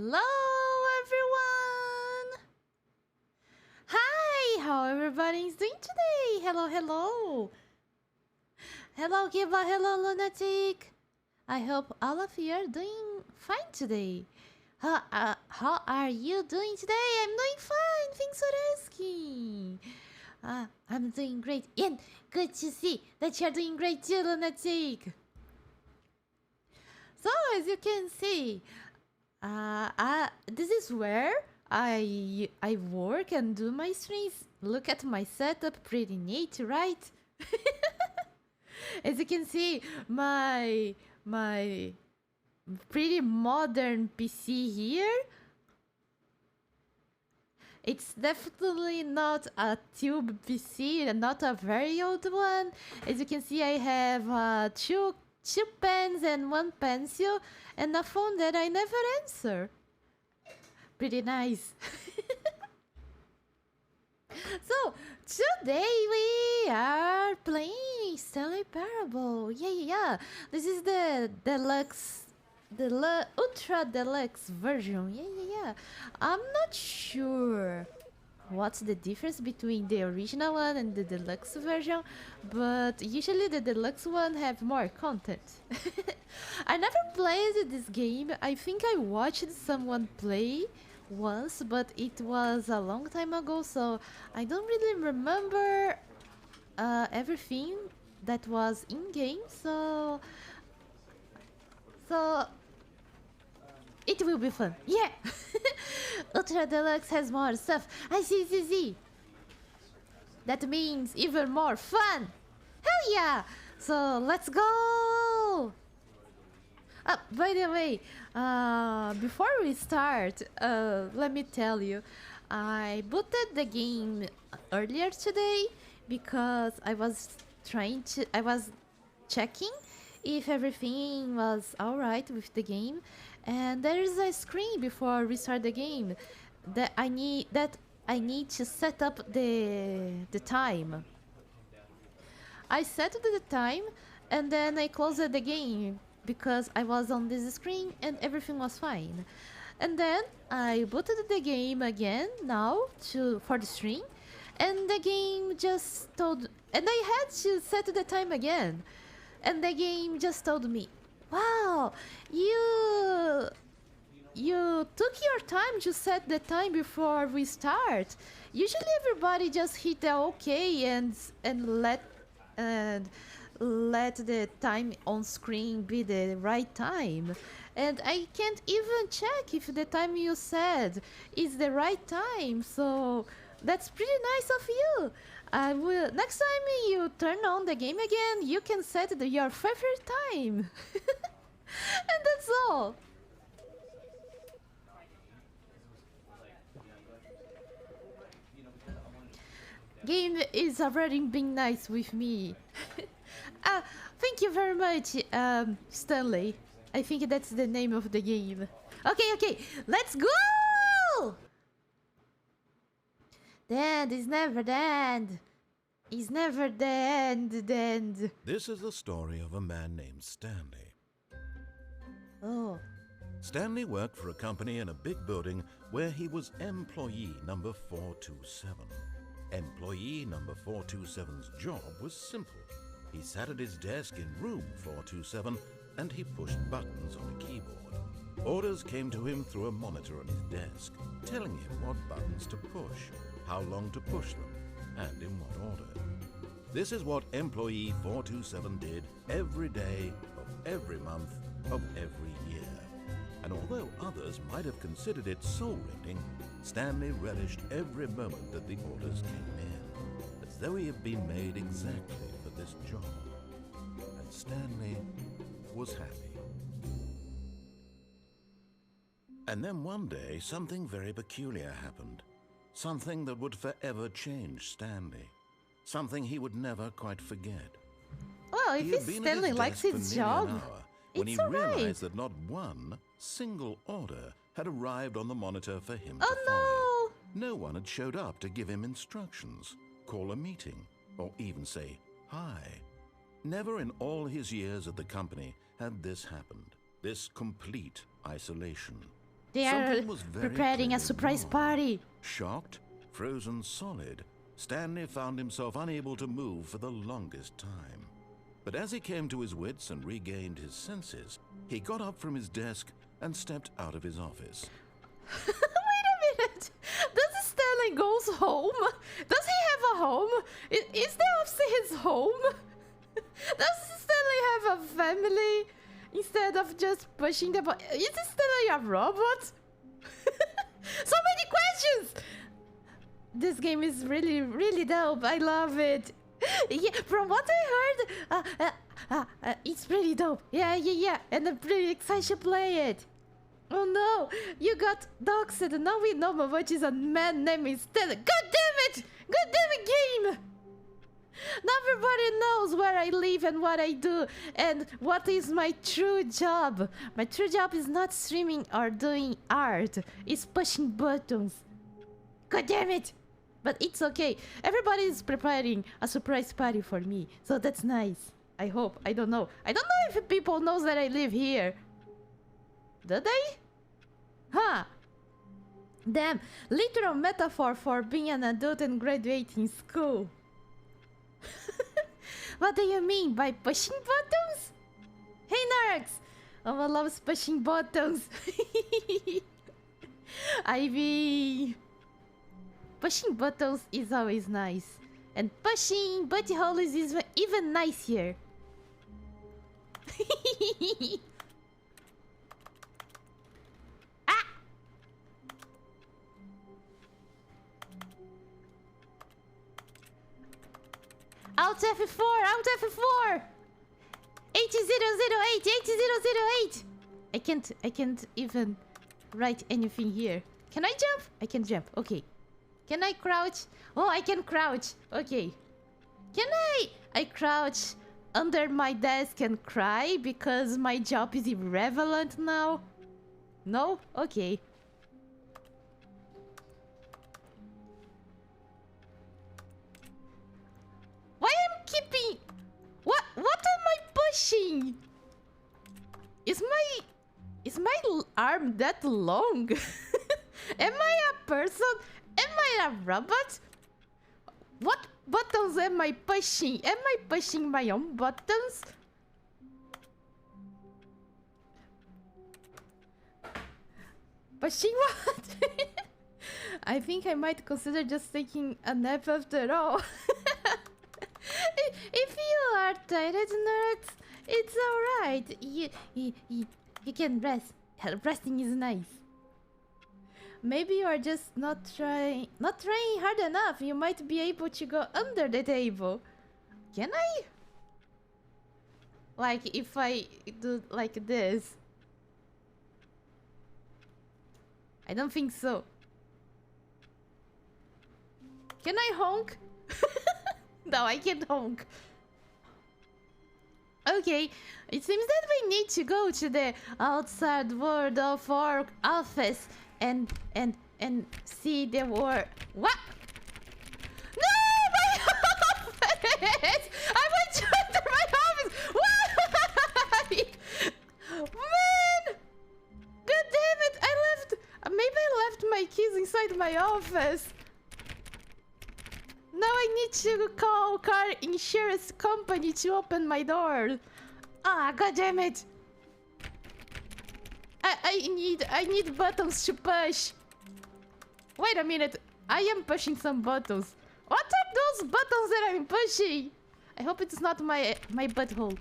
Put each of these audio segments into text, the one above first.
Hello, everyone! Hi, how everybody's doing today? Hello, hello! Hello, Kiba, hello, Lunatic! I hope all of you are doing fine today. How are you doing today? I'm doing fine, thanks for asking. I'm doing great, and good to see that you're doing great too, Lunatic! So, as you can see, this is where I work and do my streams. Look at my setup, pretty neat, right? As you can see, my pretty modern PC here. It's definitely not a tube PC, and not a very old one. As you can see, I have two pens and one pencil, and a phone that I never answer. Pretty nice. So, today we are playing Stanley Parable. Yeah. This is the deluxe, ultra deluxe version. Yeah. I'm not sure what's the difference between the original one and the deluxe version, but usually the deluxe one have more content. I never played this game. I think I watched someone play once, but it was a long time ago, so I don't really remember everything that was in game. So it will be fun. Yeah. Ultra Deluxe has more stuff. I see. That means even more fun. Hell yeah! So let's go. By the way, before we start, let me tell you, I booted the game earlier today because I was checking if everything was alright with the game, and there is a screen before we start the game that I need to set up the time. I set the time and then I closed the game because I was on this screen and everything was fine. And then I booted the game again now for the stream, and the game just told, and I had to set the time again, and the game just told me, "Wow, you took your time to set the time before we start. Usually everybody just hit the OK and let the time on screen be the right time. And I can't even check if the time you said is the right time, so that's pretty nice of you. I will next time you turn on the game again, you can set your favorite time." And that's all. Game is already being nice with me. Thank you very much, Stanley. I think that's the name of the game. Okay, let's go! The end is never the end. It's never the end. This is the story of a man named Stanley. Oh. Stanley worked for a company in a big building where he was employee number 427. Employee number 427's job was simple. He sat at his desk in room 427 and he pushed buttons on a keyboard. Orders came to him through a monitor on his desk, telling him what buttons to push, how long to push them, and in what order. This is what employee 427 did every day of every month of every year. And although others might have considered it soul-rending, Stanley relished every moment that the orders came in, as though he had been made exactly for this job. And Stanley was happy. And then one day, something very peculiar happened. Something that would forever change Stanley. Something he would never quite forget. Well, if Stanley likes his job, when he it's alright. realized that not one single order had arrived on the monitor for him to Oh follow. No one had showed up to give him instructions, call a meeting, or even say hi. Never in all his years at the company had this happened, this complete isolation. They are Something was very preparing a clearly surprise wrong. party. Shocked, frozen solid, Stanley found himself unable to move for the longest time. But as he came to his wits and regained his senses, he got up from his desk and stepped out of his office. Wait a minute. Does Stanley goes home? Does he have a home? Is the office his home? Does Stanley have a family instead of just pushing the button? Is Stanley a robot? So many questions. This game is really, really dope. I love it. Yeah, from what I heard, it's really dope. Yeah. And I'm pretty excited to play it. Oh no, you got doxed. Now we know Momochi is a man named Stanley. God damn it! God damn it, game! Now everybody knows where I live and what I do and what is my true job. My true job is not streaming or doing art. It's pushing buttons. God damn it! But it's okay. Everybody is preparing a surprise party for me, so that's nice. I hope. I don't know. I don't know if people knows that I live here. Do they? Huh. Damn. Literal metaphor for being an adult and graduating school. What do you mean by pushing buttons? Hey Narx! Oh, I love pushing buttons. I mean... pushing buttons is always nice. And pushing buttonholes is even nicer. Ah! Alt F4! Alt F4! 8008! 8008! I can't even write anything here. Can I jump? I can jump. Okay. Can I crouch? Oh, I can crouch. Okay. Can I crouch under my desk and cry because my job is irrelevant now? No? Okay. Why am keeping... What am I pushing? Is my arm that long? Am I a person? Am I a robot? What buttons am I pushing? Am I pushing my own buttons? Pushing what? I think I might consider just taking a nap after all. If you are tired, nerds, it's alright. You can rest. Resting is nice. Maybe you are just not trying hard enough. You might be able to go under the table. Can I? Like if I do like this? I don't think so. Can I honk? No, I can't honk. Okay, it seems that we need to go to the outside world of our office and see the world. What? No, my office! I went to enter my office. Why? Man, god damn it! I left. Maybe I left my keys inside my office. Now I need to call car insurance company to open my door. Ah, god damn it! I need buttons to push. Wait a minute, I am pushing some buttons. What are those buttons that I'm pushing? I hope it's not my butthole.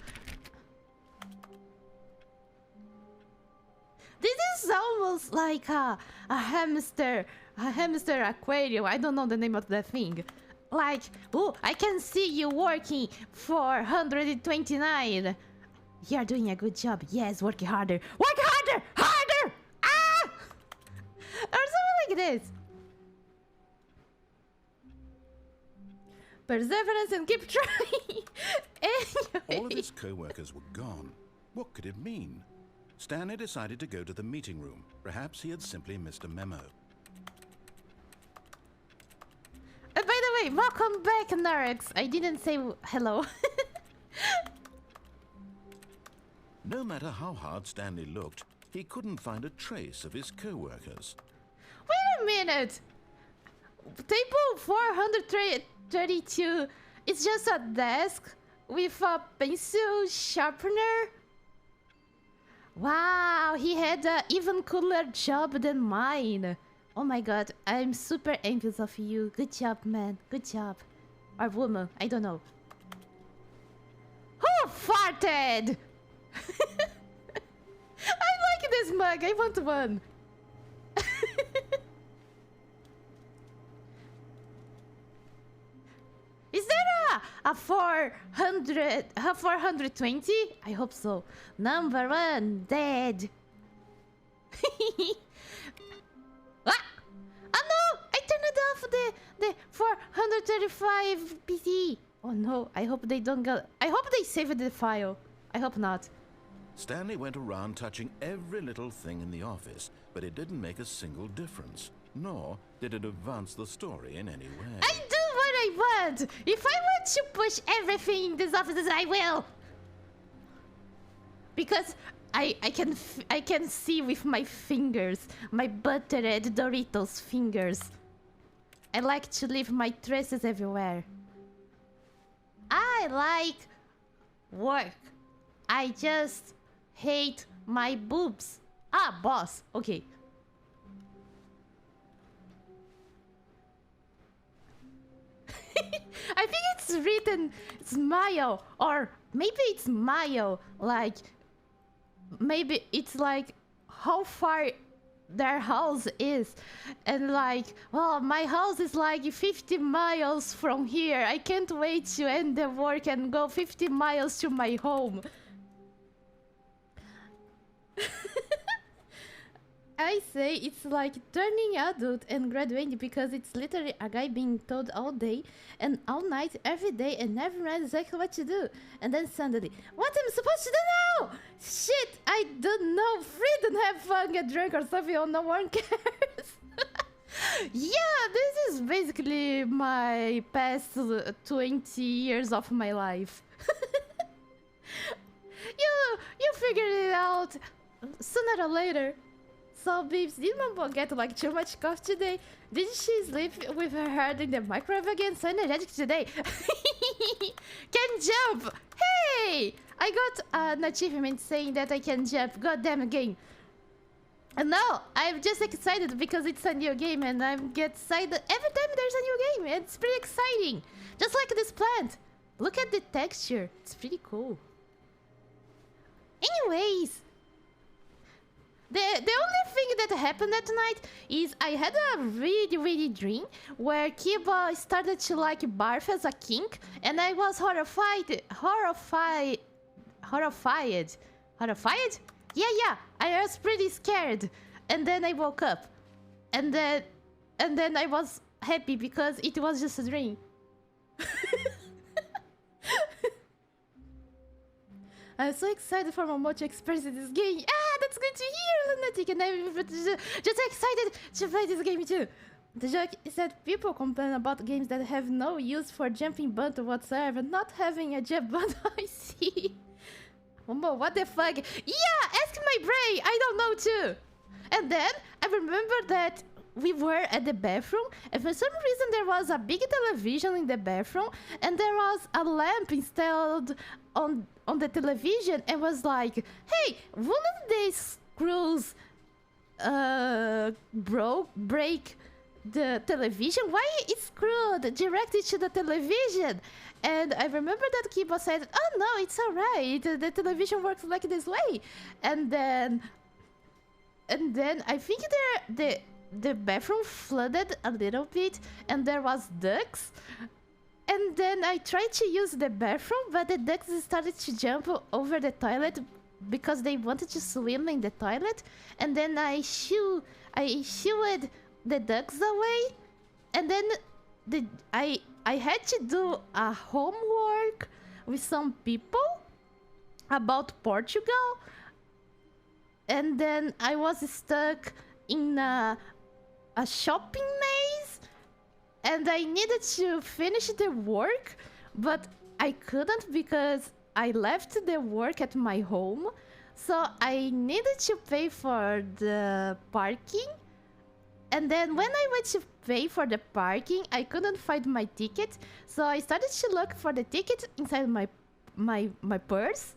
This is almost like a hamster aquarium. I don't know the name of that thing. Like, oh, I can see you working for 129. You're doing a good job. Yes, work harder. Work harder! Harder! Ah! Or something like this. Perseverance and keep trying. Anyway. All of his co-workers were gone. What could it mean? Stanley decided to go to the meeting room. Perhaps he had simply missed a memo. By the way, welcome back, Narx. I didn't say hello. No matter how hard Stanley looked, he couldn't find a trace of his co-workers. Wait a minute! Table 432 is just a desk with a pencil sharpener? Wow, he had an even cooler job than mine. Oh my god, I'm super envious of you. Good job, man. Good job. Or woman, I don't know. Who farted? I like this mug, I want one. Is there a 420? I hope so. Number 1, dead. Ah! Oh no! I turned off the 435 PC. Oh no, I hope they don't go. I hope they saved the file. I hope not. Stanley went around touching every little thing in the office, but it didn't make a single difference, nor did it advance the story in any way. I do what I want! If I want to push everything in these offices, I will! Because I can see with my fingers, my buttered Doritos fingers. I like to leave my traces everywhere. I like work. I just hate my boobs. Ah, boss. Okay. I think it's written smile, or maybe it's mile, like maybe it's like how far their house is, and like, well, my house is like 50 miles from here. I can't wait to end the work and go 50 miles to my home. I say it's like turning adult and graduating, because it's literally a guy being told all day and all night, every day, and never knows exactly what to do. And then suddenly, what am I supposed to do now? Shit, I don't know. Free, don't have fun, get drunk or something, or no one cares. Yeah, this is basically my past 20 years of my life. You figured it out sooner or later. So, babes, did Momo get like too much coffee today? Did she sleep with her head in the microwave again? So energetic today. Can jump! Hey! I got an achievement saying that I can jump. Goddamn game. And now, I'm just excited because it's a new game, and I get excited every time there's a new game. It's pretty exciting. Just like this plant. Look at the texture. It's pretty cool. Anyways, the only thing that happened that night is I had a really dream where Kiba started to like barf as a kink, and I was horrified. Yeah, I was pretty scared, and then I woke up, and then I was happy because it was just a dream. I'm so excited for Momochi experiencing this game. Ah, that's good to hear, Lunatic, and I'm just excited to play this game too. The joke is that people complain about games that have no use for jumping button whatsoever, not having a jump button. I see. Momo, what the fuck? Yeah, ask my brain. I don't know too. And then I remember that we were at the bathroom, and for some reason there was a big television in the bathroom, and there was a lamp installed on the television, and was like, hey, one of these screws break the television? Why it's screwed directly to the television? And I remember that Kiba said, oh no, it's alright, the television works like this way. And then I think the bathroom flooded a little bit, and there was ducks. And then I tried to use the bathroom, but the ducks started to jump over the toilet because they wanted to swim in the toilet. And then I shooed the ducks away. And then I had to do a homework with some people about Portugal. And then I was stuck in a shopping maze, and I needed to finish the work, but I couldn't because I left the work at my home. So I needed to pay for the parking. And then when I went to pay for the parking, I couldn't find my ticket. So I started to look for the ticket inside my purse.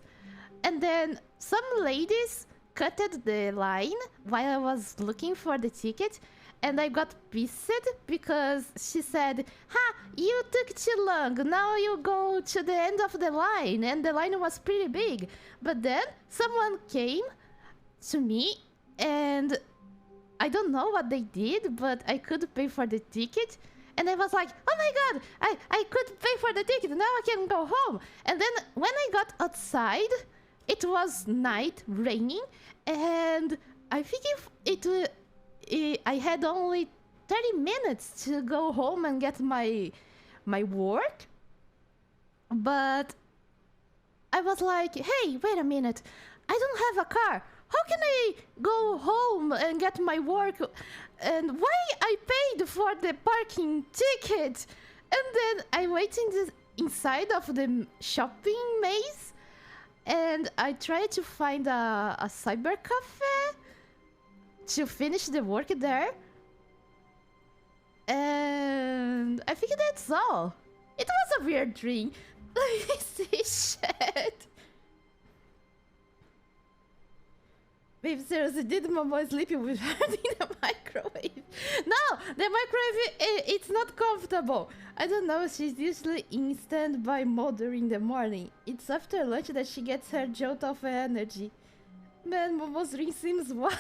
And then some ladies cut the line while I was looking for the ticket. And I got pissed because she said, "Ha, you took too long. Now you go to the end of the line." And the line was pretty big. But then someone came to me and I don't know what they did, but I could pay for the ticket. And I was like, "Oh my god, I could pay for the ticket. Now I can go home." And then when I got outside, it was night, raining. And I think I had only 30 minutes to go home and get my work. But I was like, "Hey, wait a minute. I don't have a car. How can I go home and get my work? And why I paid for the parking ticket?" And then I went inside of the shopping maze and I tried to find a cyber cafe to finish the work there. And I think that's all. It was a weird dream. Let me see shit. Babe, seriously, did Momo sleep with her in the microwave? No, the microwave, it's not comfortable. I don't know, she's usually in standby mode during the morning. It's after lunch that she gets her jolt of energy. Man, Momo's dream seems wild.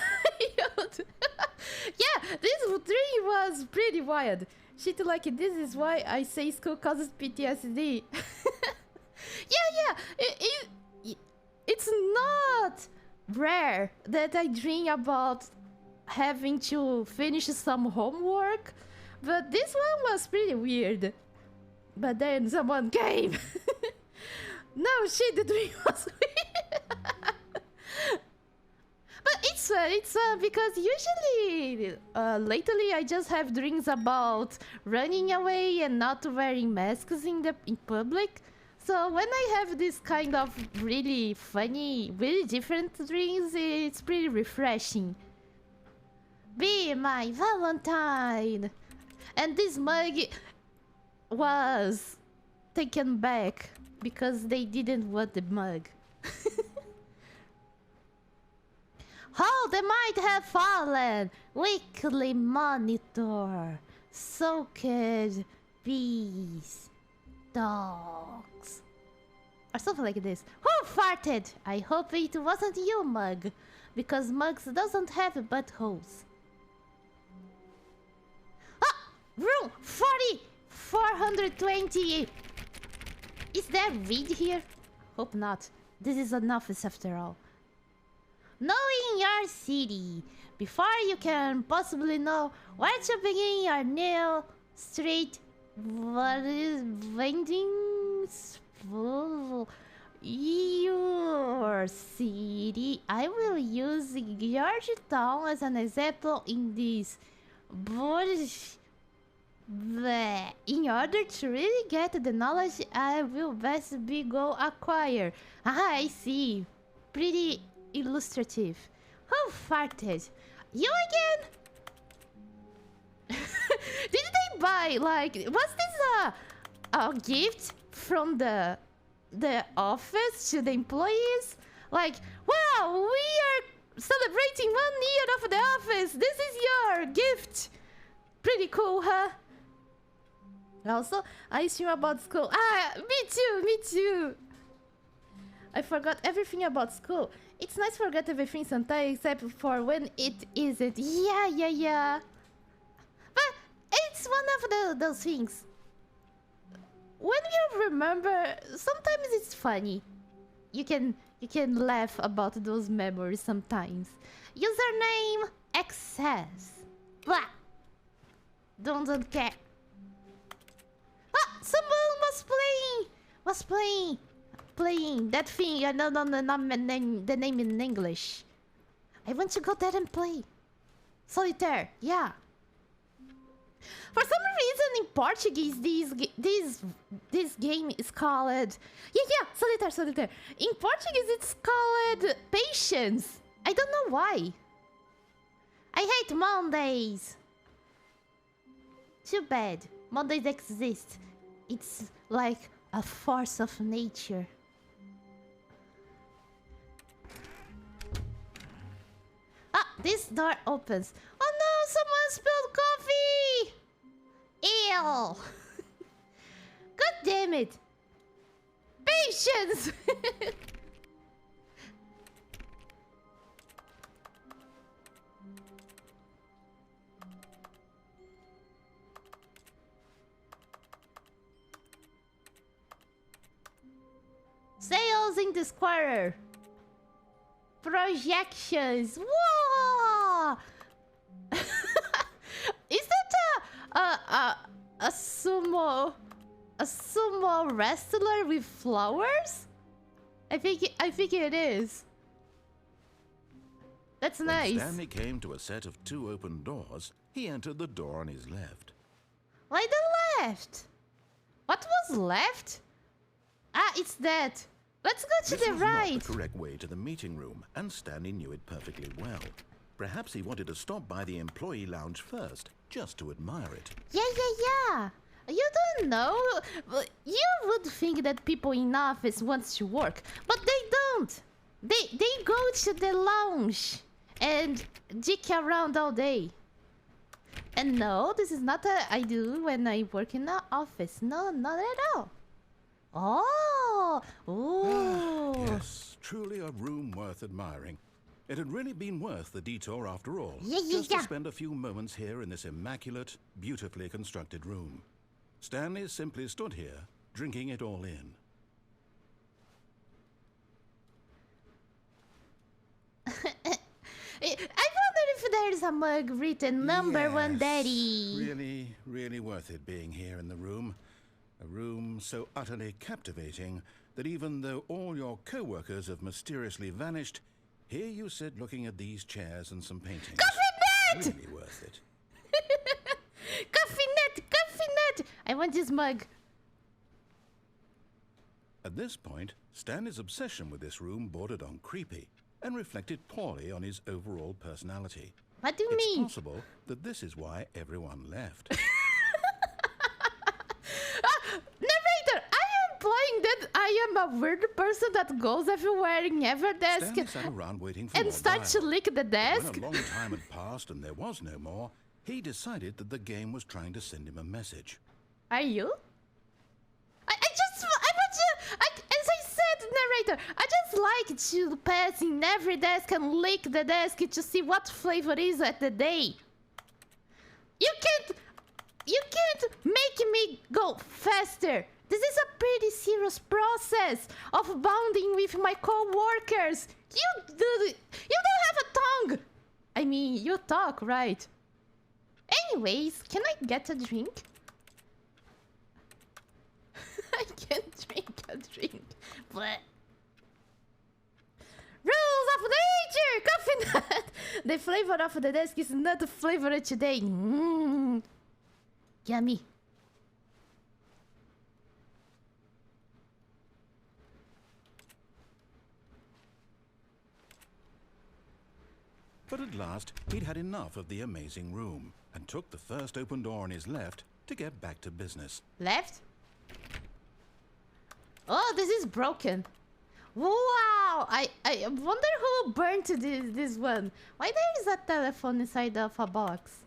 Yeah, this dream was pretty wild. Shit like this is why I say school causes PTSD. Yeah, it's not rare that I dream about having to finish some homework, but this one was pretty weird. But then someone came. No shit, the dream was weird. But it's because usually lately I just have dreams about running away and not wearing masks in public. So when I have this kind of really funny, really different dreams, it's pretty refreshing. Be my Valentine! And this mug was taken back because they didn't want the mug. Oh, they might have fallen! Weekly monitor. Soaked bees. Dogs. Or something like this. Who farted? I hope it wasn't you, Mug. Because mugs doesn't have buttholes. Ah! Room 40! 420! Is there weed here? Hope not. This is an office after all. Knowing your city. Before you can possibly know where to begin your new street vending your city, I will use Georgetown as an example in this. In order to really get the knowledge, I will best be go acquire. Ah, I see. Pretty illustrative. Who farted? You again? Did they buy, like, was this a gift from the office to the employees? Like, wow, we are celebrating 1 year of the office. This is your gift. Pretty cool, huh? Also, I stream about school. Ah, me too. I forgot everything about school. It's nice to forget everything sometimes except for when it isn't. Yeah. But it's one of those things. When you remember, sometimes it's funny. You can laugh about those memories sometimes. Username access. Blah. Don't care. Ah, someone was playing that thing. I don't know the name in English. I want to go there and play. Solitaire, yeah. For some reason in Portuguese, this game is called... Yeah, solitaire. In Portuguese, it's called Patience. I don't know why. I hate Mondays. Too bad. Mondays exist. It's like a force of nature. Ah, this door opens. Oh no, someone spilled coffee! Ew! God damn it! Patience! Sales in the square. Projections. Whoa! Is that a sumo wrestler with flowers? I think it is. That's nice. When Stanley came to a set of 2 open doors, he entered the door on his left. Why the left? What was left? Ah, it's that. Let's go to the right. This was not the correct way to the meeting room, and Stanley knew it perfectly well. Perhaps he wanted to stop by the employee lounge first, just to admire it. Yeah. You don't know. You would think that people in office want to work, but they don't. They go to the lounge and dick around all day. And no, this is not what I do when I work in the office. No, not at all. Oh! Yes, truly a room worth admiring. It had really been worth the detour after all. Yeah. Just to spend a few moments here in this immaculate, beautifully constructed room. Stanley simply stood here, drinking it all in. I wonder if there's a mug written number one daddy. Really worth it being here in the room. A room so utterly captivating that even though all your co-workers have mysteriously vanished, here you sit looking at these chairs and some paintings. Coffee net! Really worth it. Coffee net! I want this mug. At this point, Stanley's obsession with this room bordered on creepy and reflected poorly on his overall personality. What do you It's mean? possible that this is why everyone left. Narrator, I am implying that I am a weird person that goes everywhere in every desk Stanley sat around waiting for and more starts to dialogue. lick the desk. When a long time had passed and there was no more, he decided that the game was trying to send him a message. Are you? I want to, as I said, narrator, I just like to pass in every desk and lick the desk to see what flavor is at the day. You can't make me go faster. This is a pretty serious process of bonding with my co-workers. You don't have a tongue. I mean, you talk, right? Anyways, can I get a drink? I can't drink a drink. But rules of nature! Coffee nut! The flavor of the desk is not the flavor today. Yummy. But at last, he'd had enough of the amazing room and took the first open door on his left to get back to business. Left? Oh, this is broken. Wow! I wonder who burnt this one. Why there is a telephone inside of a box?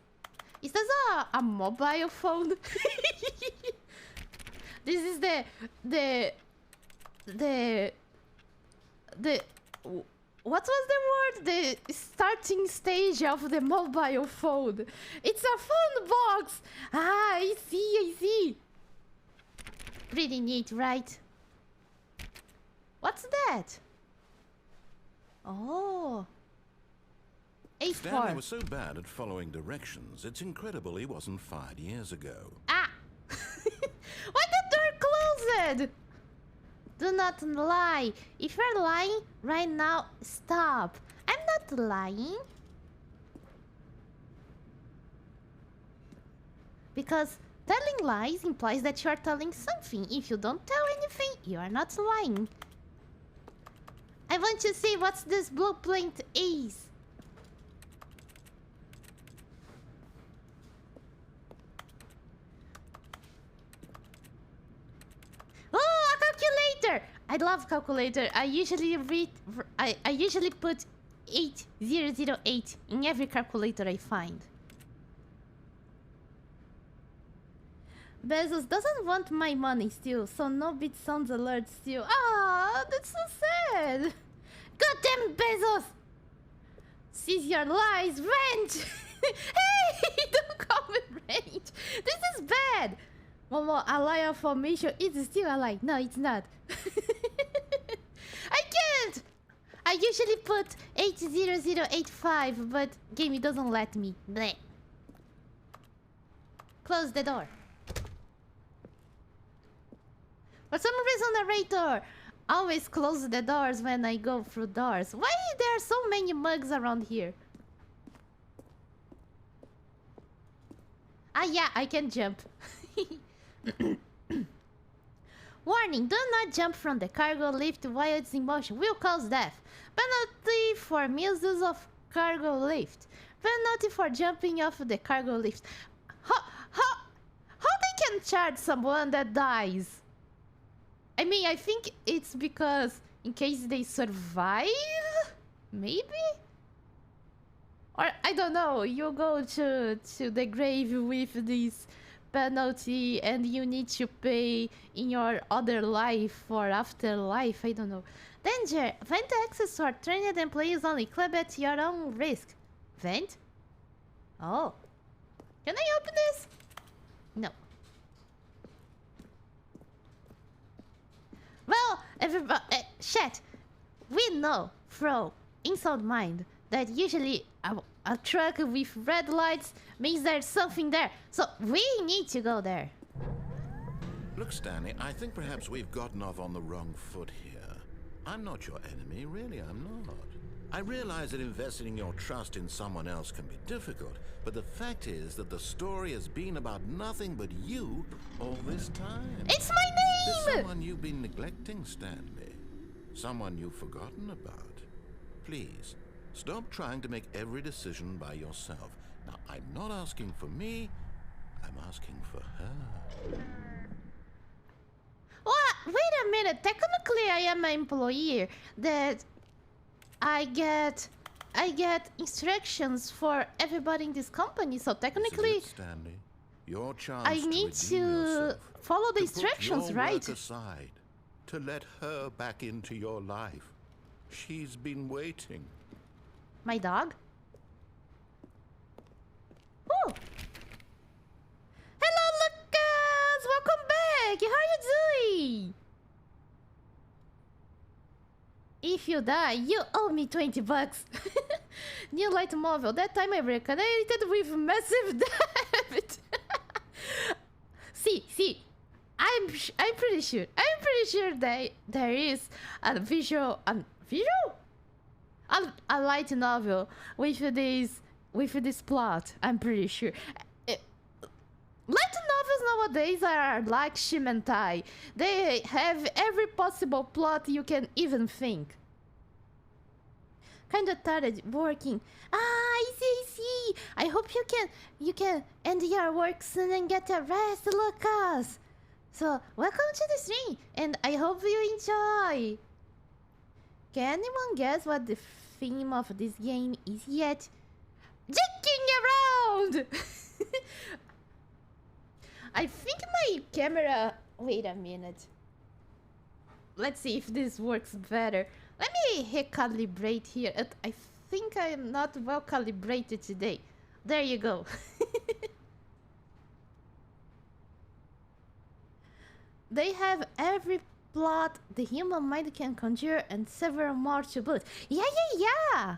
Is this a mobile phone? This is the what was the word? The starting stage of the mobile phone. It's a phone box. Ah, I see. Pretty neat, right? What's that? Oh. Stanley A4. was so bad at following directions, it's incredible he wasn't fired years ago. Ah! Why the door closed? Do not lie. If you're lying right now, stop. I'm not lying. Because telling lies implies that you are telling something. If you don't tell anything, you are not lying. I want to see what this blueprint is. Oh, a calculator! I love calculator. I usually put 8008 in every calculator I find. Bezos doesn't want my money still, so no bit sounds alert still. Ah, that's so sad. God damn it, Bezos! Seize your lies, Ranch! Hey, don't call me Ranch! This is bad! Momo, a lie of formation is still a lie. No, it's not. I can't! I usually put 80085, but game doesn't let me. Bleh. Close the door. For some reason, Narrator always closes the doors when I go through doors. Why there are so many mugs around here? Ah yeah, I can jump. Warning, do not jump from the cargo lift while it's in motion. Will cause death. Penalty for misuse of cargo lift. Penalty for jumping off the cargo lift. How they can charge someone that dies? I mean, I think it's because in case they survive? Maybe? Or, I don't know, you go to the grave with this penalty and you need to pay in your other life or afterlife, I don't know. Danger! Vent access for trained employees only. Club at your own risk. Vent? Oh. Can I open this? No. Well, everybody, chat. We know from Inside Mind that usually a truck with red lights means there's something there. So we need to go there. Look, Stanley, I think perhaps we've gotten off on the wrong foot here. I'm not your enemy, really, I'm not. I realize that investing your trust in someone else can be difficult, but the fact is that the story has been about nothing but you all this time. It's my name! There's someone you've been neglecting, Stanley. Someone you've forgotten about. Please, stop trying to make every decision by yourself. Now, I'm not asking for me, I'm asking for her. What? Wait a minute. Technically, I am an employee. That I get instructions for everybody in this company. So technically, This is it, Stanley. Your chance I need to to follow the to put instructions, your right? work aside, to let her back into your life. She's been waiting. My dog? Oh! Hello, Lucas! Welcome back! How are you doing? If you die, you owe me 20 bucks. New light novel. That time I reconnected with massive debt. See. I'm pretty sure that there is a visual a light novel with this plot. I'm pretty sure. Light novels nowadays are like Shimentai. They have every possible plot you can even think. Kinda tired working. I see. I hope you can end your work soon and get a rest, Lucas. So, welcome to the stream, and I hope you enjoy. Can anyone guess what the theme of this game is yet? Dicking around! I think my camera... Wait a minute. Let's see if this works better. Let me recalibrate here. I think I am not well calibrated today. There you go. They have every plot the human mind can conjure and several more to boot. Yeah!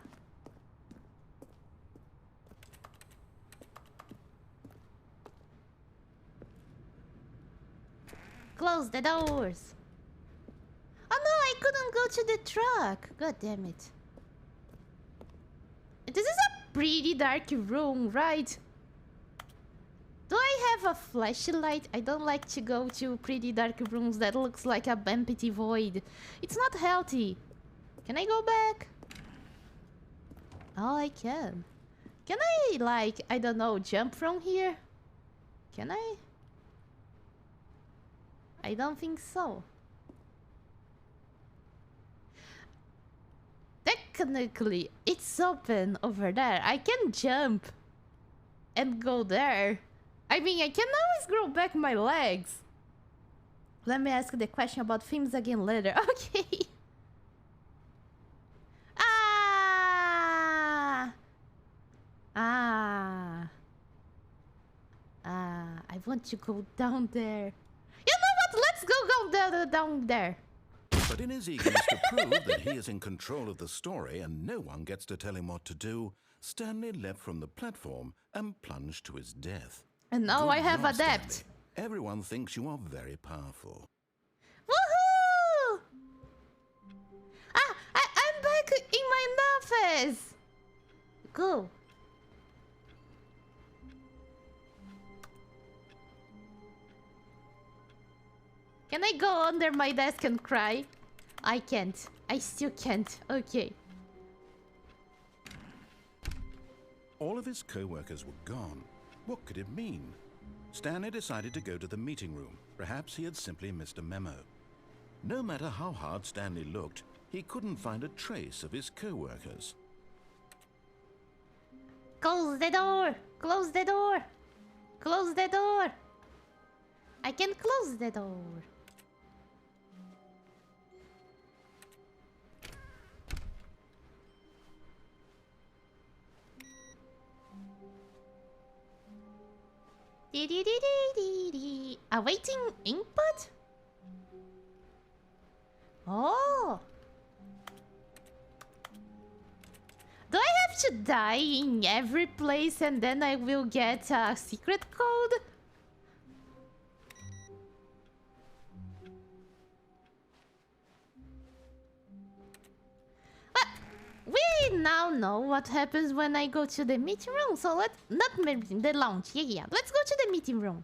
Close the doors. Oh no, I couldn't go to the truck. God damn it. This is a pretty dark room, right? Do I have a flashlight? I don't like to go to pretty dark rooms that looks like a empty void. It's not healthy. Can I go back? Oh, I can. Can I, like, I don't know, jump from here? Can I? I don't think so. Technically, it's open over there. I can jump and go there. I mean, I can always grow back my legs. Let me ask the question about themes again later. Okay. Ah! Ah. Ah. I want to go down there. You know what? Let's go down there. But in his eagerness to prove that he is in control of the story and no one gets to tell him what to do, Stanley leapt from the platform and plunged to his death. And now Good I have job, adapt. Stanley. Everyone thinks you are very powerful. Woohoo! I'm back in my office. Go. Can I go under my desk and cry? I can't. I still can't. Okay. All of his co-workers were gone. What could it mean? Stanley decided to go to the meeting room. Perhaps he had simply missed a memo. No matter how hard Stanley looked, he couldn't find a trace of his co-workers. Close the door! Close the door! Close the door! I can close the door. Awaiting input? Oh! Do I have to die in every place and then I will get a secret code? But we now know what happens when I go to the meeting room, so let's not the lounge. Yeah. Let's go to the meeting room.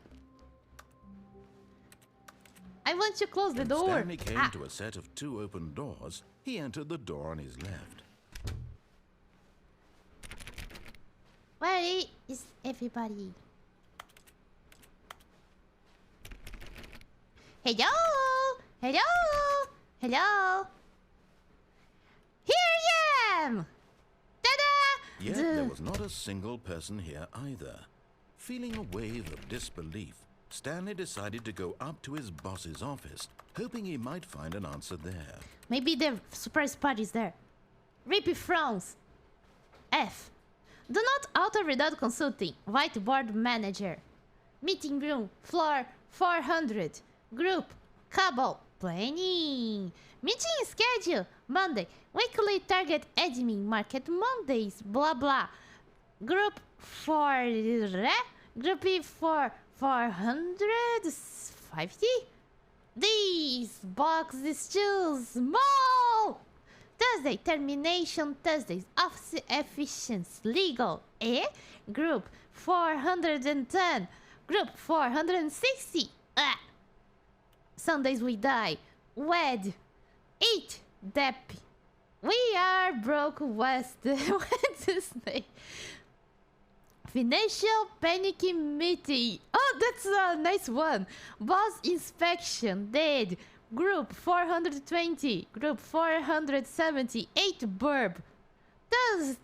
I want to close the door. Stanley came to a set of 2 open doors. He entered the door on his left. Where is everybody? Hello? Hello? Hello? Here I am! Ta-da! Yet there was not a single person here either. Feeling a wave of disbelief, Stanley decided to go up to his boss's office, hoping he might find an answer there. Maybe the surprise party is there. Rippy frowns. F. Do not alter without consulting. Whiteboard manager. Meeting room. Floor 400. Group. Cable. Planning. Meeting schedule. Monday. Weekly target admin. Market Mondays. Blah blah. Group for... Group for 450. These boxes too small. Thursday, termination Thursdays, office efficiency, legal, Group 410, group 460, Sundays we die, wed, eat, dep. We are broke West, Wednesday. Financial panic meeting. Oh, that's a nice one. Boss inspection, dead. Group 420, group 470, 8 burb.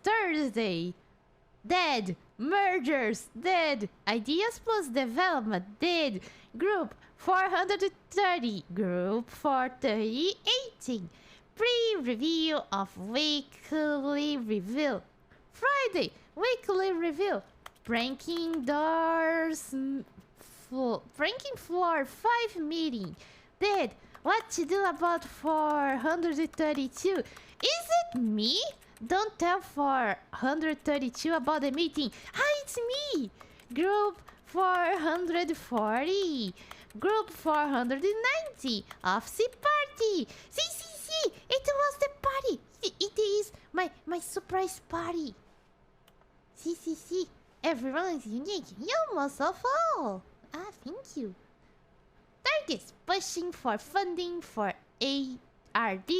Thursday, dead. Mergers, dead. Ideas plus development, dead. Group 430, group 430, 18. Pre-review of weekly review. Friday, weekly review. Pranking doors, pranking floor 5 meeting, dead. What to do about 432? Is it me? Don't tell 432 about the meeting. It's me! Group 440. Group 490. Office party. See. It was the party. It is my surprise party. See. Everyone is unique. You most of all. Ah, thank you. Targets pushing for funding for ARD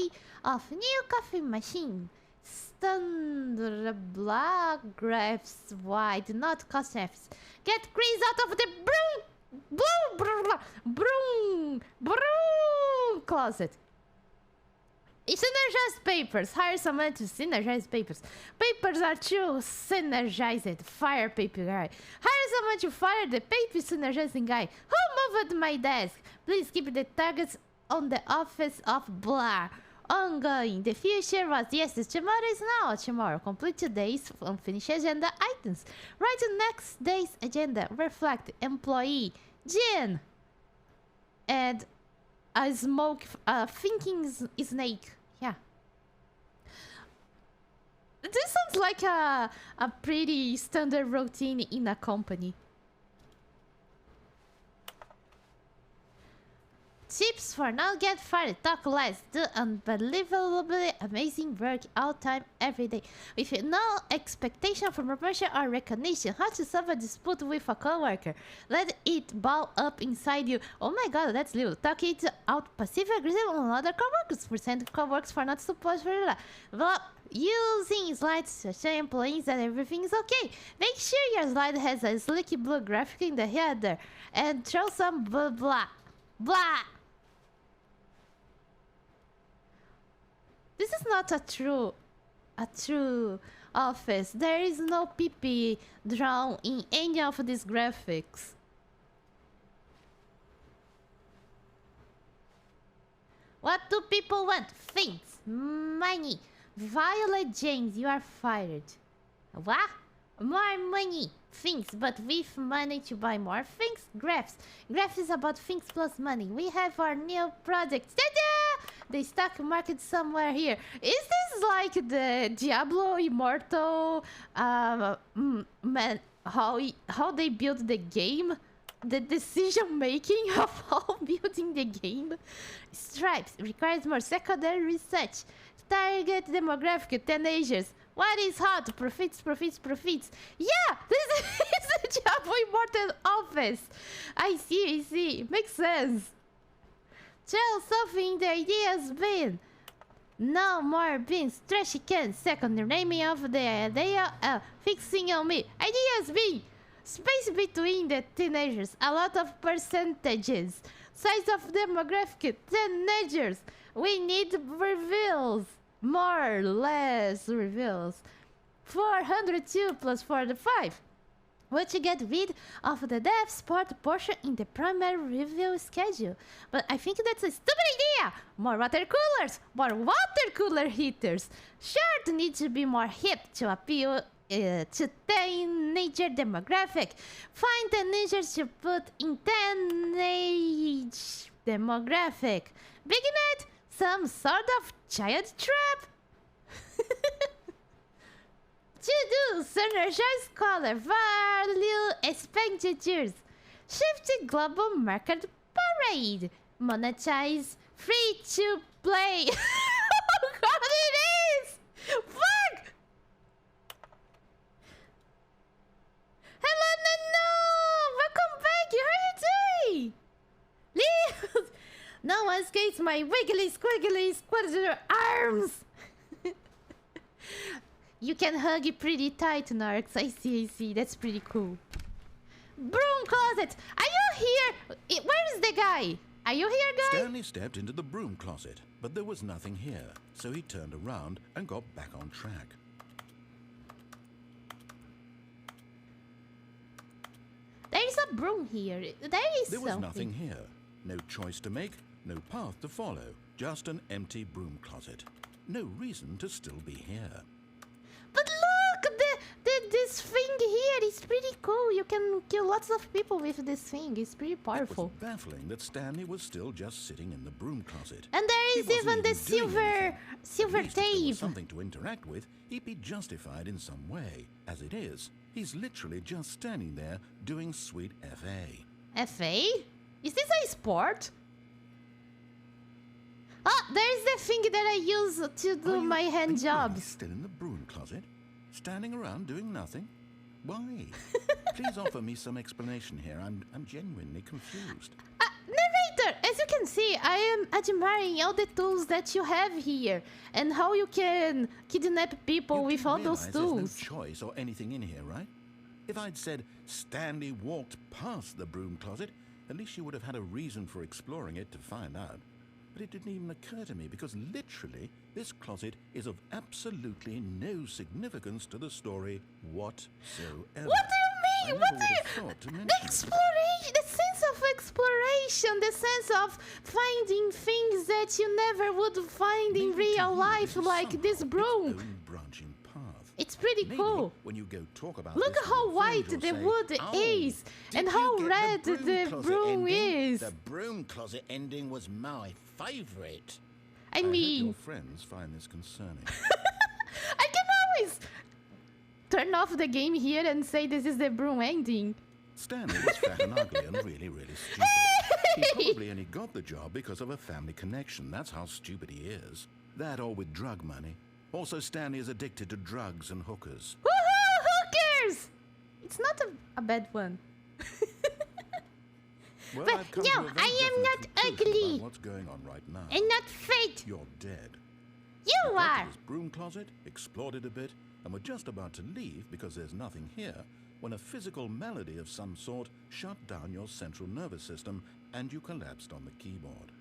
of new coffee machine. Standard black graphs wide, not cosmetics. Get Chris out of the broom closet. Synergize papers. Hire someone to synergize papers. Papers are too synergized. Fire paper guy. Hire someone to fire the paper synergizing guy. Who moved my desk? Please keep the targets on the office of blah. Ongoing. The future was yesterday. Tomorrow is now. Tomorrow. Complete today's unfinished agenda items. Write the next day's agenda. Reflect. Employee. Jen. And a smoke. Thinking snake. Yeah. This sounds like a pretty standard routine in a company. Tips for not get fired. Talk less. Do unbelievably amazing work all time, every day. With no expectation for promotion or recognition. How to solve a dispute with a coworker. Let it ball up inside you. Oh my god, that's little. Talk it out passive aggressive on other coworkers. Present coworkers for not support for blah. Using slides to show employees that everything is okay. Make sure your slide has a slick blue graphic in the header. And throw some blah blah. Blah! This is not a true office. There is no PP drawn in any of these graphics. What do people want? Things. Money. Violet James, you are fired. What? More money. Things, but with money to buy more things. Graphs. Graphs is about things plus money. We have our new project. Ta-da! The stock market somewhere here. Is this like the Diablo Immortal? Man, how they build the game? The decision making of how building the game. Stripes requires more secondary research. Target demographic teenagers. What is hot? Profits. Yeah, this is the Diablo Immortal office. I see. Makes sense. Tell something the idea's bin. No more bins. Trashy cans. Second naming of the idea. Fixing on me. Ideas bin. Space between the teenagers. A lot of percentages. Size of demographic. Teenagers. We need reveals. More, less reveals. 402 plus 45. Want to get rid of the dev sport portion in the primary review schedule. But I think that's a stupid idea! More water coolers! More water cooler heaters! Shirt needs to be more hip to appeal to teenager demographic. Find teenagers to put in teenage demographic. Begin it! Some sort of child trap? To do synergize color value expenditures. Shift to global market parade. Monetize free to play. God, it is! Fuck! Hello, no! Welcome back! How are you doing? Leave! No one skates my wiggly squiggly squiggly arms! You can hug it pretty tight, Narx. I see. That's pretty cool. Broom closet! Are you here? Where is the guy? Are you here, guy? Stanley stepped into the broom closet, but there was nothing here, so he turned around and got back on track. There is a broom here. There was nothing here. No choice to make, no path to follow. Just an empty broom closet. No reason to still be here. But look! This thing here is pretty cool. You can kill lots of people with this thing. It's pretty powerful. It was baffling that Stanley was still just sitting in the broom closet. And there is even the silver At least if there tape. was something to interact with, he'd be justified in some way. As it is, he's literally just standing there doing sweet FA. FA? Is this a sport? Oh, there's the thing that I use to do my hand Are you jobs. still in the broom closet? Standing around doing nothing? Why? Please offer me some explanation here. I'm genuinely confused. Narrator, as you can see, I am admiring all the tools that you have here and how you can kidnap people with all those tools. There's no choice or anything in here, right? If I'd said Stanley walked past the broom closet, at least you would have had a reason for exploring it to find out. But it didn't even occur to me because literally this closet is of absolutely no significance to the story whatsoever. What do you mean? What do you... The exploration, the sense of exploration, the sense of finding things that you never would find in real life, like this broom. Branching path. It's pretty cool. When you go talk about Look how white the wood is and how red the broom is. The broom closet ending was my favorite. I mean, hope your friends find this concerning. I can always turn off the game here and say this is the broom ending. Stanley was fat and ugly and really, really stupid. He probably only got the job because of a family connection. That's how stupid he is. That or with drug money. Also, Stanley is addicted to drugs and hookers. Woohoo! Hookers! It's not a bad one. Well, but no, I am not ugly. What's going on right now? I'm not fake. You're dead. You are. His broom closet, explored it a bit, and we're just about to leave because there's nothing here when a physical malady of some sort shut down your central nervous system and you collapsed on the keyboard.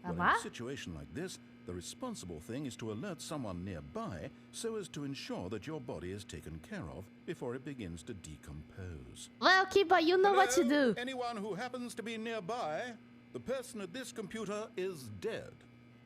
Well, in a situation like this, the responsible thing is to alert someone nearby so as to ensure that your body is taken care of before it begins to decompose. Well, Kiba, you know what to do. Anyone who happens to be nearby, the person at this computer is dead.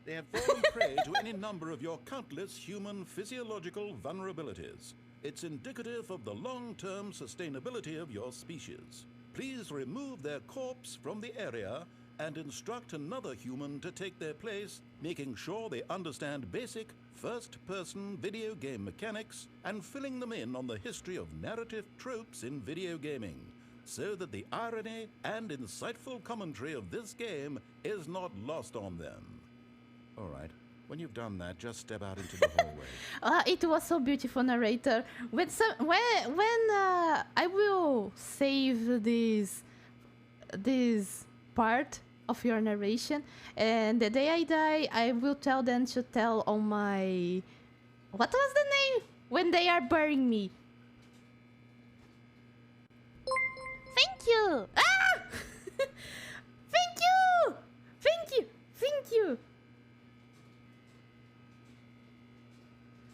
They have fallen prey to any number of your countless human physiological vulnerabilities. It's indicative of the long-term sustainability of your species. Please remove their corpse from the area and instruct another human to take their place, making sure they understand basic first-person video game mechanics and filling them in on the history of narrative tropes in video gaming, so that the irony and insightful commentary of this game is not lost on them. All right. When you've done that, just step out into the hallway. It was so beautiful, narrator. When I will save this part of your narration, and the day I die, I will tell them to tell on my... What was the name? When they are burying me. Thank you! Ah! Thank you! Thank you! Thank you!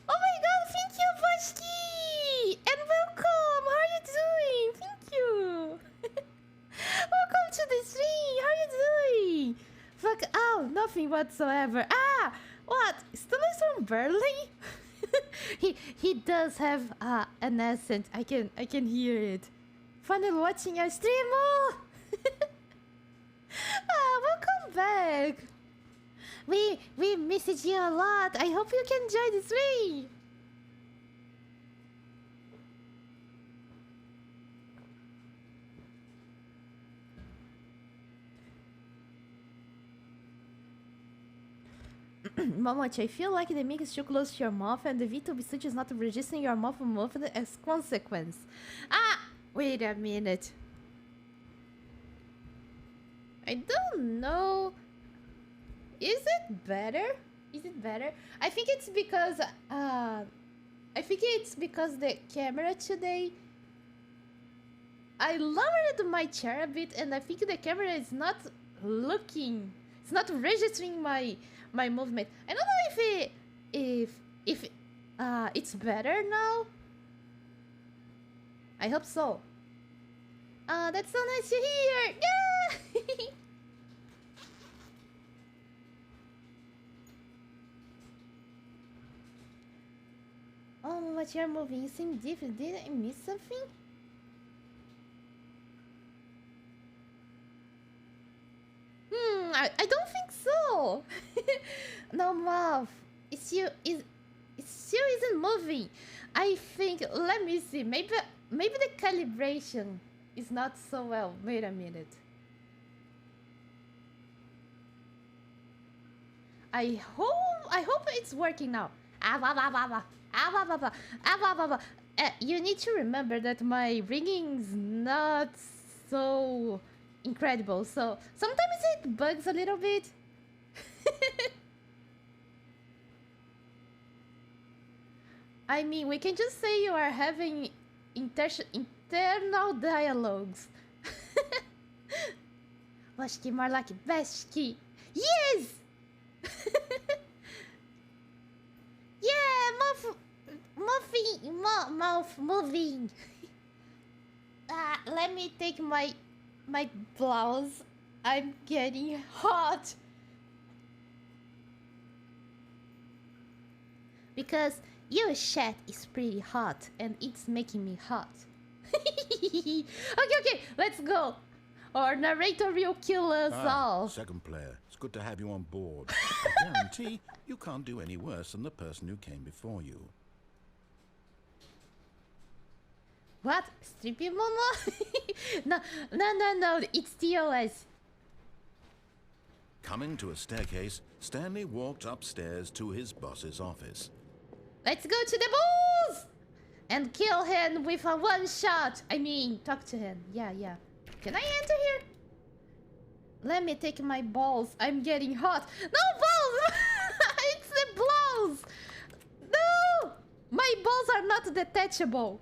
Oh my god, thank you, Vashki! And welcome! How are you doing? Thank you! Welcome to the stream! How are you doing? Fuck, oh, nothing whatsoever. Ah! What? Stanley's from Berlin? he does have an accent. I can hear it. Finally watching your stream! Oh! Welcome back! We missed you a lot. I hope you can enjoy the stream. Momochi, I feel like the mic is too close to your mouth and the VTube switch is not registering your mouth movement as consequence. Ah! Wait a minute. I don't know. Is it better? Is it better? I think it's because the camera today. I lowered my chair a bit, and I think the camera is not looking. It's not registering my movement. I don't know if it's better now. I hope so. That's so nice to hear. Yeah. Oh, what you're moving? You seem different. Did I miss something? I don't think so. No, Mouth. It still isn't moving. I think. Let me see. Maybe the calibration is not so well. Wait a minute. I hope it's working now. You need to remember that my rigging's not so incredible, so sometimes it bugs a little bit. I mean, we can just say you are having internal dialogues. Washki more like Beshki. Yes! Yeah, mouth moving. Let me take my blouse. I'm getting hot. Because your chat is pretty hot and it's making me hot. Okay, let's go. Or narrator will kill us all. Second player, it's good to have you on board. I guarantee you can't do any worse than the person who came before you. What? Strippy Momo? No, it's TOS. Coming to a staircase, Stanley walked upstairs to his boss's office. Let's go to the balls! And kill him with a one shot. I mean, talk to him. Yeah. Can I enter here? Let me take my balls. I'm getting hot. No balls! It's the blouse! No! My balls are not detachable.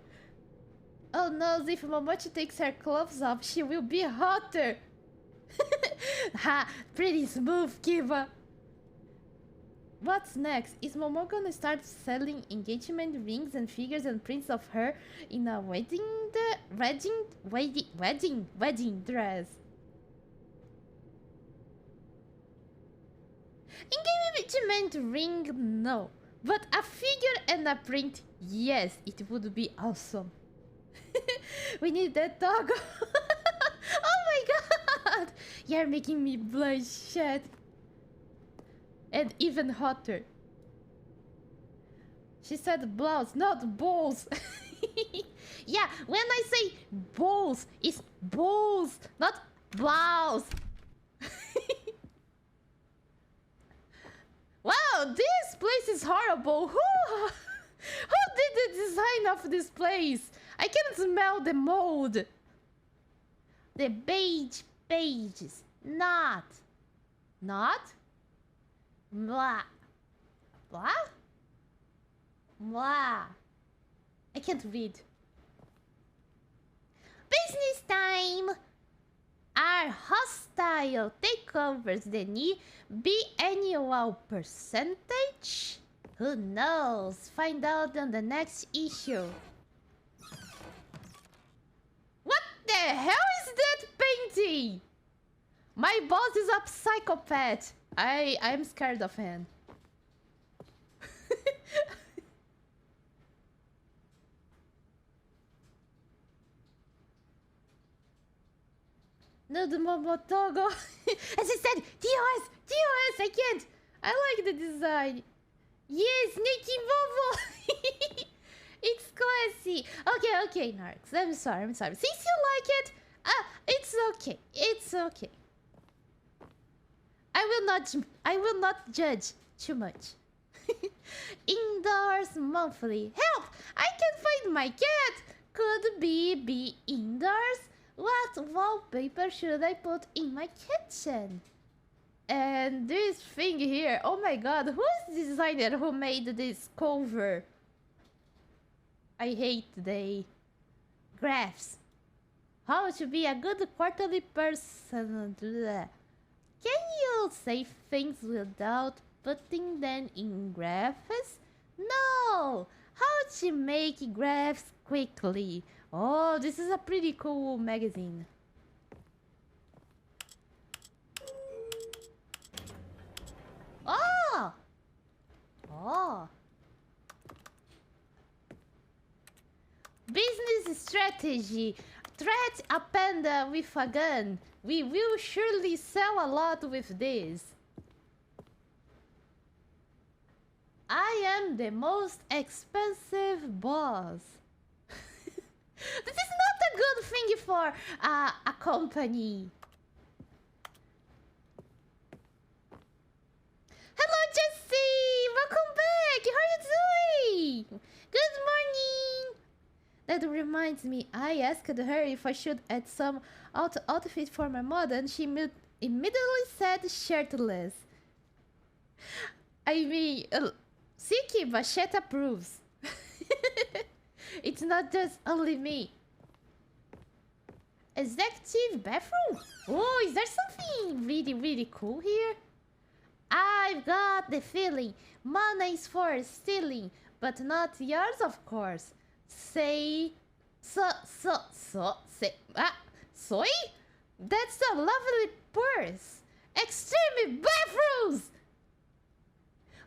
Oh no, if Momochi takes her clothes off, she will be hotter. Ha! Pretty smooth, Kiva. What's next? Is Momo gonna start selling engagement rings and figures and prints of her in a wedding dress? Engagement ring, no. But a figure and a print, yes, it would be awesome. We need that dog. Oh my god! You're making me blush. And even hotter. She said blouse, not balls. Yeah, when I say balls, it's balls, not blouse. Wow, this place is horrible. Who did the design of this place? I can smell the mold. The beige pages, not. Blah. I can't read. Business time! Are hostile takeovers the new biannual percentage? Who knows? Find out on the next issue. What the hell is that painting? My boss is a psychopath. I'm scared of him. No, the Momotogo. As I said, TOS, I can't. I like the design. Yes, Nikki Momo. It's classy. Okay, Narcs. I'm sorry. Since you like it, it's okay. I will not judge too much. Indoors monthly. Help! I can't find my cat. Could be indoors? What wallpaper should I put in my kitchen? And this thing here. Oh my god, who is the designer who made this cover? I hate the graphs. How to be a good quarterly person? Can you say things without putting them in graphs? No! How to make graphs quickly? Oh, this is a pretty cool magazine. Oh! Business strategy. Threat a panda with a gun. We will surely sell a lot with this. I am the most expensive boss. This is not a good thing for a company. Hello, Jessie! Welcome back! How are you doing? Good morning! That reminds me, I asked her if I should add some outfit for my mod, and she immediately said shirtless. I mean, Siki, but Shet approves. It's not just only me. Executive bathroom? Oh, is there something really cool here? I've got the feeling money is for stealing, but not yours, of course. Say, soy? That's a lovely purse. Extreme bathrooms.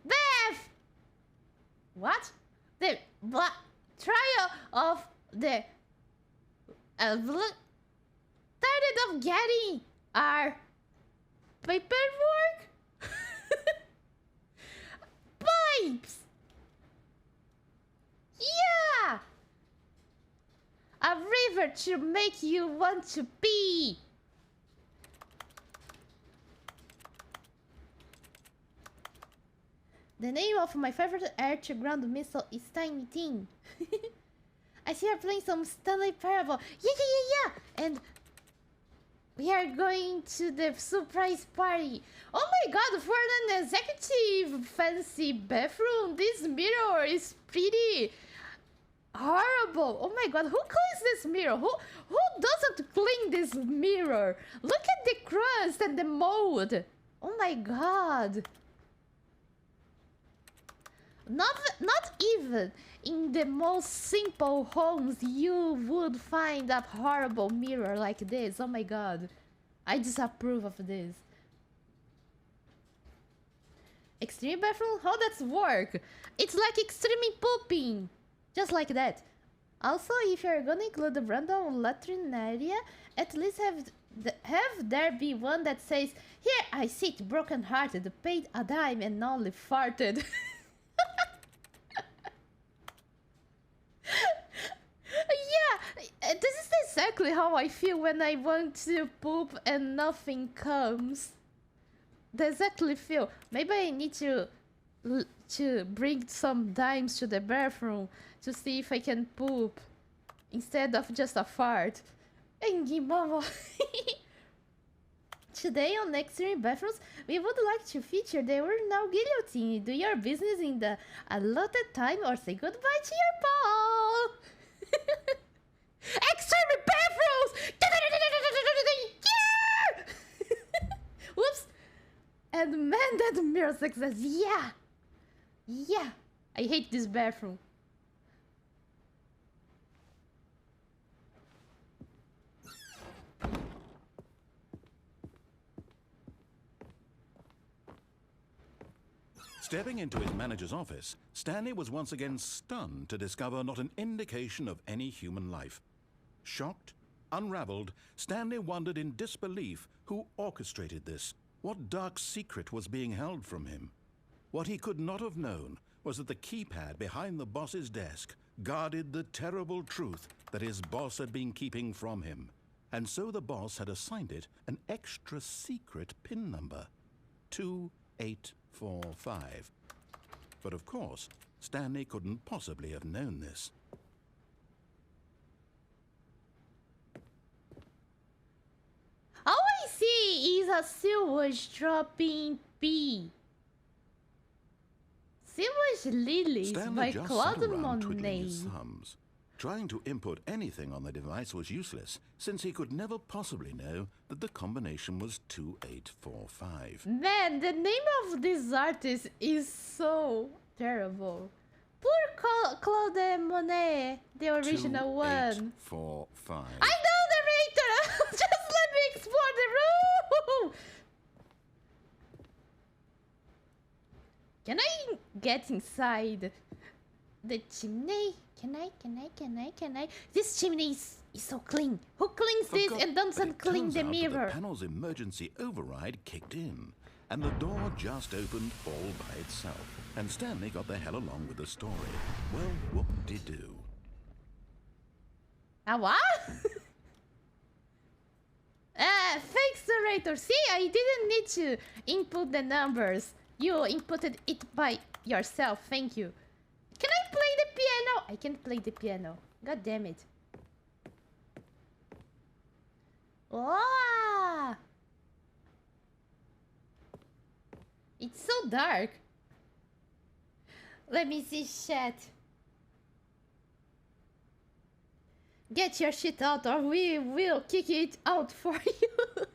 Bath. What? The trial of the tired of getting our paperwork. Pipes. Yeah. A river to make you want to pee. The name of my favorite air-to-ground missile is Tiny Tin. I see you're playing some Stanley Parable. Yeah. And we are going to the surprise party. Oh my god, for an executive fancy bathroom, this mirror is pretty horrible. Oh my god, who cleans this mirror? Who doesn't clean this mirror? Look at the crust and the mold. Oh my god. Not even in the most simple homes you would find a horrible mirror like this. Oh my god. I disapprove of this. Extreme bathroom? How does work? It's like extreme pooping. Just like that. Also, if you're gonna include the random latrine area, at least have there be one that says, "Here I sit broken-hearted, paid a dime and only farted." Yeah, this is exactly how I feel when I want to poop and nothing comes. That's exactly feel. Maybe I need to bring some dimes to the bathroom to see if I can poop instead of just a fart. Engi mama. Today on Extreme Bathrooms, we would like to feature the Urinal Guillotine. Do your business in the allotted time or say goodbye to your ball. Extreme Bathrooms! Yeah! Whoops! And man, that mirror success. Yeah. I hate this bathroom. Stepping into his manager's office, Stanley was once again stunned to discover not an indication of any human life. Shocked, unraveled, Stanley wondered in disbelief who orchestrated this. What dark secret was being held from him? What he could not have known was that the keypad behind the boss's desk guarded the terrible truth that his boss had been keeping from him. And so the boss had assigned it an extra secret PIN number. 2845. But of course, Stanley couldn't possibly have known this. All I see is a sewage dropping pee. Sewage Lilies by Stanley just Claude sat around twiddling his Monet. thumbs. Trying to input anything on the device was useless, since he could never possibly know that the combination was 2845. Man, the name of this artist is so terrible. Poor Claude Monet, the original one. 2845. I know, narrator! Just let me explore the room! Can I get inside the chimney? Can I? This chimney is so clean. Who cleans this and But doesn't it clean turns the out that mirror? the panel's emergency override kicked in, and the door just opened all by itself. And Stanley got the hell along with the story. Well, whoop-de-doo. What? Thanks, narrator. See, I didn't need to input the numbers. You inputted it by yourself. Thank you. Can I play the piano I can't play the piano. God damn it. Oh! It's so dark. Let me see chat. Get your shit out or we will kick it out for you.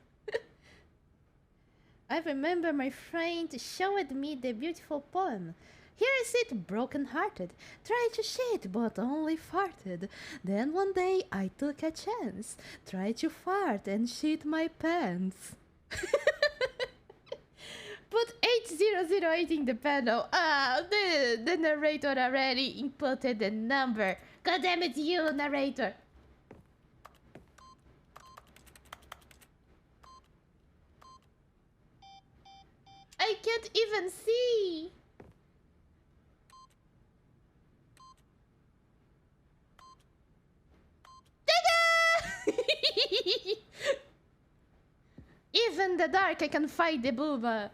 I remember my friend showed me the beautiful poem. Here I sit broken-hearted, tried to shit but only farted. Then one day I took a chance, tried to fart and shit my pants. Put 8008 in the panel. Ah, the narrator already inputted the number. God damn it, you narrator. I can't even see. Even in the dark I can fight the booba.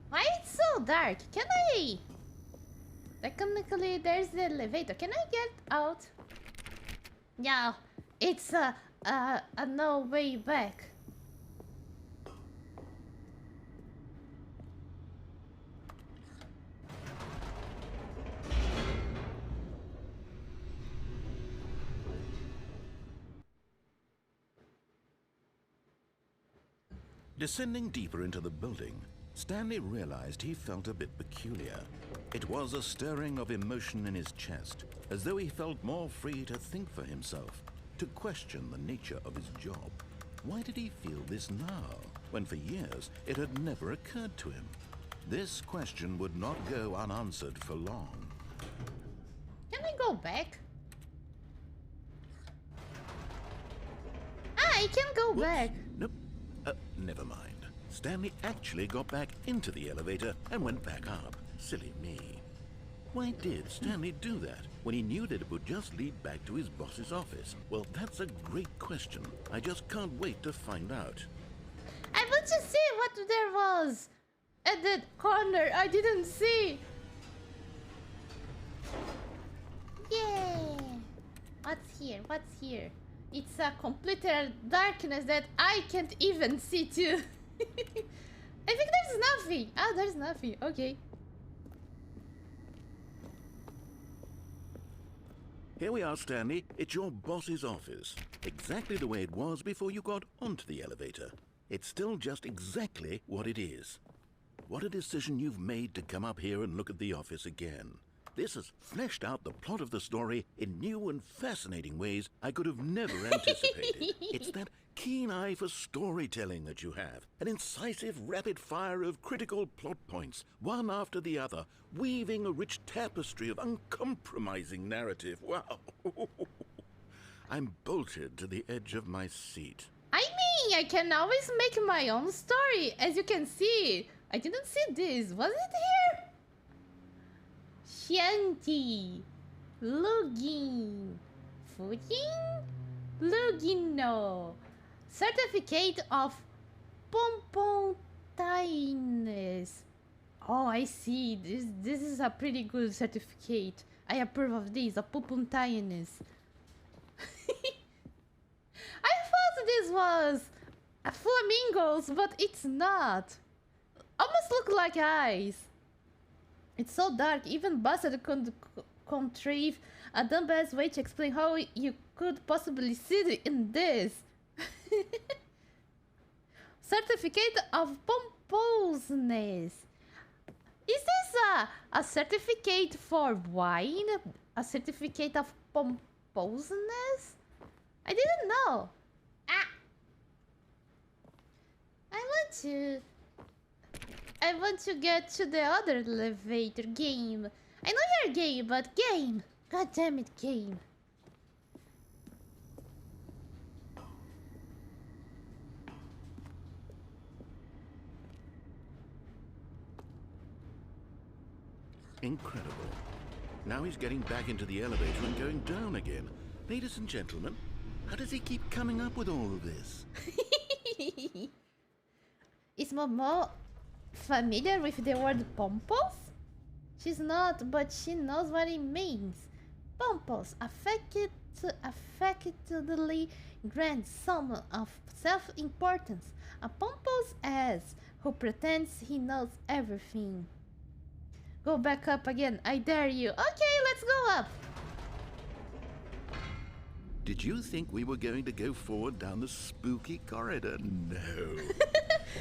Why it's so dark? Can I? Technically, there's the elevator. Can I get out? Yeah, it's a no way back. Descending deeper into the building, Stanley realized he felt a bit peculiar. It was a stirring of emotion in his chest, as though he felt more free to think for himself, to question the nature of his job. Why did he feel this now, when for years it had never occurred to him? This question would not go unanswered for long. Can I go back? Ah, I can go back. Nope. Never mind. Stanley actually got back into the elevator and went back up. Silly me. Why did Stanley do that when he knew that it would just lead back to his boss's office? Well, that's a great question. I just can't wait to find out. I want to see what there was at that corner. I didn't see. Yeah. What's here? What's here? It's a complete darkness that I can't even see too. I think there's nothing. Ah, there's nothing. Okay. Here we are, Stanley. It's your boss's office. Exactly the way it was before you got onto the elevator. It's still just exactly what it is. What a decision you've made to come up here and look at the office again. This has fleshed out the plot of the story in new and fascinating ways I could have never anticipated. It's that keen eye for storytelling that you have. An incisive rapid fire of critical plot points, one after the other, weaving a rich tapestry of uncompromising narrative. Wow. I'm bolted to the edge of my seat. I mean, I can always make my own story, as you can see. I didn't see this. Was it here? Shanti. Login. Fujin? Lugino. Certificate of Pompontainess. Oh, I see. This is a pretty good certificate. I approve of this, a Pompontainess. I thought this was flamingos, but it's not. Almost look like eyes. It's so dark, even Bastard could contrive a dumbass way to explain how you could possibly see in this. Certificate of pompousness. Is this a certificate for wine? A certificate of pompousness? I didn't know. Ah! I want to get to the other elevator game. I know you're gay, but game. God damn it, game. Incredible. Now he's getting back into the elevator and going down again. Ladies and gentlemen, how does he keep coming up with all of this? Is Momo familiar with the word pompous? She's not, but she knows what it means. Pompous, affectedly grand sum of self-importance. A pompous ass who pretends he knows everything. Go back up again, I dare you. Okay, let's go up. Did you think we were going to go forward down the spooky corridor? No.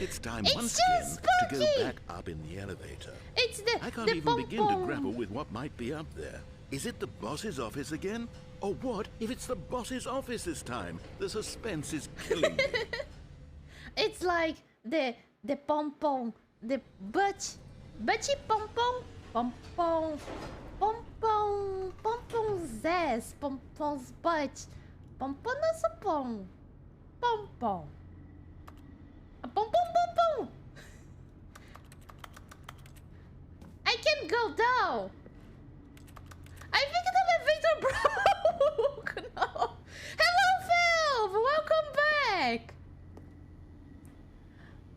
It's time once again to go back up in the elevator. It's I can't even begin to grapple with what might be up there. Is it the boss's office again? Or what if it's the boss's office this time? The suspense is killing me. It's like the pompon, the butchy pompon, pompon's ass, pompon's butt, pompono's pom, pompon. A pompon. I can't go down. I think the elevator broke. No. Hello, Valve. Welcome back.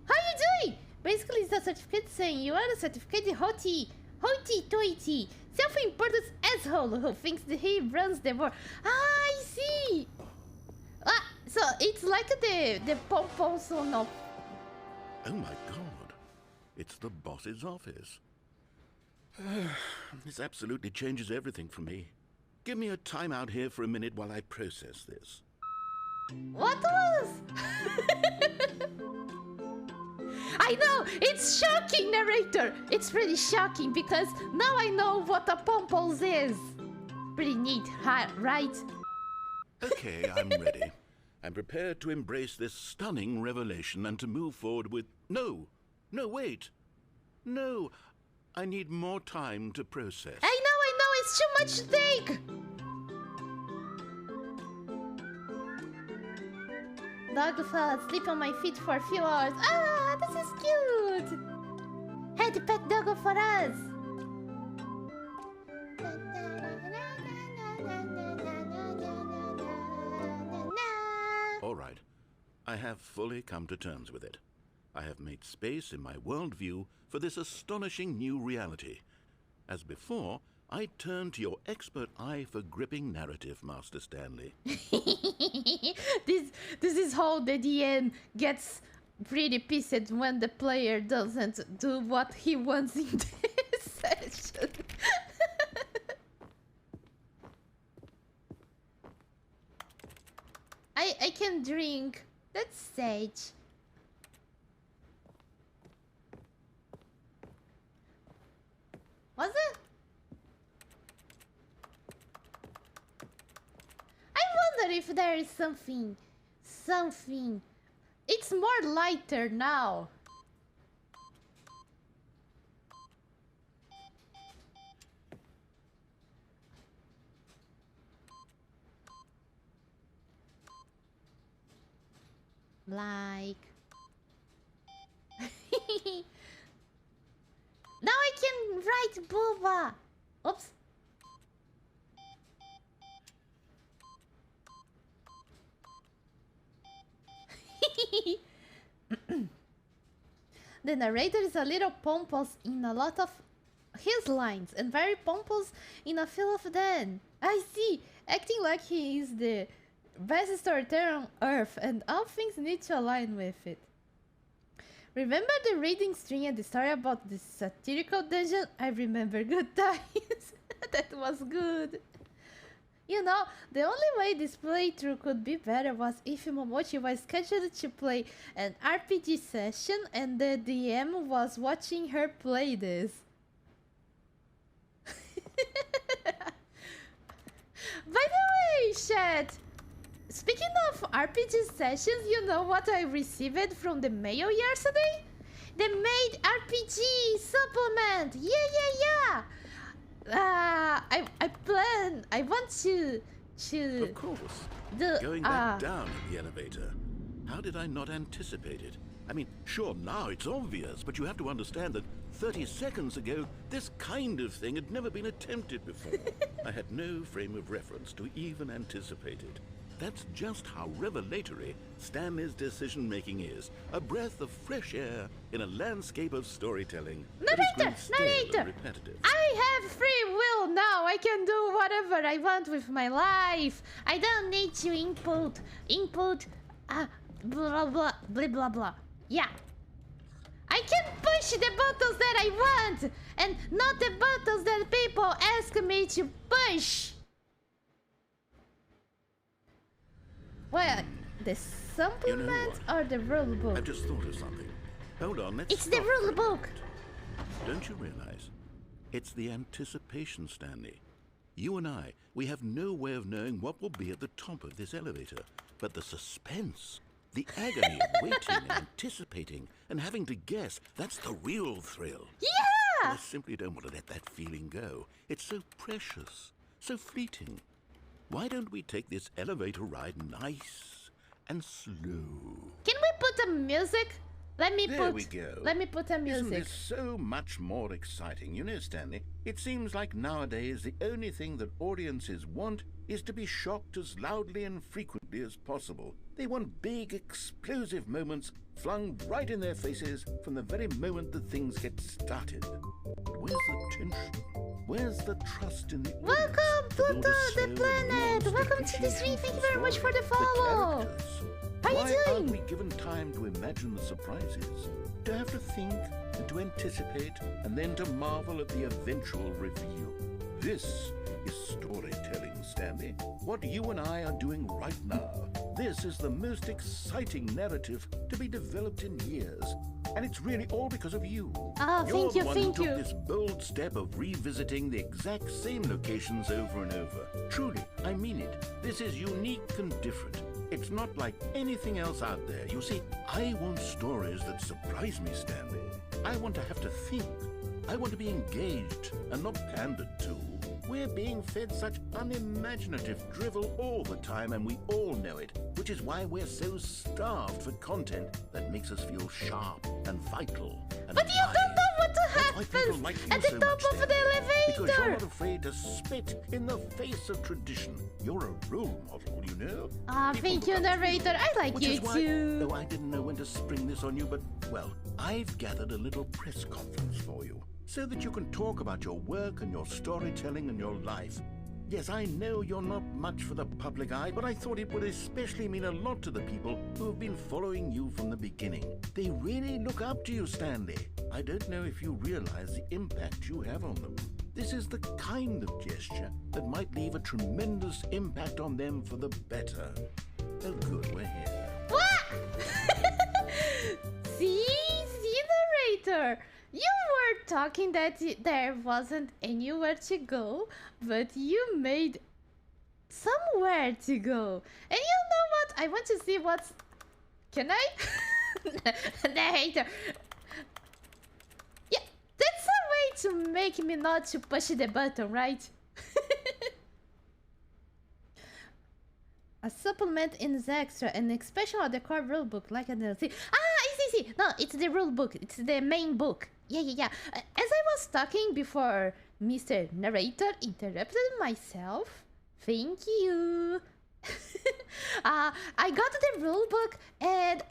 How you doing? Basically, it's a certificate saying you are a certificated hoity-toity, self-important asshole who thinks that he runs the world. Ah, I see. So it's like the pompon sono. Oh my god. It's the boss's office. This absolutely changes everything for me. Give me a timeout here for a minute while I process this. What was? I know, it's shocking, narrator. It's pretty shocking because now I know what a pompous is. Pretty neat, right? Okay, I'm ready. I'm prepared to embrace this stunning revelation and to move forward with... No, wait. No, I need more time to process. I know, it's too much to take. Dog fell asleep on my feet for a few hours. Ah, this is cute. Had to pet Doggo for us. All right. I have fully come to terms with it. I have made space in my worldview for this astonishing new reality. As before, I turn to your expert eye for gripping narrative, Master Stanley. This is how the DM gets pretty pissed when the player doesn't do what he wants in this session. I can drink. That's sage. Was it? I wonder if there is something. It's more lighter now. Like... Now I can write Booba. Oops. The narrator is a little pompous in a lot of his lines and very pompous in a few of them. I see, acting like he is the best storyteller on earth and all things need to align with it. Remember the reading string and the story about the satirical dungeon? I remember good times. That was good. You know, the only way this playthrough could be better was if Momochi was scheduled to play an RPG session and the DM was watching her play this. By the way, chat, speaking of RPG sessions, you know what I received from the mail yesterday? The Made RPG supplement! Yeah! I want to Of course. Going back down in the elevator. How did I not anticipate it? I mean, sure, now it's obvious, but you have to understand that 30 seconds ago, this kind of thing had never been attempted before. I had no frame of reference to even anticipate it. That's just how revelatory Stanley's decision-making is. A breath of fresh air in a landscape of storytelling that has grown stale and repetitive. I have free will now. I can do whatever I want with my life. I don't need to input, blah, blah, blah, blah, blah. Yeah. I can push the buttons that I want, and not the buttons that people ask me to push. Well, the supplement or the rule book? I've just thought of something. Hold on, let's It's the stop rule for a book. moment. Don't you realize? It's the anticipation, Stanley. You and I, we have no way of knowing what will be at the top of this elevator. But the suspense, the agony of waiting and anticipating and having to guess, that's the real thrill. Yeah! I simply don't want to let that feeling go. It's so precious, so fleeting. Why don't we take this elevator ride nice and slow? Can we put the music? Let me There we go. Let me put the music. Isn't this so much more exciting? You know, Stanley, it seems like nowadays the only thing that audiences want is to be shocked as loudly and frequently as possible. They want big, explosive moments flung right in their faces from the very moment that things get started. But where's the tension? Where's the trust in the audience? Welcome, to build Pluto, a slow the and planet. nuanced Welcome to the appreciation stream. for Thank you the very much story, for the follow. characters. How you Why doing? aren't we given time to imagine the surprises, to have to think and to anticipate, and then to marvel at the eventual reveal? This is storytelling, Stanley. What you and I are doing right now. This is the most exciting narrative to be developed in years. And it's really all because of you. Ah, You're thank you, the one thank who you. took this bold step of revisiting the exact same locations over and over. Truly, I mean it. This is unique and different. It's not like anything else out there. You see, I want stories that surprise me, Stanley. I want to have to think. I want to be engaged and not pandered to. We're being fed such unimaginative drivel all the time, and we all know it, which is why we're so starved for content that makes us feel sharp and vital and But you alive. don't know what That's why people happens like you at the so top much, of the Stanley. Because you're elevator. not afraid to spit in the face of tradition. You're a role model, you know? Ah, People thank look you, up to narrator. I like which you is why, too. though I didn't know when to spring this on you, but, well, I've gathered a little press conference for you so that you can talk about your work and your storytelling and your life. Yes, I know you're not much for the public eye, but I thought it would especially mean a lot to the people who have been following you from the beginning. They really look up to you, Stanley. I don't know if you realize the impact you have on them. This is the kind of gesture that might leave a tremendous impact on them for the better. Oh, good, we're here. What? See, narrator. You were talking that there wasn't anywhere to go, but you made somewhere to go. And you know what? I want to see what's... Can I? Narrator. Yeah, that's a way to make me not to push the button, right? A supplement is extra, an expansion of the core rulebook, like a DLC. Ah, I see. No, it's the rulebook. It's the main book. Yeah. As I was talking before, Mr. Narrator interrupted myself. Thank you. I got the rulebook, and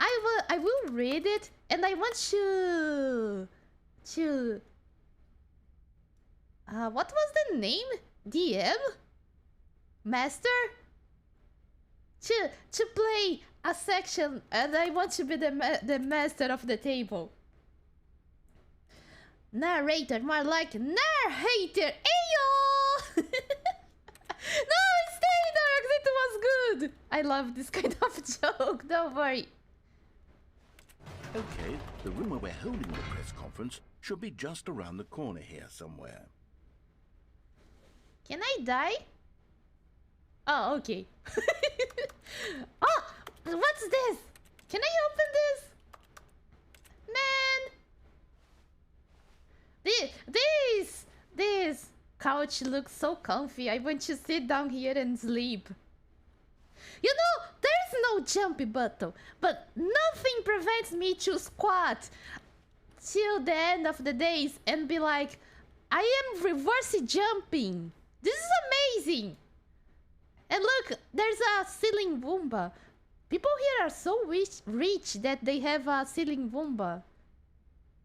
I will read it, and I want to what was the name? DM? Master? To play a section, and I want to be the master of the table. Narrator, more like narrator. Ayo! No, stay dark. It was good. I love this kind of joke. Don't worry. Okay, the room where we're holding the press conference should be just around the corner here somewhere. Can I die? Oh, okay. Oh, what's this? Can I open this? Man! This couch looks so comfy. I want to sit down here and sleep. You know, there's no no jumpy button, but nothing prevents me to squat till the end of the days and be like, I am reverse jumping. This is amazing. And look, there's a ceiling Roomba. People here are so rich that they have a ceiling Roomba.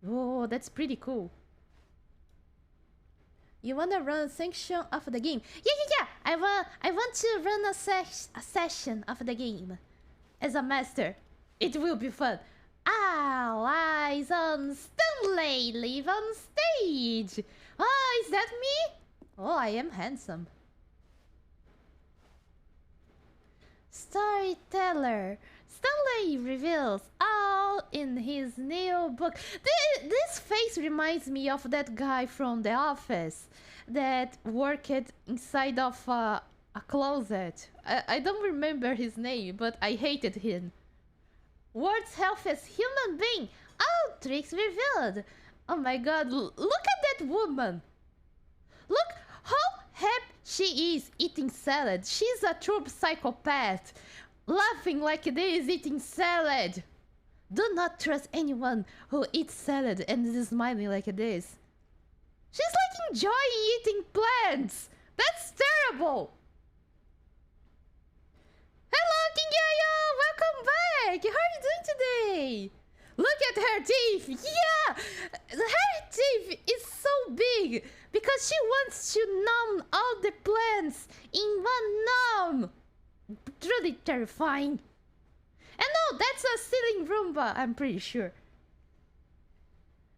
Oh, that's pretty cool. You wanna run a section of the game? Yeah. I want to run a session of the game as a master. It will be fun. All eyes on Stanley, live on stage. Oh, is that me? Oh, I am handsome. Storyteller. Stanley reveals all in his new book. This face reminds me of that guy from The Office that worked inside of a closet. I don't remember his name, but I hated him. World's healthiest human being. All tricks revealed. Oh my god, look at that woman. Look how happy she is eating salad. She's a true psychopath. Laughing like this, eating salad. Do not trust anyone who eats salad and is smiling like this. She's like enjoying eating plants. That's terrible. Hello, King Yayo! Welcome back! How are you doing today? Look at her teeth! Yeah! Her teeth is so big because she wants to numb all the plants in one numb. Truly terrifying. And no, that's a ceiling Roomba, I'm pretty sure.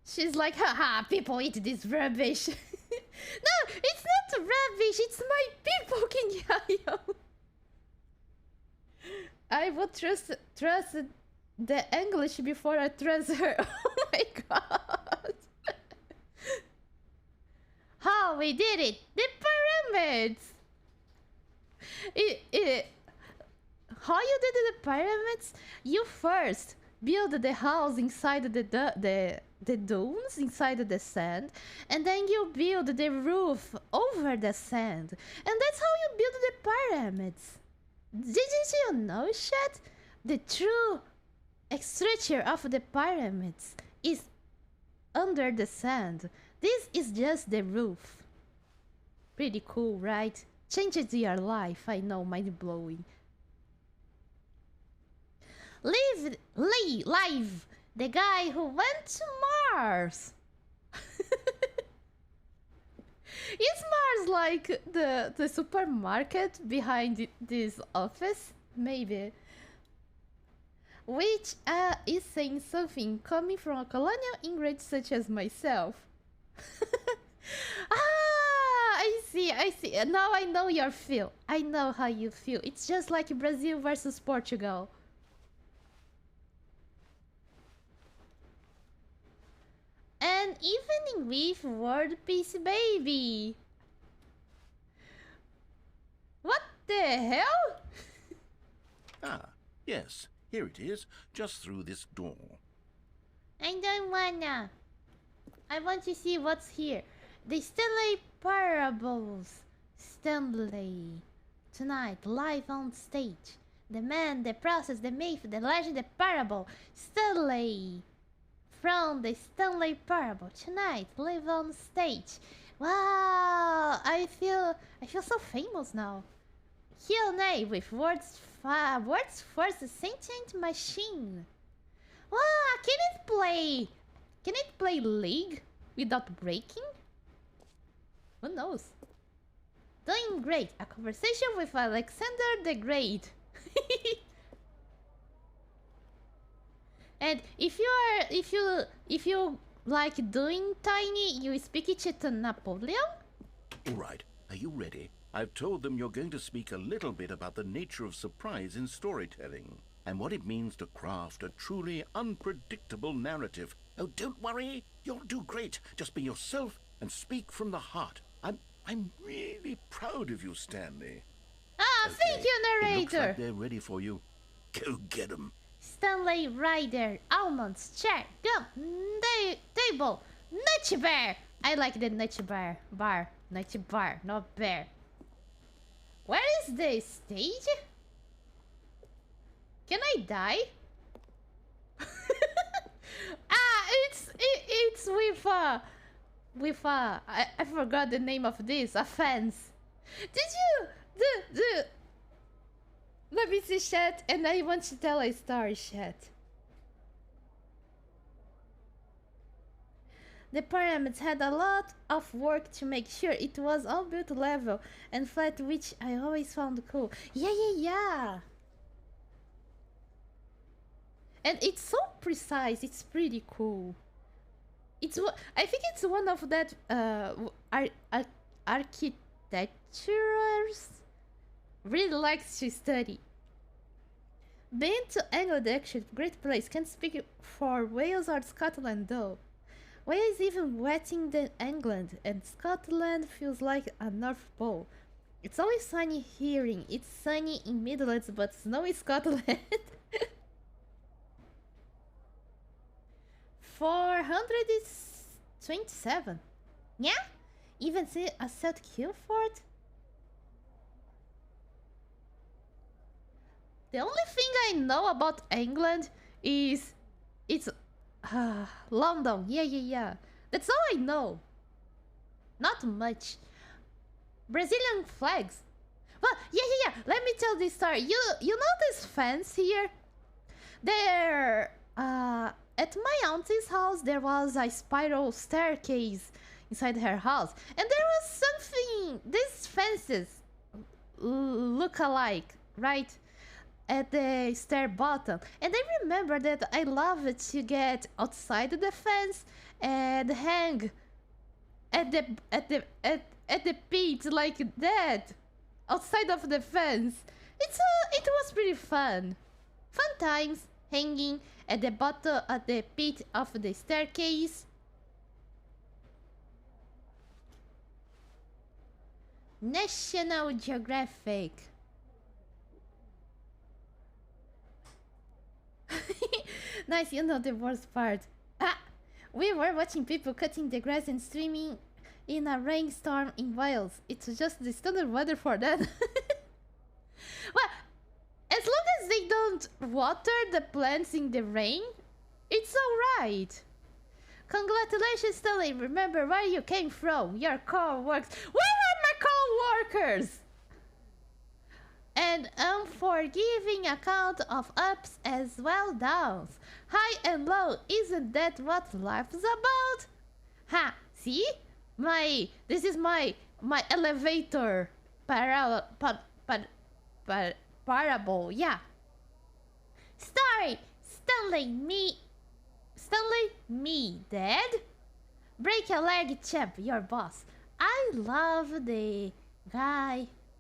She's like, haha, people eat this rubbish. No, it's not rubbish, it's my people, King Yayo. I would trust the English before I trust her. Oh my god. How we did it! The pyramids! How you did the pyramids? You first build the house inside the dunes, inside the sand, and then you build the roof over the sand. And that's how you build the pyramids. Didn't you know, Chat? The true structure of the pyramids is under the sand. This is just the roof. Pretty cool, right? Changes your life, I know, mind-blowing. Live, the guy who went to Mars. Is Mars like the supermarket behind this office? Maybe. Which is saying something coming from a colonial immigrant such as myself. I see. Now I know your feel. I know how you feel. It's just like Brazil versus Portugal. An evening with World Peace Baby. What the hell? Ah, yes. Here it is, just through this door. I don't wanna. I want to see what's here. The Stanley Parables. Stanley. Tonight, live on stage. The man, the process, the myth, the legend, the parable. Stanley. From the Stanley Parable. Tonight, live on stage. Wow, I feel so famous now. Q&A with words first sentient machine. Wow, can it play League without breaking? Who knows? Doing great. A conversation with Alexander the Great. And if you like doing tiny, you speak it to Napoleon? All right, are you ready? I've told them you're going to speak a little bit about the nature of surprise in storytelling and what it means to craft a truly unpredictable narrative. Oh, don't worry, you'll do great. Just be yourself and speak from the heart. I'm really proud of you, Stanley. Ah, okay. Thank you, narrator. It looks like they're ready for you. Go get them. Stanley Rider, almonds, chair, gum, table, nutty bear. I like the nutty bear. Nutty bar, not bear. Where is the stage? Can I die? It's with I forgot the name of this, a fence. Did you the let me see chat, and I want to tell a story, chat. The pyramids had a lot of work to make sure it was all built level and flat, which I always found cool. Yeah. And it's so precise, it's pretty cool. I think it's one of that architecturers really likes to study. Been to England actually, great place. Can't speak for Wales or Scotland though. Wales is even wetter than England, and Scotland feels like a North Pole. It's always sunny here. It's sunny in Midlands, but snowy Scotland. 427. Yeah? Even see a South Kilford? The only thing I know about England is it's London. Yeah. That's all I know. Not much. Brazilian flags. Well, yeah. Let me tell this story. You know this fence here? There, at my auntie's house, there was a spiral staircase inside her house, and there was something. These fences look alike, right? At the stair bottom, and I remember that I loved to get outside the fence and hang at the pit like that outside of the fence. It was pretty fun times hanging at the bottom at the pit of the staircase. National Geographic. Nice, you know the worst part. We were watching people cutting the grass and streaming in a rainstorm in Wales. It's just the standard weather for that. Well, as long as they don't water the plants in the rain, it's alright. Congratulations, Stanley. Remember where you came from. Your co-workers. Where are my co-workers? An unforgiving account of ups as well downs. High and low, isn't that what life's about? Ha, see? This is my elevator parable, yeah. Story, Stanley, me, dead? Break a leg, champ, your boss. I love the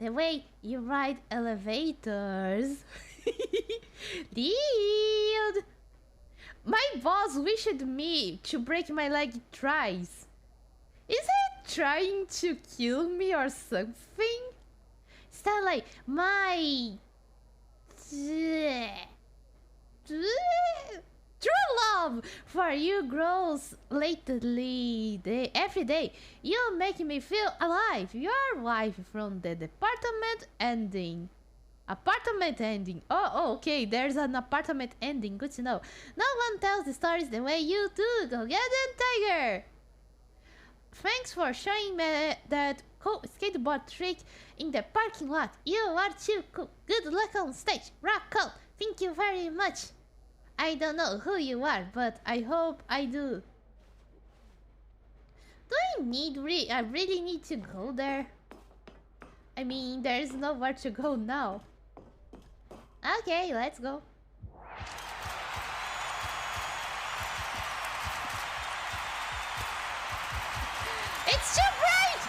way you ride elevators. Deal. My boss wished me to break my leg thrice. Is he trying to kill me or something? Stanley, my true love for you grows lately. Every day you make me feel alive. Your wife from the apartment ending. Oh, okay, there's an apartment ending. Good to know. No one tells the stories the way you do. Go get them, Tiger. Thanks for showing me that cool skateboard trick in the parking lot. You are too cool. Good luck on stage. Rock on. Thank you very much. I don't know who you are, but I hope I do. Do I really need to go there? I mean, there's nowhere to go now. Okay, let's go. It's too bright!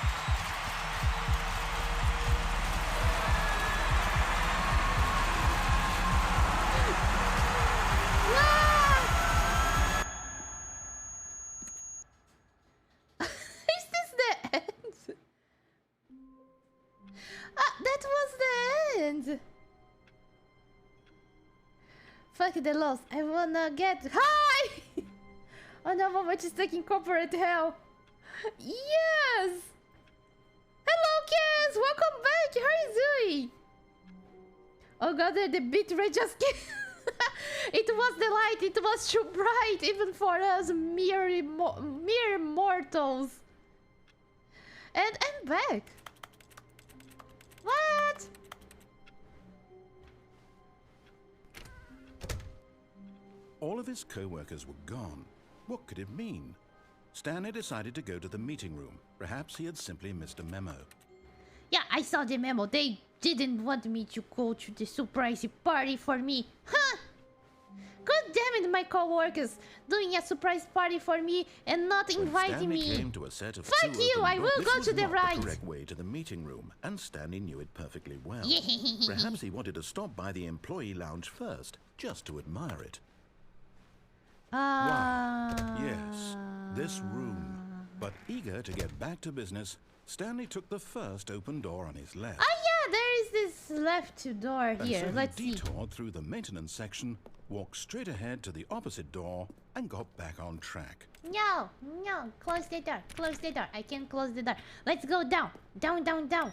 Is this the end? That was the end! Fuck the loss, I wanna get high! Oh no, Momochi is taking corporate hell. Yes! Hello, kids! Welcome back! How are you doing? Oh god, the bitrate just It was the light. It was too bright, even for us mere mortals. And I'm back. What? All of his co-workers were gone. What could it mean? Stanley decided to go to the meeting room. Perhaps he had simply missed a memo. Yeah, I saw the memo. They didn't want me to go to the surprise party for me. Huh? God damn it, my co-workers, doing a surprise party for me and not inviting me. Came to a set of Fuck you, I will go to the right. The correct way to the meeting room, and Stanley knew it perfectly well. Perhaps he wanted to stop by the employee lounge first, just to admire it. Yes, this room. But eager to get back to business, Stanley took the first open door on his left. Oh yeah, there is this left door here. And so Let's he see. detoured through the maintenance section, walked straight ahead to the opposite door, and got back on track. No, no, close the door, close the door. I can't close the door. Let's go down, down, down, down.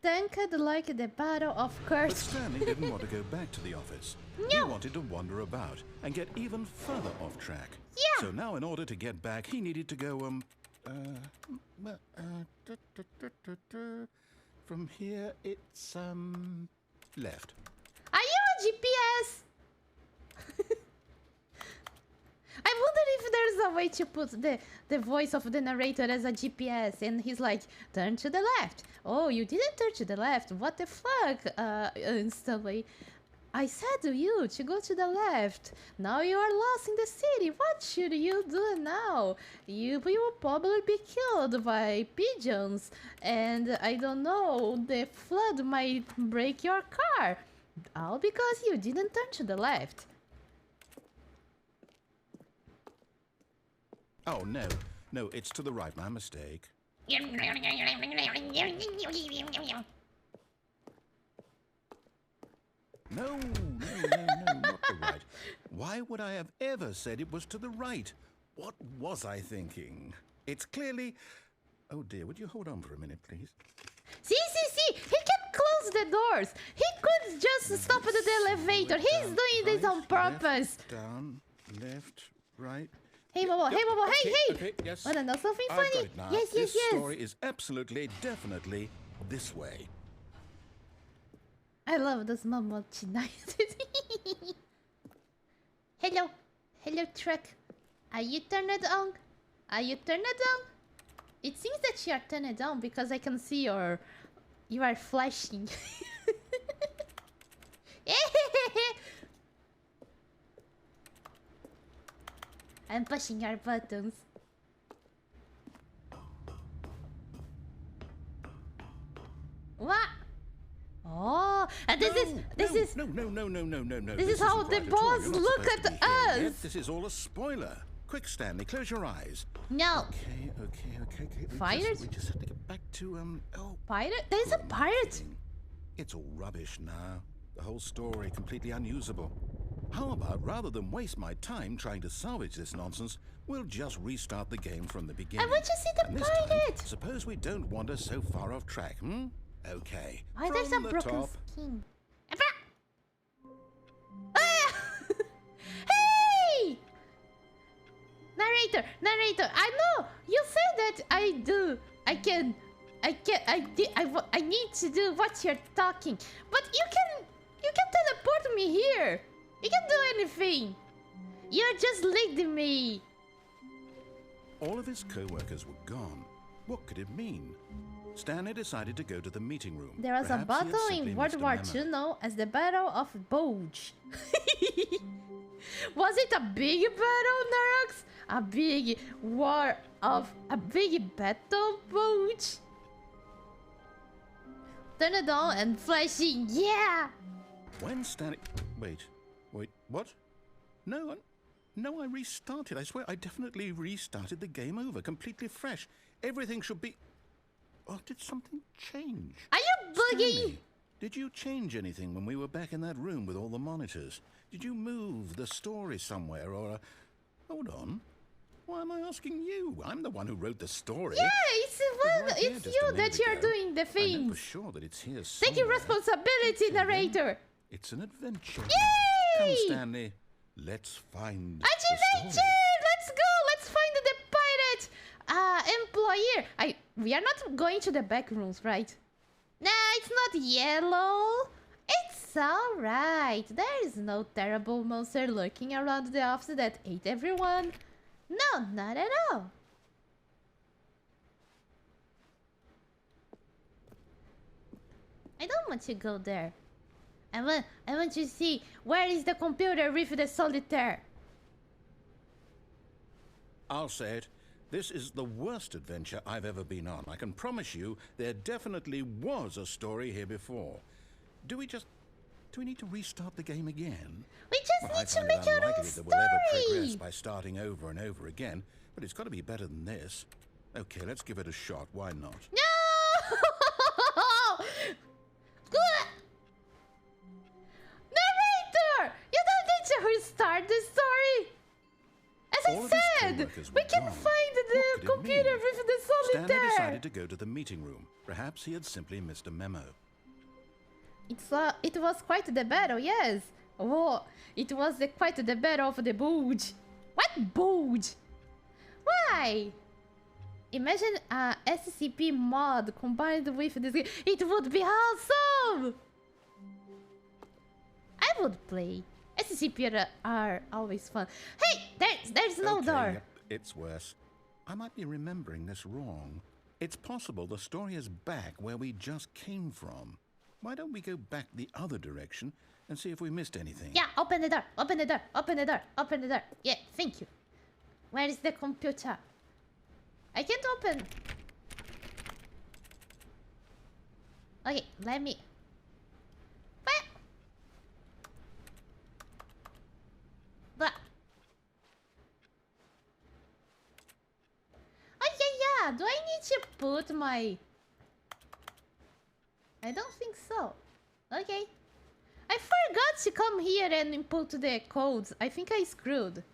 Tanked like the battle of But curse. Stanley didn't want to go back to the office. No. He wanted to wander about and get even further off track. Yeah. So now in order to get back, he needed to go, from here, it's, left. Are you a GPS? I wonder if there's a way to put the voice of the narrator as a GPS, and he's like, turn to the left. Oh, you didn't turn to the left. What the fuck? Instantly. I said to you to go to the left. Now you are lost in the city. What should you do now? You will probably be killed by pigeons. And I don't know, the flood might break your car. All because you didn't turn to the left. Oh, no. No, it's to the right. My mistake. No, not the right. Why would I have ever said it was to the right? What was I thinking? It's clearly... Oh dear, would you hold on for a minute, please? See, he can close the doors. He could just stop at the elevator. He's doing this on purpose. Left, down, left, right. Hey, Momo, hey, Momo, hey. Okay, yes. Wanna know something I've funny? got it now. Yes. This story is absolutely, definitely this way. I love this Momochi night. Hello, truck. Are you turned on? It seems that you are turned on because I can see you are flashing. I'm pushing your buttons. What? Oh, and this is No. This is how the boss look at us. This is all a spoiler. Quick, Stanley, close your eyes. No. Okay. Pirate? We just have to get back to, Pirate? There's a pirate. It's all rubbish now. The whole story completely unusable. How about, rather than waste my time trying to salvage this nonsense, we'll just restart the game from the beginning. I want to see the And this pirate. time, suppose we don't wander so far off track, Okay. Why there's a From the broken top. skin? Ah! Hey! Narrator, I know! You said that I need to do what you're talking. But you can teleport me here. You can do anything. You're just leading me. All of his co-workers were gone. What could it mean? Stanley decided to go to the meeting room. There was a Perhaps he had battle simply in World missed a War memo. II known as the Battle of Bulge. Was it a big battle, Narox? A big battle, Bulge? Turn it on and flashing, yeah! When Stanley... Wait, what? No, I restarted. I swear I definitely restarted the game over, completely fresh. Everything should be... Oh, did something change? Are you bugging? Stanley, did you change anything when we were back in that room with all the monitors? Did you move the story somewhere or... Hold on. Why am I asking you? I'm the one who wrote the story. Yeah, Right here, it's just you a minute that you're ago. doing the I know for things. sure that it's here Take your somewhere. responsibility, Okay, then. narrator. It's an adventure. Yay! Come, Stanley. Let's find the Adventure! story. Let's go! Let's find the pirate employer. We are not going to the back rooms, right? Nah, it's not yellow. It's alright. There is no terrible monster lurking around the office that ate everyone. No, not at all. I don't want to go there. I want to see where is the computer with the solitaire. I'll say it. This is the worst adventure I've ever been on. I can promise you there definitely was a story here before. Do we need to restart the game again? We just need to make our own that we'll ever progress story. by starting over and over again, but it's got to be better than this. Okay, let's give it a shot. Why not? No! Narrator! You don't need to restart the story! As All I of his said, co-workers we were can gone. find What the could it computer mean? with the Stanley solitaire. decided to go to the meeting room. Perhaps he had simply missed a memo. It was quite the battle, yes. Oh, it was quite the battle of the Bulge. What Bulge? Why? Imagine a SCP mod combined with this game. It would be awesome! I would play. SCP are always fun. Hey, there's no Okay, door. yep, it's worse. I might be remembering this wrong. It's possible the story is back where we just came from. Why don't we go back the other direction and see if we missed anything? Yeah, open the door, open the door, open the door, open the door. Yeah, thank you. Where is the computer? I can't open. Okay, let me... What? Blah. Oh, yeah. Do I need to put my... I don't think so. Okay. I forgot to come here and input the codes. I think I screwed.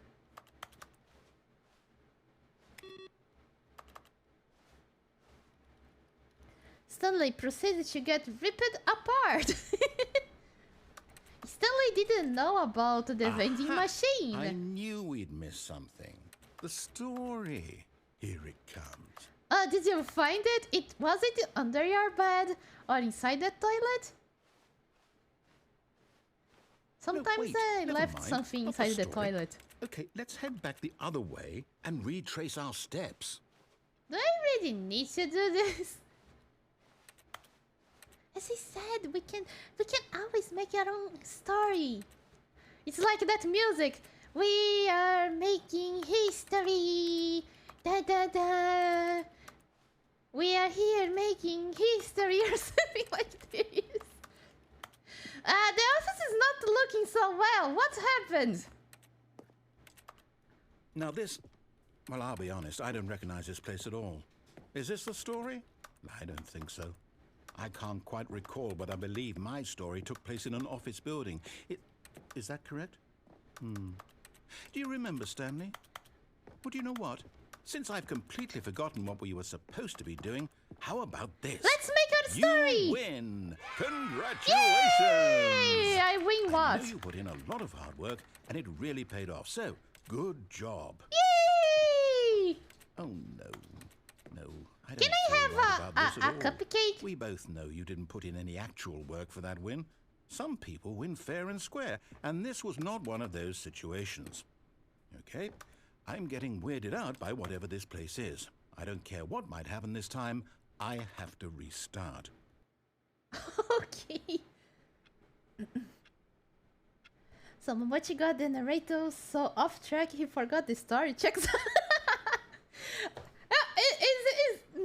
Stanley proceeded to get ripped apart. Stanley didn't know about the vending machine. I knew we'd missed something. The story. Here it comes. Did you find it? Was it under your bed or inside the toilet? Sometimes wait, I never left mind. something Not the inside the story. toilet. Okay, let's head back the other way and retrace our steps. Do I really need to do this? As I said, we can always make our own story. It's like that music. We are making history. Da da da. We are here making history or something like this. The office is not looking so well. What happened? Now this... Well, I'll be honest, I don't recognize this place at all. Is this the story? I don't think so. I can't quite recall, but I believe my story took place in an office building. Is that correct? Do you remember, Stanley? Well, do you know what? Since I've completely forgotten what we were supposed to be doing, how about this? Let's make our story! You win! Congratulations! Yay! I win what? I know you put in a lot of hard work, and it really paid off. So, good job. Yay! Oh, no. No, I don't Can I feel right have about this a at all. cupcake? We both know you didn't put in any actual work for that win. Some people win fair and square, and this was not one of those situations. Okay, I'm getting weirded out by whatever this place is. I don't care what might happen this time. I have to restart. Okay. So Momochi got the narrator so off track he forgot the story. Checks.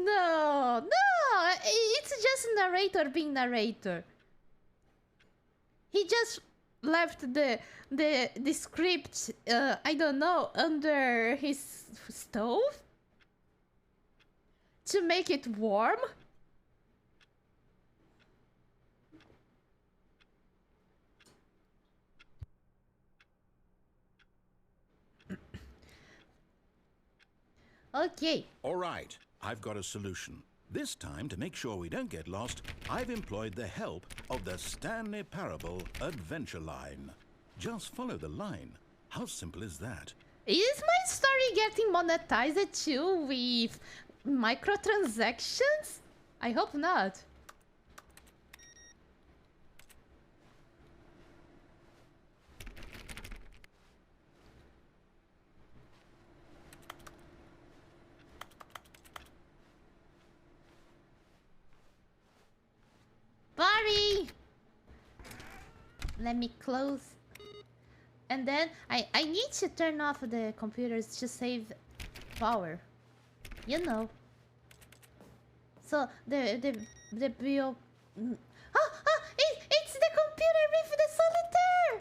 No, it's just narrator being narrator. He just left the script, I don't know, under his stove to make it warm. Okay. All right, I've got a solution. This time, to make sure we don't get lost, I've employed the help of the Stanley Parable Adventure Line. Just follow the line. How simple is that? Is my story getting monetized too with microtransactions? I hope not. Barry! Let me close. And then I need to turn off the computers to save power. You know. So the bill. It's the computer with the solitaire.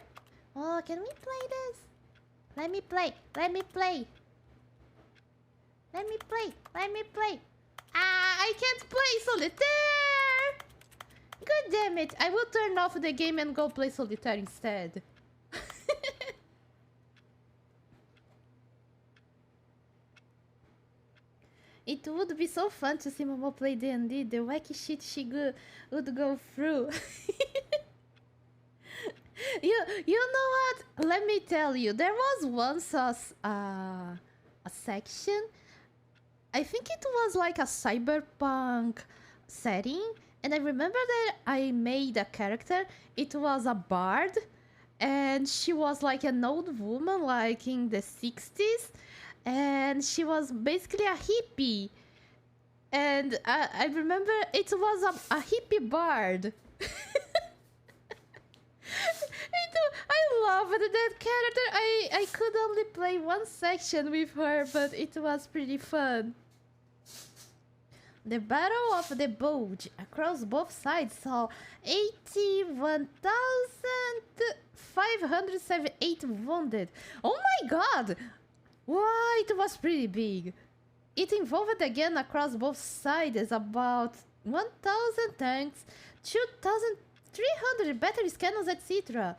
Oh, can we play this? Let me play. Let me play. Let me play. Let me play. Ah, I can't play solitaire. God damn it! I will turn off the game and go play solitaire instead. It would be so fun to see Momo play D&D, the wacky shit she would go through. You know what? Let me tell you, there was once a section. I think it was like a cyberpunk setting, and I remember that I made a character. It was a bard, and she was like an old woman, like in the 60s. And she was basically a hippie. And I remember it was a hippie bard. I loved that character. I could only play one section with her, but it was pretty fun. The Battle of the Bulge across both sides saw 81,578 wounded. Oh my god! Wow, it was pretty big. It involved again across both sides about 1,000 tanks, 2,300 batteries, cannons, etc.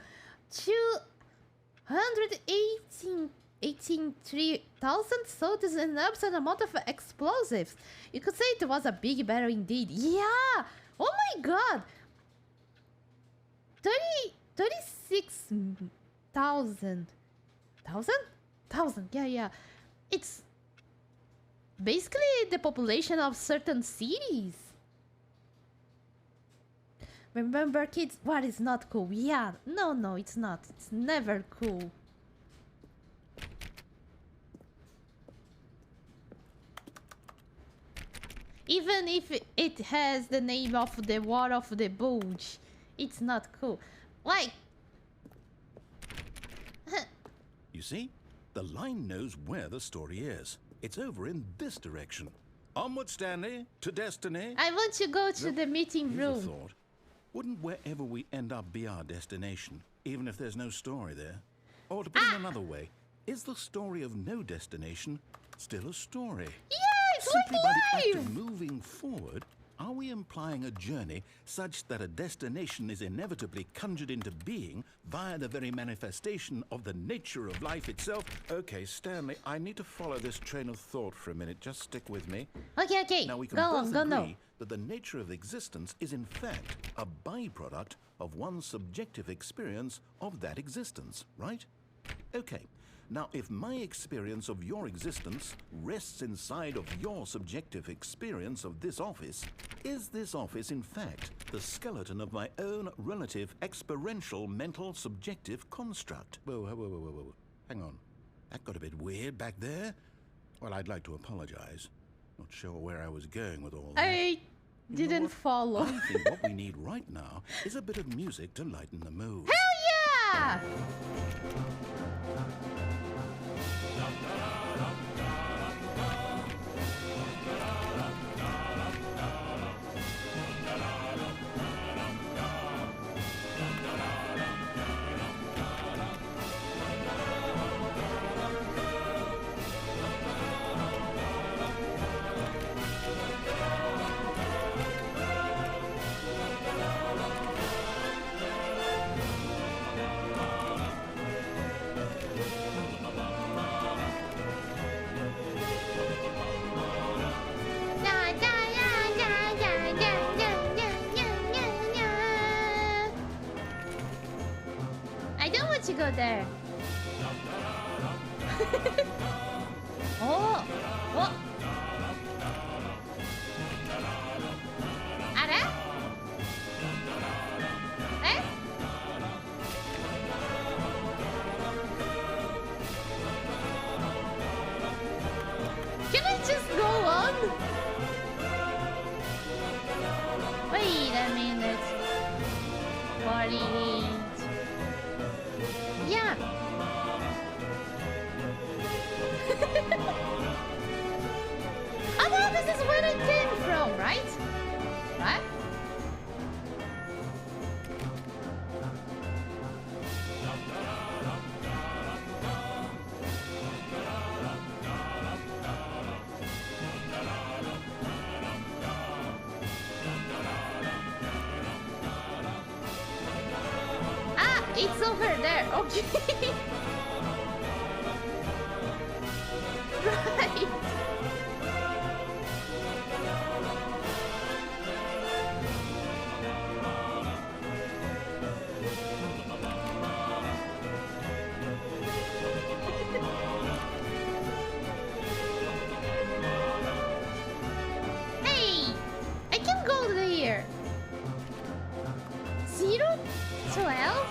218,300 soldiers and an absurd amount of explosives. You could say it was a big battle indeed. Yeah! Oh my god! 36,000. 1,000? Yeah. It's basically the population of certain cities. Remember, kids, what is not cool? Yeah, no, it's not. It's never cool. Even if it has the name of the War of the Bulge, it's not cool. Like... You see? The line knows where the story is. It's over in this direction. Onward, Stanley, to destiny. I want to go to the meeting Here's a room. thought. Wouldn't wherever we end up be our destination, even if there's no story there? Or to put it another way, is the story of no destination still a story? Yeah, it's Simply by the like act life! of moving forward, are we implying a journey such that a destination is inevitably conjured into being via the very manifestation of the nature of life itself? Okay, Stanley, I need to follow this train of thought for a minute. Just stick with me. Okay. Now we can Go both on, go agree no. that the nature of existence is in fact a byproduct of one's subjective experience of that existence, right? Okay. Now, if my experience of your existence rests inside of your subjective experience of this office, is this office in fact the skeleton of my own relative experiential mental subjective construct? Whoa. Hang on. That got a bit weird back there. Well, I'd like to apologize. Not sure where I was going with all that. I You know didn't what? follow. I think what we need right now is a bit of music to lighten the mood. Hell yeah! Let's go there. Oh, oh. Ara? Eh? Can I just go on? Wait a minute. 48. Yeah. Oh no, this is where I came from, right? What? Ah, it's over there. Okay. Right. Hey, I can go there. 0, 12.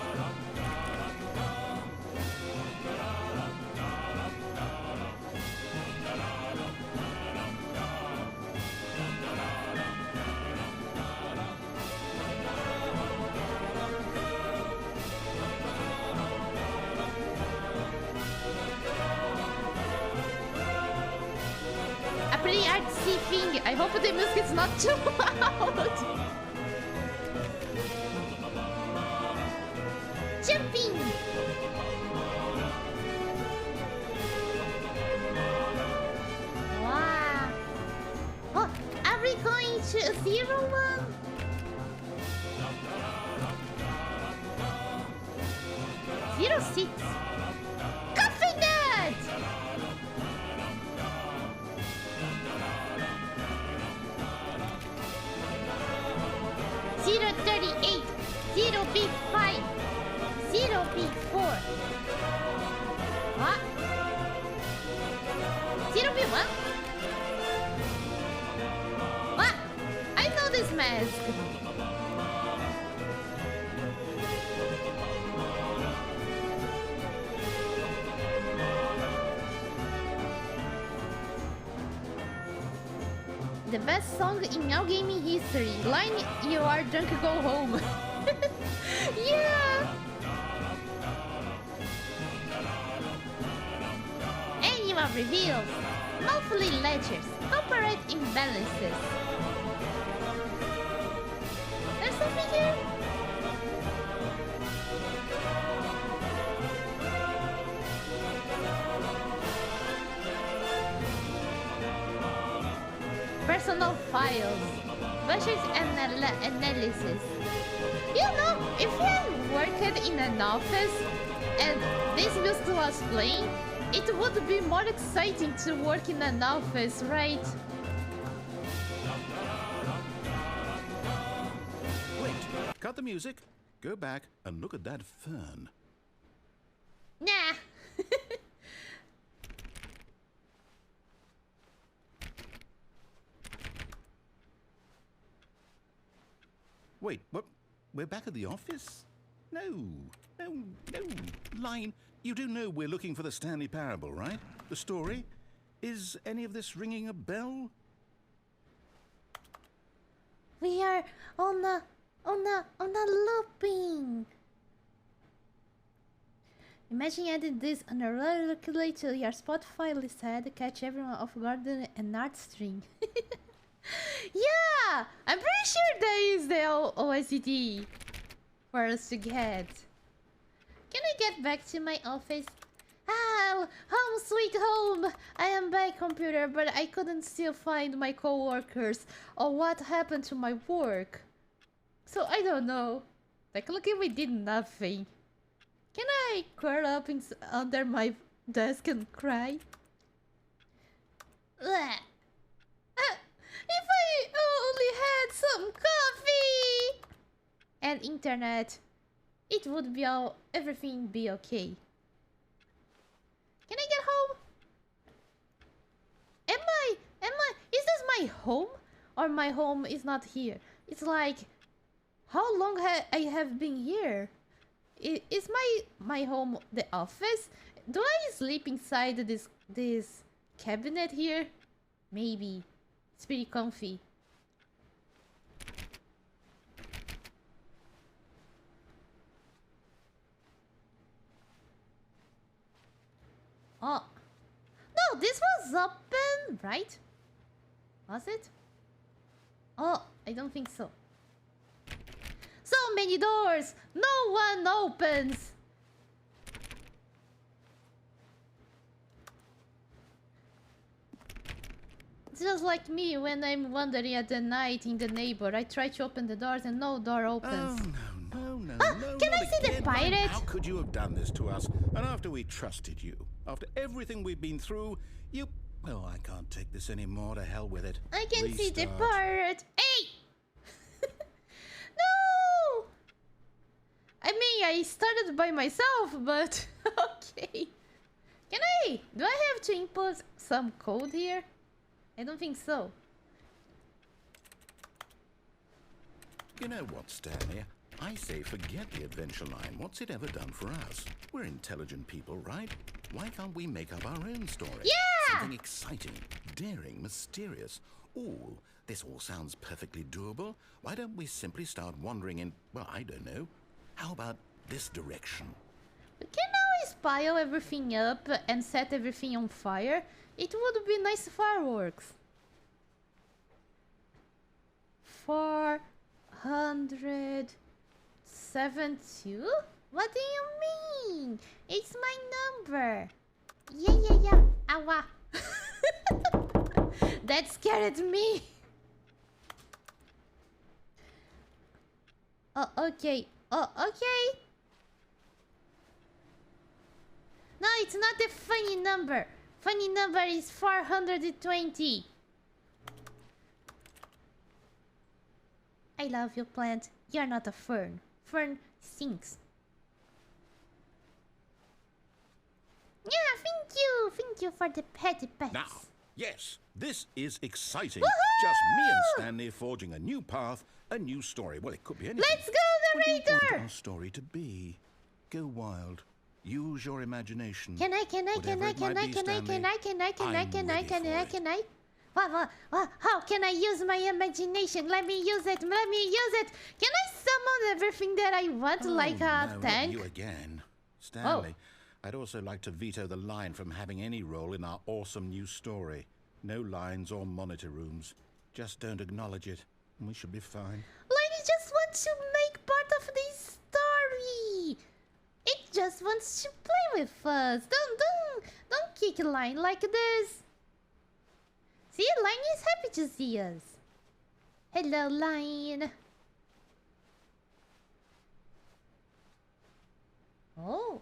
A pretty artsy thing. I hope the music is not too loud. Jumping. Wow. Oh, are we going to 0-1? 0-6. Coffee nut! 0-38. 0-5. 0-4. What? 0-1? What? I know this mask. The best song in all gaming history. Line, you are drunk, go home. Yeah! Annual reveals. Monthly ledgers. Corporate imbalances. There's something here? Personal files. Budget analysis. You know, if you worked in an office and this music was playing, it would be more exciting to work in an office, right? Wait, cut the music, go back and look at that fern. Nah. Wait, what? We're back at the office? No. Line, you do know we're looking for the Stanley Parable, right? The story? Is any of this ringing a bell? We are on a looping. Imagine adding this on a regular to your Spotify list to catch everyone off guard and art string. Yeah, I'm pretty sure that is the OSD for us to get. Can I get back to my office? Ah, home sweet home! I am back, computer, but I couldn't still find my co-workers or what happened to my work. So I don't know. Like, look, we did nothing. Can I curl up under my desk and cry? Ugh. If I only had some coffee and internet. it would be everything be okay. Can I get home? Is this my home? Or my home is not here? It's like, how long I have been here? Is my home the office? Do I sleep inside this cabinet here? Maybe. It's pretty comfy. Oh. No, this was open, right? Was it? Oh, I don't think so. So many doors! No one opens! It's just like me when I'm wandering at the night in the neighbor. I try to open the doors and no door opens. Oh, no, Can I see the again. pirate? How could you have done this to us? And after we trusted you, after everything we've been through, you... Well, I can't take this anymore. To hell with it. I can see the Restart. pirate. Hey! No! I mean, I started by myself, but okay. Do I have to input some code here? I don't think so. You know what, Stanley? I say forget the adventure line. What's it ever done for us? We're intelligent people, right? Why can't we make up our own story? Yeah! Something exciting, daring, mysterious. Ooh, this all sounds perfectly doable. Why don't we simply start wandering in, well, I don't know. How about this direction? We can always pile everything up and set everything on fire. It would be nice fireworks. 472? What do you mean? It's my number. Yeah. Awa. That scared me. Oh, okay. No, it's not a funny number. Funny number is 420. I love you, plant. You're not a fern. Fern stinks. Yeah, thank you for the petty pets. Now, yes, this is exciting. Woohoo! Just me and Stanley forging a new path, a new story. Well, it could be anything. Let's go, What do you narrator! want our story to be? Go wild. Use your imagination. Can I? What? How can I use my imagination? Let me use it. Can I summon everything that I want, like a no, tank? Not you again. Stanley, I'd also like to veto the line from having any role in our awesome new story. No lines or monitor rooms. Just don't acknowledge it, and we should be fine. Lady just wants to make part of this story. It just wants to play with us. Don't kick a line like this. See, Line is happy to see us. Hello, Line. Oh.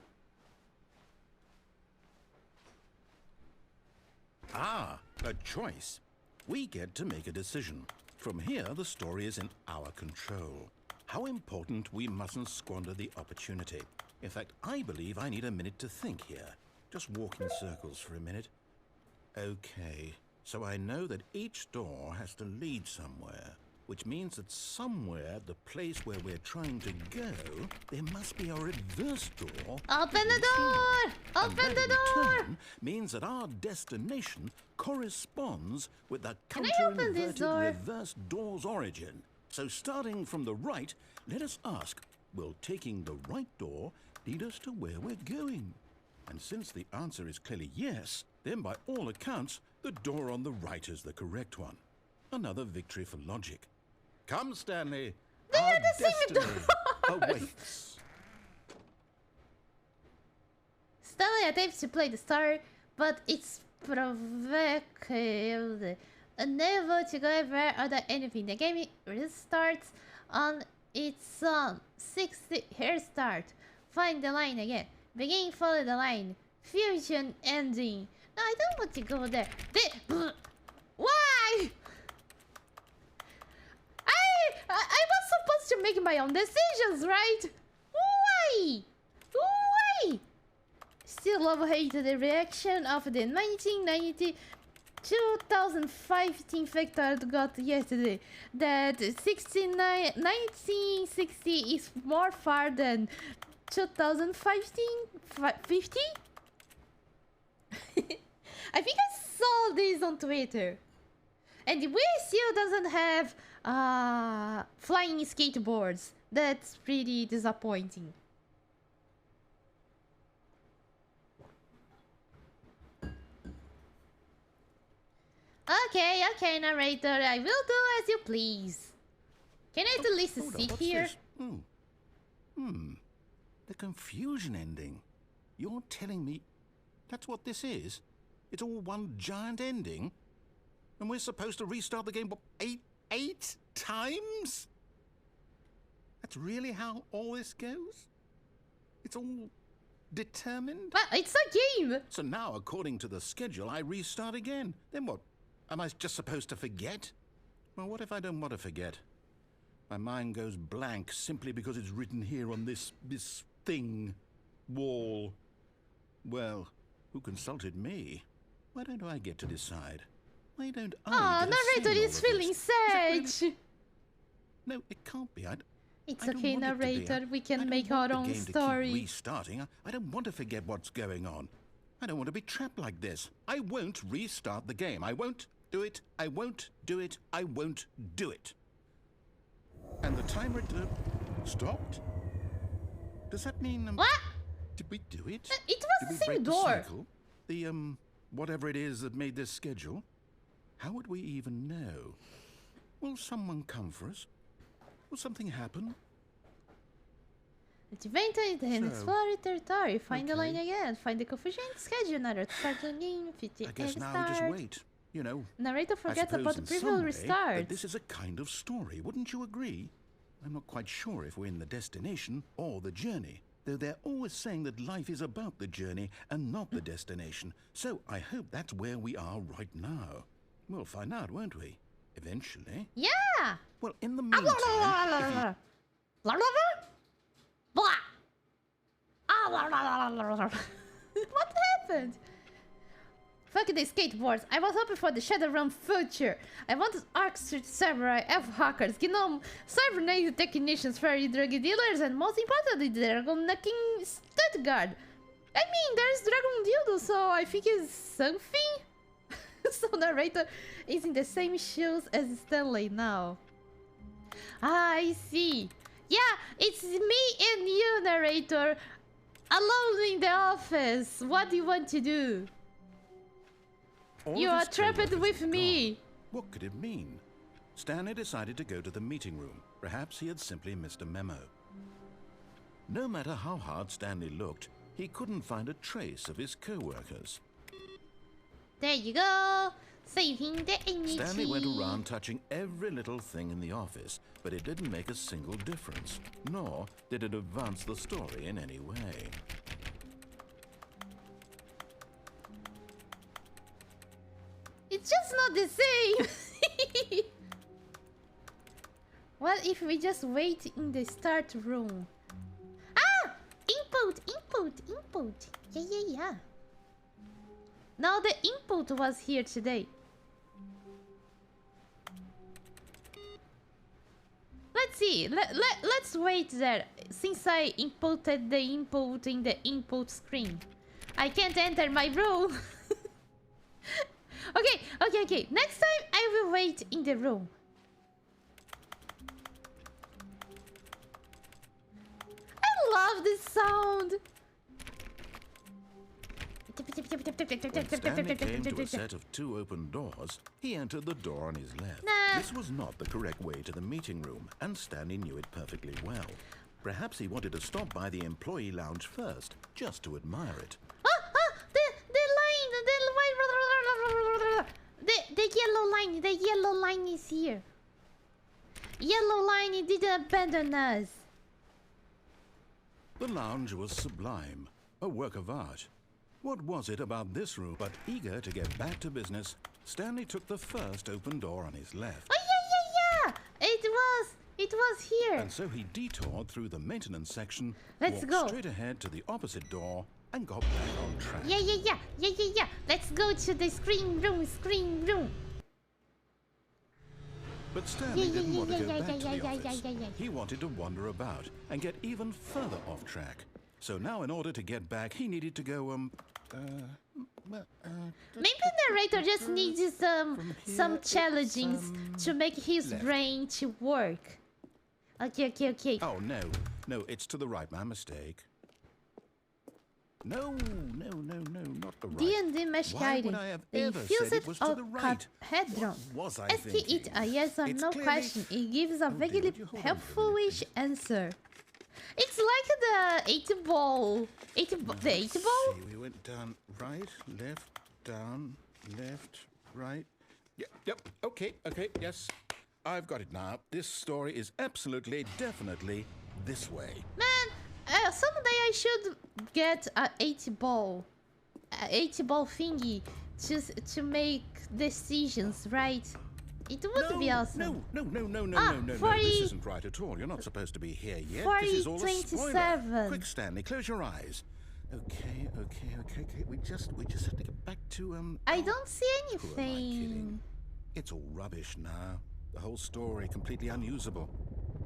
Ah, a choice. We get to make a decision. From here, the story is in our control. How important we mustn't squander the opportunity. In fact, I believe I need a minute to think here. Just walk in circles for a minute. Okay, so I know that each door has to lead somewhere, which means that somewhere, the place where we're trying to go, there must be a reverse door. Open the door! And Open that the in door! turn means that our destination corresponds with the Can I open this counter-inverted door? reverse door's origin. So starting from the right, let us ask, will taking the right door lead us to where we're going? And since the answer is clearly yes, then by all accounts, the door on the right is the correct one. Another victory for logic. Come, Stanley. They our are the same destiny doors. awaits. Stanley attempts to play the story, but it's provocative. Unable to go everywhere or do anything. The game restarts on its own. 60. Here start. Find the line again. Begin, follow the line. Fusion ending. No, I don't want to go there. Why? I was supposed to make my own decisions, right? Why Why? Why? Still love-hate the reaction of the 1990 2015 factor got yesterday. That 1960 is more far than 2015? 50? I think I saw this on Twitter. And we still doesn't have flying skateboards. That's pretty disappointing. Okay, narrator, I will do as you please. Can I at least sit here? The confusion ending. You're telling me that's what this is? It's all one giant ending? And we're supposed to restart the game, what, eight times? That's really how all this goes? It's all determined? Well, it's a game! So now, according to the schedule, I restart again. Then what? Am I just supposed to forget? Well, what if I don't want to forget? My mind goes blank simply because it's written here on this thing, wall. Well, who consulted me? Why don't I get to decide? Why don't I get to narrator see is feeling sad. No, it can't be. It's I don't okay, want it to be. narrator. We can make want our the own game to story. keep restarting. I don't want to forget what's going on. I don't want to be trapped like this. I won't restart the game. I won't do it. I won't do it. I won't do it. And the timer stopped? Does that mean... What? Did we do it? It Did was we the same break door. The cycle? The, whatever it is that made this schedule? How would we even know? Will someone come for us? Will something happen? Adventure and explore territory. Find the line okay. again. Find the confusion schedule. Narrator start the game. 50 I guess and now start. we just wait. You know, Narrator I forgets suppose about the in previous some way restart. that this is a kind of story, wouldn't you agree? I'm not quite sure if we're in the destination or the journey, though they're always saying that life is about the journey and not the destination. So I hope that's where we are right now. We'll find out, won't we? Eventually. Yeah! Well, in the meantime, if you... What happened? Fuck the skateboards. I was hoping for the Shadowrun future. I wanted Arc Street Samurai, F-Hackers, Gnome, Cybernetic Technicians, Fairy Drug Dealers, and most importantly, Dragon Knocking Stuttgart. I mean, there's Dragon Dildo, so I think it's something. So narrator is in the same shoes as Stanley now. I see. Yeah, it's me and you, narrator. Alone in the office. What do you want to do? All You of are his trapped co-workers with had me. gone. What could it mean? Stanley decided to go to the meeting room. Perhaps he had simply missed a memo. No matter how hard Stanley looked, he couldn't find a trace of his co-workers. There you go. Saving the energy. Stanley went around touching every little thing in the office, but it didn't make a single difference, nor did it advance the story in any way. It's just not the same. What if we just wait in the start room? Ah! Input. Yeah. Now the input was here today. Let's see. Let's wait there. Since I inputted the input in the input screen, I can't enter my room. Okay. Next time I will wait in the room. I love this sound. When Stanley came to a set of 2 open doors, he entered the door on his left. Nah. This was not the correct way to the meeting room, and Stanley knew it perfectly well. Perhaps he wanted to stop by the employee lounge first, just to admire it. The yellow line is here. Yellow line didn't abandon us. The lounge was sublime, a work of art. What was it about this room? But eager to get back to business, Stanley took the first open door on his left. Oh yeah. It was here. And so he detoured through the maintenance section, Let's walked go. straight ahead to the opposite door, and got back on track. Yeah. Let's go to the screen room. But Stanley didn't want to go back to the yeah. office. He wanted to wander about and get even further off track. So now in order to get back, he needed to go, Maybe Narrator just needs some challengings to make his brain to work. Okay. Oh, no, it's to the right, my mistake. No, not the right. D&D Mesh Why would Guiding. I have The ever infused said it was to the right? Hedron. Was I Ask thinking? it a yes or It's no clearly- question. It gives a vaguely David, you hold on for a minute, helpful-ish please. answer. It's like the 8-ball. The 8-ball? See, we went down, right, left, down, left, right. Yep, okay, yes. I've got it now. This story is absolutely, definitely this way. Man, someday I should get a 8-ball thingy to make decisions, right? It would be awesome. No. for This e- isn't right at all. You're not supposed to be here yet. for This is all a spoiler. 27. Quick, Stanley, close your eyes. Okay. We just have to get back to I don't see Who am I anything. kidding? It's all rubbish now. The whole story completely unusable.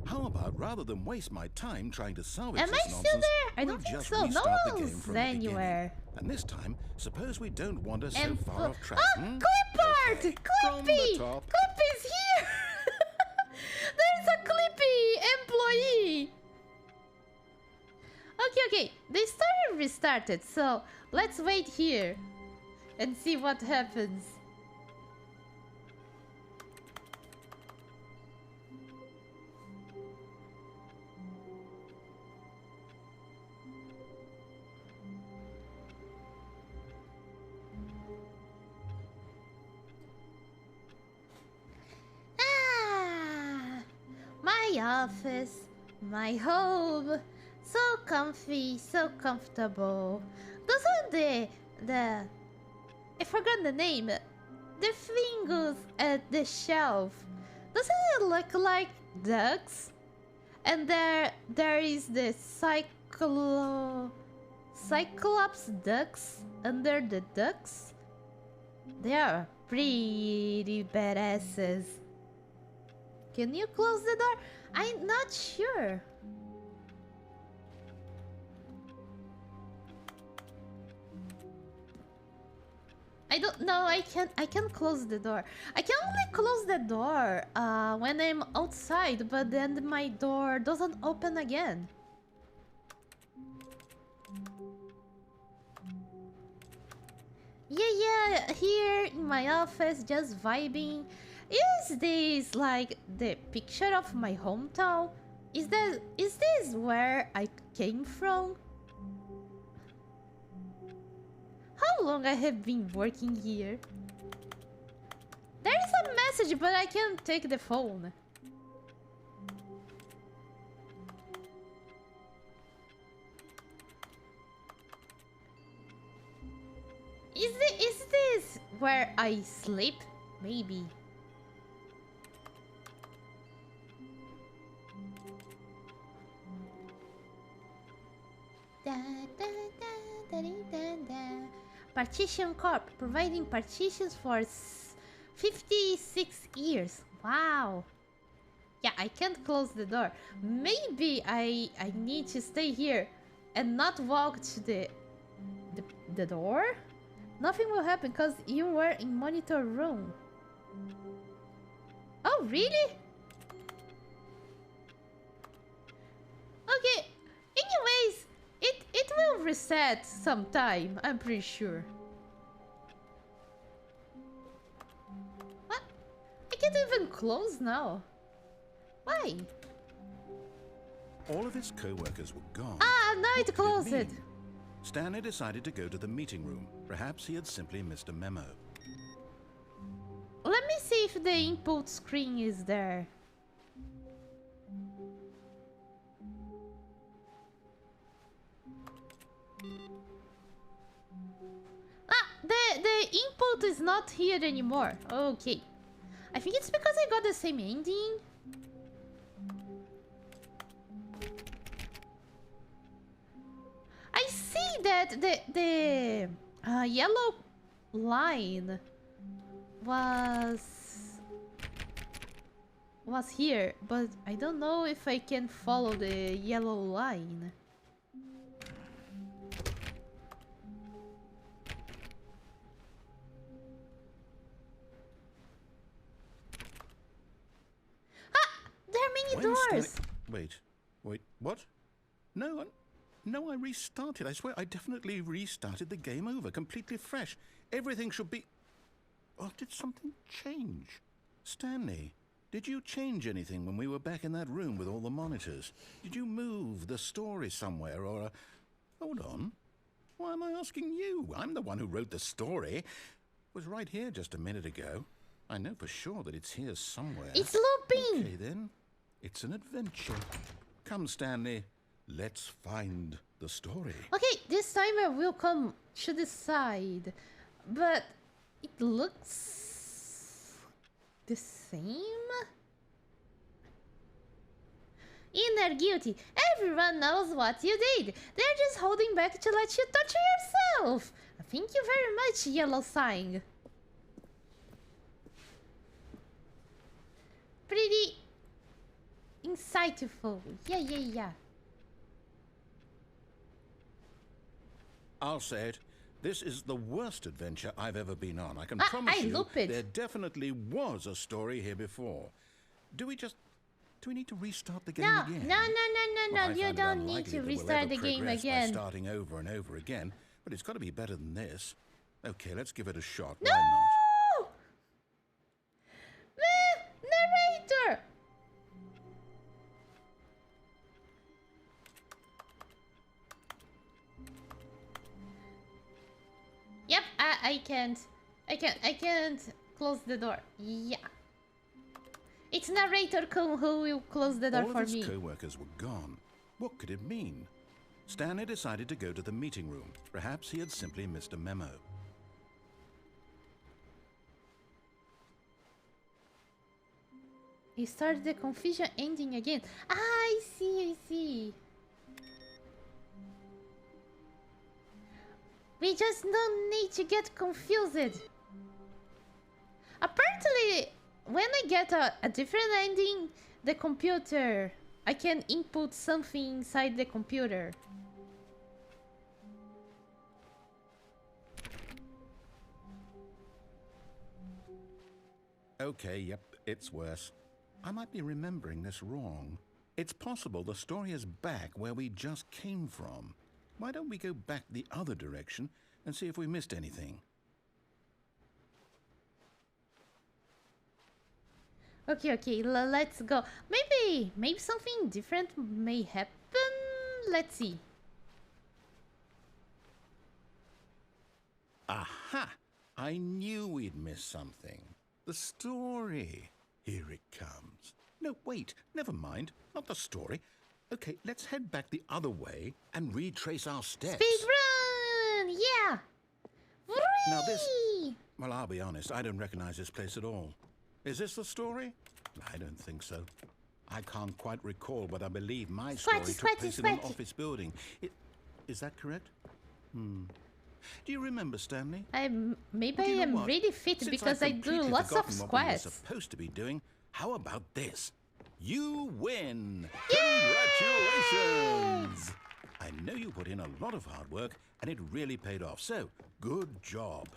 How about rather than waste my time trying to salvage Am this I nonsense, still there? I we'll don't think just so. No restart the game one's from the beginning. anywhere. And this time, suppose we don't wander so And far off track. Clippard! Okay, from the Clippy! top. Clippy's here! There's a Clippy employee! Okay. The story restarted, so let's wait here and see what happens. My office, my home, so comfy, so comfortable. Doesn't I forgot the name. The fingers at the shelf. Doesn't it look like ducks? And there is the Cyclops ducks under the ducks. They are pretty badasses. Can you close the door? I'm not sure. I don't know. I can close the door. I can only close the door when I'm outside, but then my door doesn't open again. Yeah, here in my office, just vibing. Is this like the picture of my hometown? Is this where I came from? How long I have been working here? There is a message, but I can't take the phone. Is this where I sleep? Maybe. Partition Corp, providing partitions for 56 years. Wow. Yeah, I can't close the door. Maybe I need to stay here and not walk to the door? Nothing will happen because you were in monitor room. Oh, really? Okay. Anyways, it will reset sometime, I'm pretty sure. What? I can't even close now. Why? All of his co-workers were gone. Ah, now it What did closed. mean? Stanley decided to go to the meeting room. Perhaps he had simply missed a memo. Let me see if the input screen is there. Ah, the input is not here anymore. Okay. I think it's because I got the same ending. that the yellow line was here, but I don't know if I can follow the yellow line. Ah! There are many doors! Wait, what? No, no, I restarted. I swear, I definitely restarted the game over, completely fresh. Everything should be... Oh, did something change? Stanley, did you change anything when we were back in that room with all the monitors? Did you move the story somewhere or... Hold on. Why am I asking you? I'm the one who wrote the story. It was right here just a minute ago. I know for sure that it's here somewhere. It's looping! Okay, then. It's an adventure. Come, Stanley. Let's find the story. Okay, this time I will come to the side. But it looks the same? Inner guilty. Everyone knows what you did. They're just holding back to let you torture yourself. Thank you very much, Yellow Sign. Pretty insightful. Yeah. I'll say it. This is the worst adventure I've ever been on. I can promise you there definitely was a story here before. Do we need to restart the game again? No. Well, You don't need to restart the game again. By starting over and over again, but it's got to be better than this. Okay, let's give it a shot. No! Why not? Narrator! Yep, I can't close the door. Yeah. It's Narrator-kun who will close the door All for of me. his co-workers were gone. What could it mean? Stanley decided to go to the meeting room. Perhaps he had simply missed a memo. He started the confusion ending again. Ah, I see. We just don't need to get confused. Apparently, when I get a different ending, the computer, I can input something inside the computer. Okay, yep, it's worse. I might be remembering this wrong. It's possible the story is back where we just came from. Why don't we go back the other direction and see if we missed anything? Okay, let's go. Maybe something different may happen. Let's see. Aha! I knew we'd miss something. The story. Here it comes. No, wait, never mind. Not the story. Okay, let's head back the other way and retrace our steps. Speed run! Yeah! Now this... Well, I'll be honest, I don't recognize this place at all. Is this the story? I don't think so. I can't quite recall, but I believe my story took place in an office building. Is that correct? Do you remember, Stanley? Maybe I am really fit because I do lots of squats. What we were supposed to be doing. How about this? You win! Yay! Congratulations! I know you put in a lot of hard work, and it really paid off. So, good job.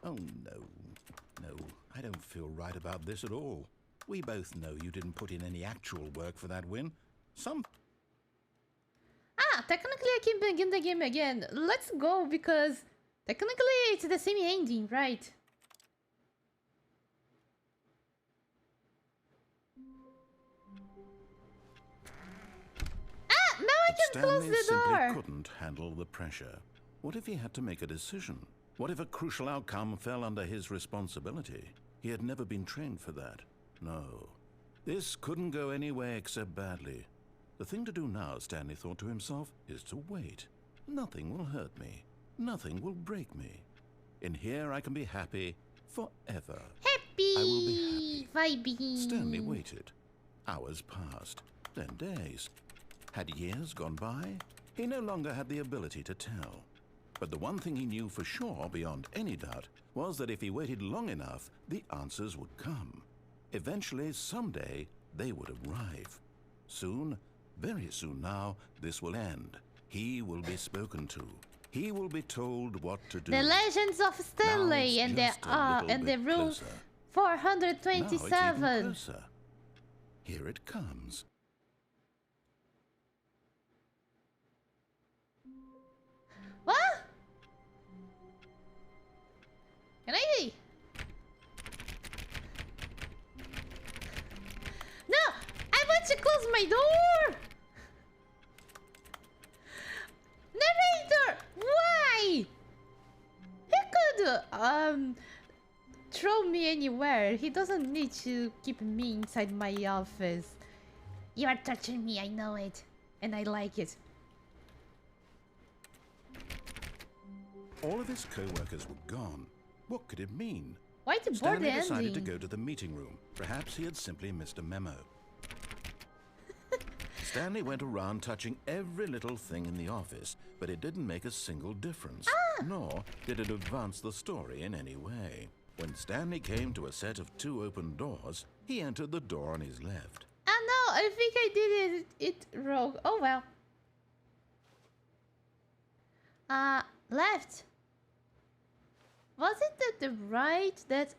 Oh, no, I don't feel right about this at all. We both know you didn't put in any actual work for that win. Technically I can begin the game again. Let's go, because technically it's the same ending, right? Now I can close the door! Stanley simply couldn't handle the pressure. What if he had to make a decision? What if a crucial outcome fell under his responsibility? He had never been trained for that. No. This couldn't go anywhere except badly. The thing to do now, Stanley thought to himself, is to wait. Nothing will hurt me. Nothing will break me. In here I can be happy forever. Happy! I will be happy. Vibey! Stanley waited. Hours passed, then days. Had years gone by? He no longer had the ability to tell. But the one thing he knew for sure, beyond any doubt, was that if he waited long enough, the answers would come. Eventually, someday, they would arrive. Soon, very soon now, this will end. He will be spoken to. He will be told what to do. The Legends of Stanley and the room closer. 427. Now it's even closer. Here it comes. What? Can I see? No! I want to close my door! Narrator! Why? He could, throw me anywhere. He doesn't need to keep me inside my office. You are touching me, I know it. And I like it. All of his co-workers were gone. What could it mean? Why the board Stanley ending? decided to go to the meeting room. Perhaps he had simply missed a memo. Stanley went around touching every little thing in the office, but it didn't make a single difference. Nor did it advance the story in any way. When Stanley came to a set of 2 open doors, he entered the door on his left. Oh no, I think I did it wrong. Oh well. Left. Was it at the right that...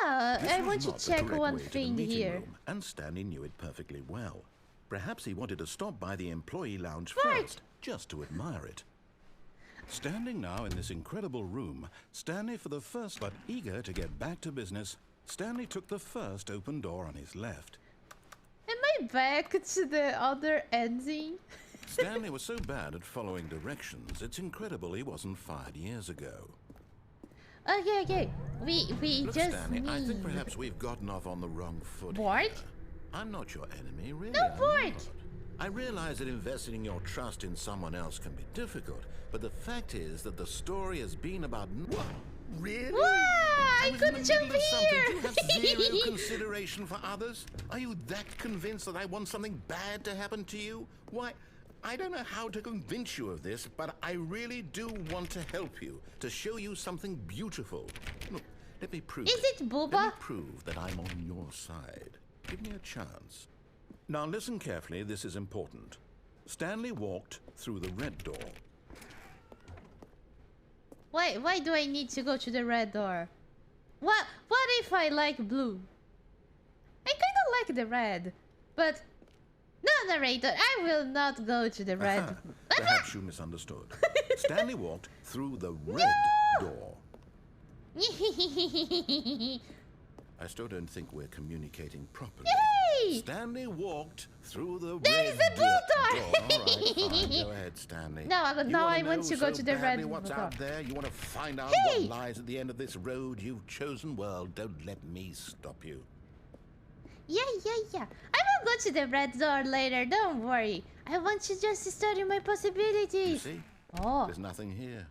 yeah. This I was want to not the check correct one way to the thing meeting here. room, and Stanley knew it perfectly well. Perhaps he wanted to stop by the employee lounge Right. first, just to admire it. Standing now in this incredible room, Stanley for the first, but eager to get back to business, Stanley took the first open door on his left. Am I back to the other ending? Stanley was so bad at following directions, it's incredible he wasn't fired years ago. Okay. We Look, just Stanley, need... I think perhaps we've gotten off on the wrong foot. Bored? here. I'm not your enemy, really. No, I'm bored. not. I realize that investing your trust in someone else can be difficult, but the fact is that the story has been about... What? Really? Wow, I was in couldn't the middle jump of something. here. Do you have zero consideration for others? Are you that convinced that I want something bad to happen to you? Why, I don't know how to convince you of this, but I really do want to help you, to show you something beautiful. Look, let me prove Is it Let me Booba? prove that I'm on your side. Give me a chance. Now listen carefully, this is important. Stanley walked through the red door. Why do I need to go to the red door? What if I like blue? I kinda like the red, but... No, narrator, I will not go to the red. Perhaps you misunderstood. Stanley walked through the red door. I still don't think we're communicating properly. Yay! Stanley walked through the There red is a blue door! All right, fine. Go ahead, Stanley. No, You now wanna I want know to go so to the badly red what's door. out there? You want to find out Hey! what lies at the end of this road you've chosen? Well, don't let me stop you. Yeah. I will go to the red door later, don't worry. I want to just study my You possibilities. see? Oh, There's nothing here.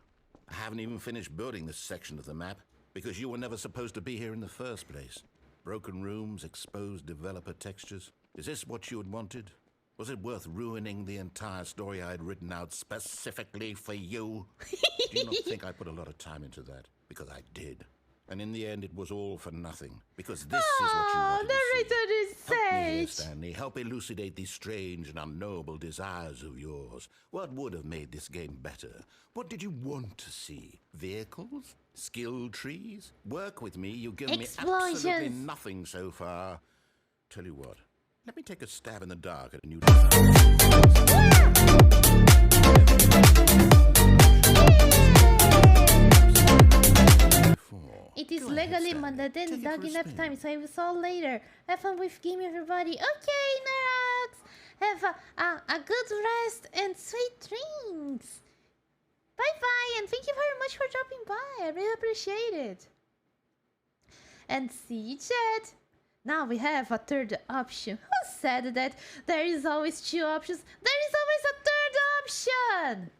I haven't even finished building this section of the map because you were never supposed to be here in the first place. Broken rooms, exposed developer textures. Is this what you had wanted? Was it worth ruining the entire story I had written out specifically for you? Do you not think I put a lot of time into that? Because I did. And in the end, it was all for nothing. Because this is what you wanted to see. narrator is Help me here, sage. Stanley. Help elucidate these strange and unknowable desires of yours. What would have made this game better? What did you want to see? Vehicles? Skill trees? Work with me. You've given me absolutely Explosions. nothing so far. Tell you what. Let me take a stab in the dark at a new design. It is Go ahead, legally Stanley. mandatory Take it for a dog enough spin. time, so I will saw later. Have fun with game, everybody. Okay, Narax. Have a good rest and sweet dreams. Bye-bye, and thank you very much for dropping by. I really appreciate it. And see, chat. Now we have a third option. Who said that there is always 2 options? There is always a third option.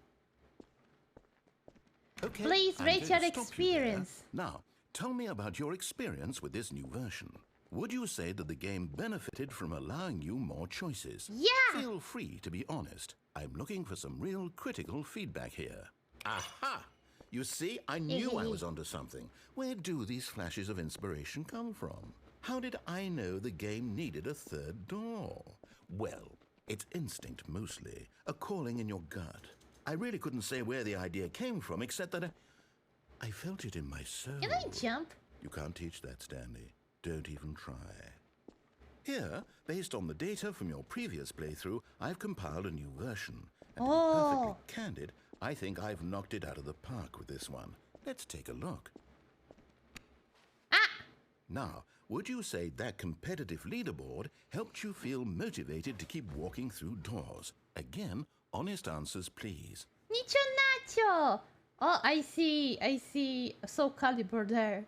Okay, Please I'm rate going your to stop you there. experience. Now, tell me about your experience with this new version. would you say that the game benefited from allowing you more choices? Yeah! Feel free to be honest. I'm looking for some real critical feedback here. Aha! You see, I knew I was onto something. Where do these flashes of inspiration come from? How did I know the game needed a third door? Well, it's instinct mostly, a calling in your gut. I really couldn't say where the idea came from, except that I felt it in my soul. Can I jump? You can't teach that, Stanley. Don't even try. Here, based on the data from your previous playthrough, I've compiled a new version. And to be perfectly candid, I think I've knocked it out of the park with this one. Let's take a look. Now, would you say that competitive leaderboard helped you feel motivated to keep walking through doors? Again, honest answers, please. Nicho Nacho! Oh, I see Soul Calibur there.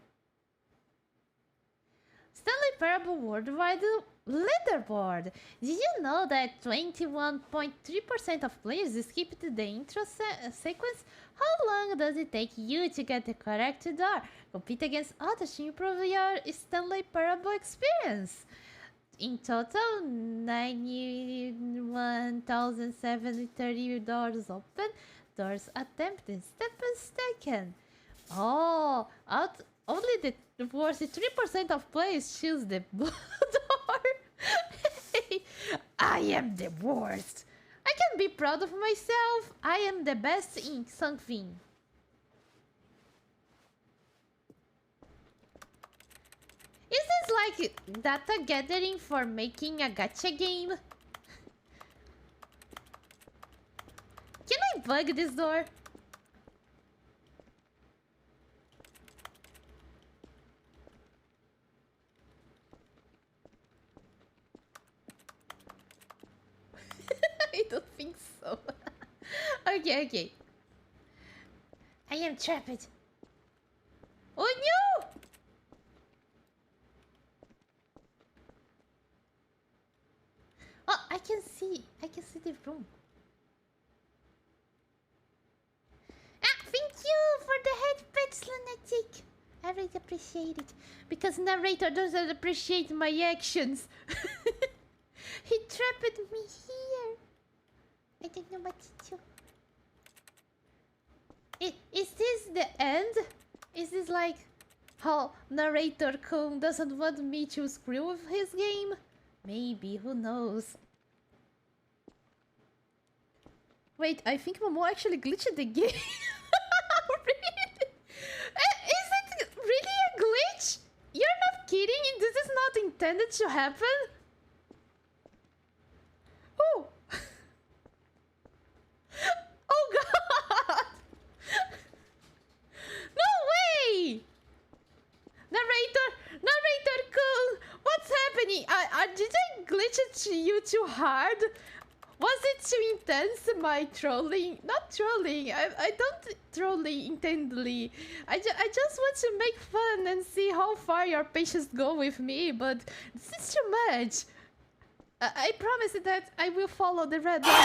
Stanley Parable Worldwide Leaderboard. Did you know that 21.3% of players skipped the intro sequence? How long does it take you to get the correct door? Compete against others to improve your Stanley Parable experience. In total, 91,730 doors open, doors attempted, steps taken. Oh, only the worst 3% of players choose the blue door. I am the worst. I can be proud of myself. I am the best in something. Is this like data gathering for making a gacha game? Can I bug this door? I don't think so. Okay. I am trapped. Oh no! Oh, I can see the room. Thank you for the headpets, Lunatic. I really appreciate it. Because narrator doesn't appreciate my actions. He trapped me here. I don't know what to do. Is this the end? Is this like how Narrator-kun doesn't want me to screw with his game? Maybe, who knows? Wait, I think Momo actually glitched the game. Really? Is it really a glitch? You're not kidding? This is not intended to happen? Oh! Oh god! No way! Narrator-kun! What's happening? Did I glitch it you too hard? Was it too intense, my trolling? Not trolling, I don't trolling intently. I just want to make fun and see how far your patience go with me, but this is too much. I promise that I will follow the red door. I'm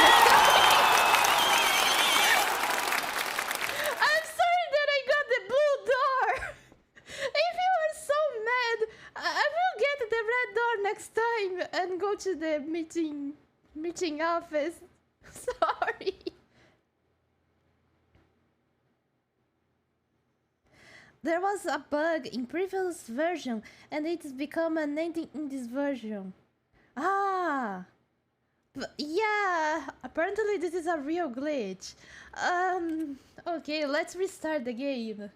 sorry that I got the blue door. If you are so mad, I will get the red door next time and go to the meeting office. Sorry. There was a bug in previous version and it's become an ending in this version. Ah. But yeah, apparently this is a real glitch. Okay, let's restart the game.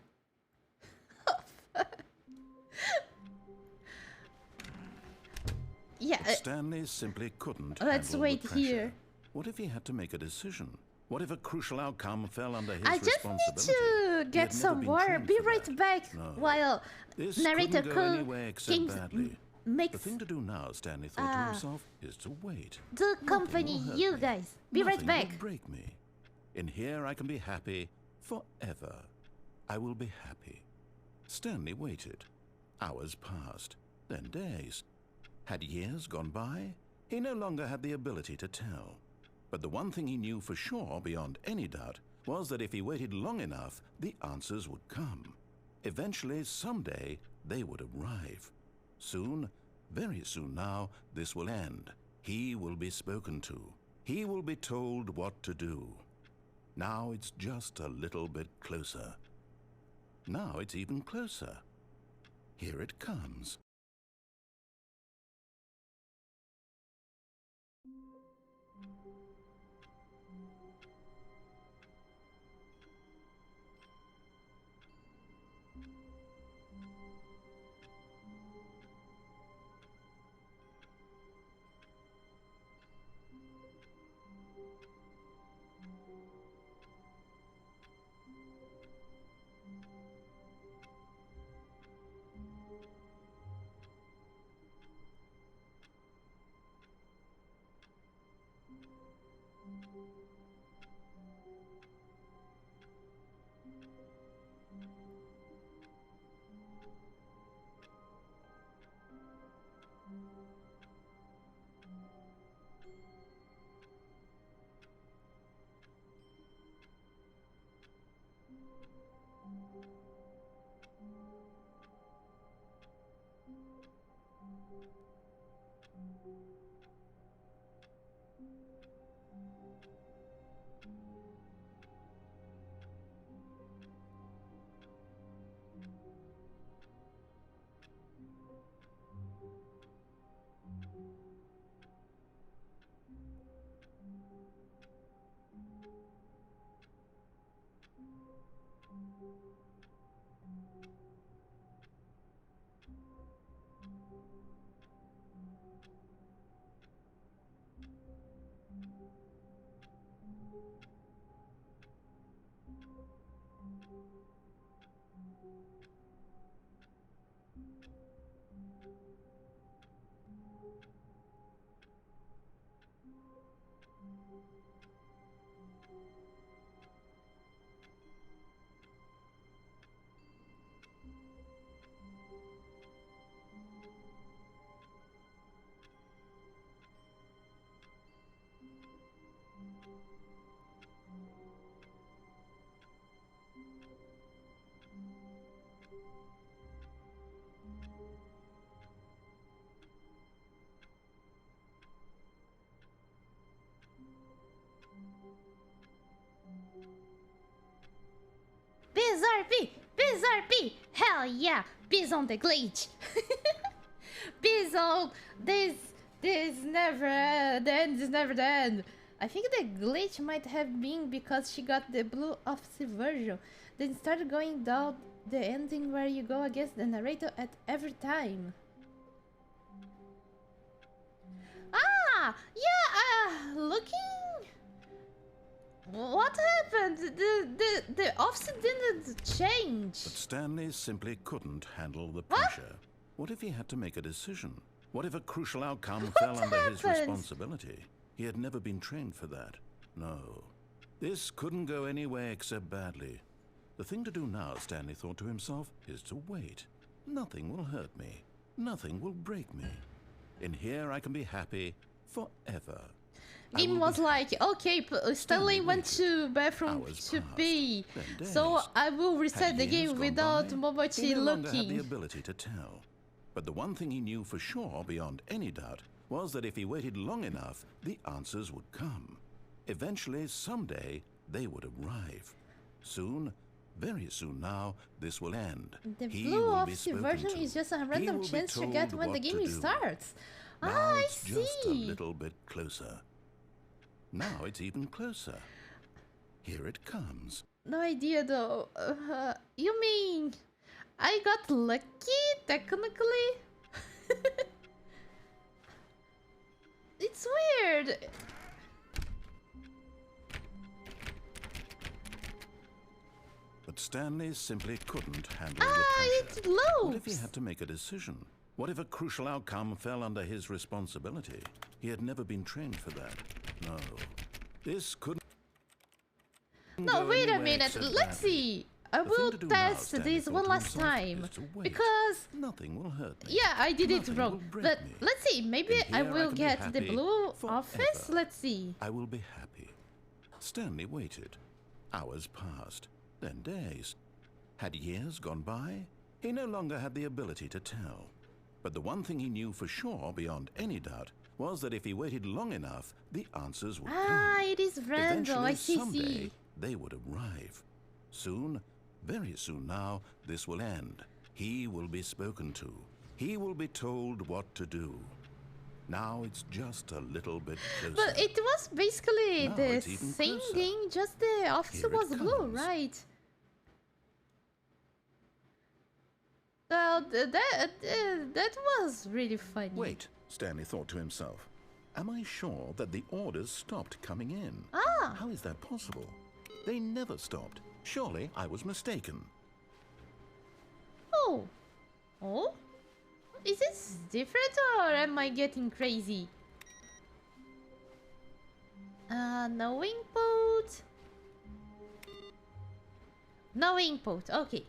Yeah. Stanley simply couldn't. Let's wait handle the pressure. here. What if he had to make a decision? What if a crucial outcome fell under his I just responsibility? need to get some water. Be right back No. while This Narrator-kun couldn't go anywhere except badly. The makes thing to do now, Stanley thought to himself, is to wait. the company. Nothing will hurt You me. guys, be right Nothing back. will break me. In here I can be happy forever. I will be happy. Stanley waited. Hours passed, then days. Had years gone by? He no longer had the ability to tell. But the one thing he knew for sure, beyond any doubt, was that if he waited long enough, the answers would come. Eventually, someday, they would arrive. Soon, Very soon now, this will end. He will be spoken to. He will be told what to do. Now it's just a little bit closer. Now it's even closer. Here it comes. Bizarre B! Hell yeah! Biz on the glitch! Biz on this never end, this never end. I think the glitch might have been because she got the blue office version, then started going down the ending where you go against the narrator at every time. Ah! Yeah, looking... What happened? The office didn't change. But Stanley simply couldn't handle the pressure. What if he had to make a decision? What if a crucial outcome fell under his responsibility? He had never been trained for that. No. This couldn't go anywhere except badly. The thing to do now, Stanley thought to himself, is to wait. Nothing will hurt me. Nothing will break me. In here I can be happy forever. Game was like, okay, Stanley went to bathroom to pee, so I will reset the game without Momochi looking. He had the ability to tell. But the one thing he knew for sure, beyond any doubt, was that if he waited long enough, the answers would come. Eventually, someday, they would arrive. Soon, very soon now, this will end. The blue office version is just a random chance you get when the game starts. Now it's just a little bit closer. Now it's even closer. Here it comes. No idea though. You mean I got lucky, technically? It's weird. But Stanley simply couldn't handle the pressure. It loops. What if he had to make a decision? What if a crucial outcome fell under his responsibility? He had never been trained for that. No. This couldn't... No, wait a minute. Let's see. I will test this one last time. Because... Nothing will hurt me. Yeah, I did it wrong. But let's see. Maybe I will get the blue office. Let's see. I will be happy. Stanley waited. Hours passed. Then days. Had years gone by? He no longer had the ability to tell. But the one thing he knew for sure, beyond any doubt, was that if he waited long enough, the answers would come. It is random. Eventually, I see. someday, they would arrive. Soon, very soon now, this will end. He will be spoken to. He will be told what to do. Now it's just a little bit closer. But it was basically Now the it's even same closer. thing, just the officer Here it was blue, comes. right? Well, that was really funny. Wait, Stanley thought to himself. Am I sure that the orders stopped coming in? How is that possible? They never stopped. Surely I was mistaken. Oh. Oh? Is this different or am I getting crazy? No input. No input, okay.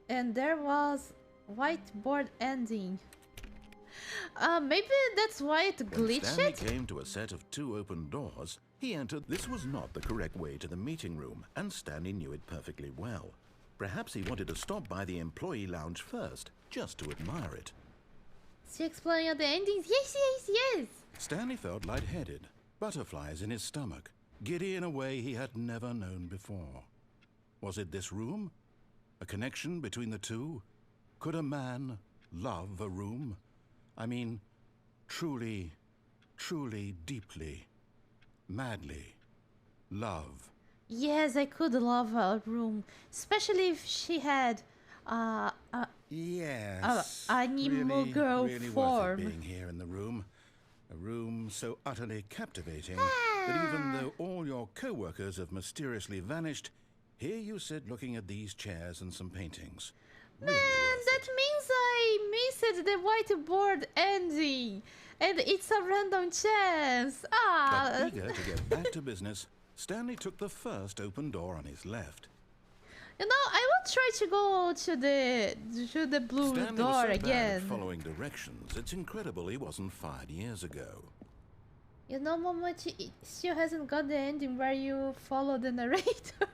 And there was whiteboard ending. Maybe that's why it When glitched. Stanley came to a set of 2 open doors, he entered. This was not the correct way to the meeting room, and Stanley knew it perfectly well. Perhaps he wanted to stop by the employee lounge first, just to admire it. Is she explaining the endings? Yes, yes, yes! Stanley felt lightheaded, butterflies in his stomach, giddy in a way he had never known before. Was it this room? A connection between the two? Could a man love a room? I mean, truly, truly, deeply, madly love. Yes, I could love a room, especially if she had Yes. animo girl really form. worth it being here in the room. A room so utterly captivating that even though all your co-workers have mysteriously vanished, here you sit looking at these chairs and some paintings. Really Man, worth that it. means I missed the whiteboard ending, and it's a random chance. But eager to get back to business, Stanley took the first open door on his left. You know, I will try to go to the blue Stanley door was so bad again. at following directions, it's incredible he wasn't fired years ago. You know, Momochi, it still hasn't got the ending where you follow the narrator.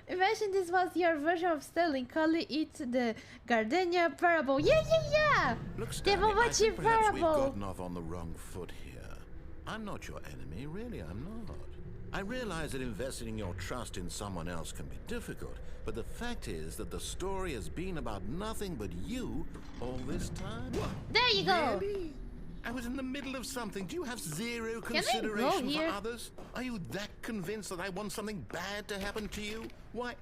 Imagine this was your version of Stanley, call it the Gardenia Parable. Yeah, yeah, yeah! Look, The Stanley, I Momochi think perhaps we've Parable! gotten off on the wrong foot here. I'm not your enemy, really, I'm not. I realize that investing your trust in someone else can be difficult, but the fact is that the story has been about nothing but you all this time. What? There you go! Really? I was in the middle of something. Do you have zero I go consideration for here? others? Are you that convinced that I want something bad to happen to you? Why,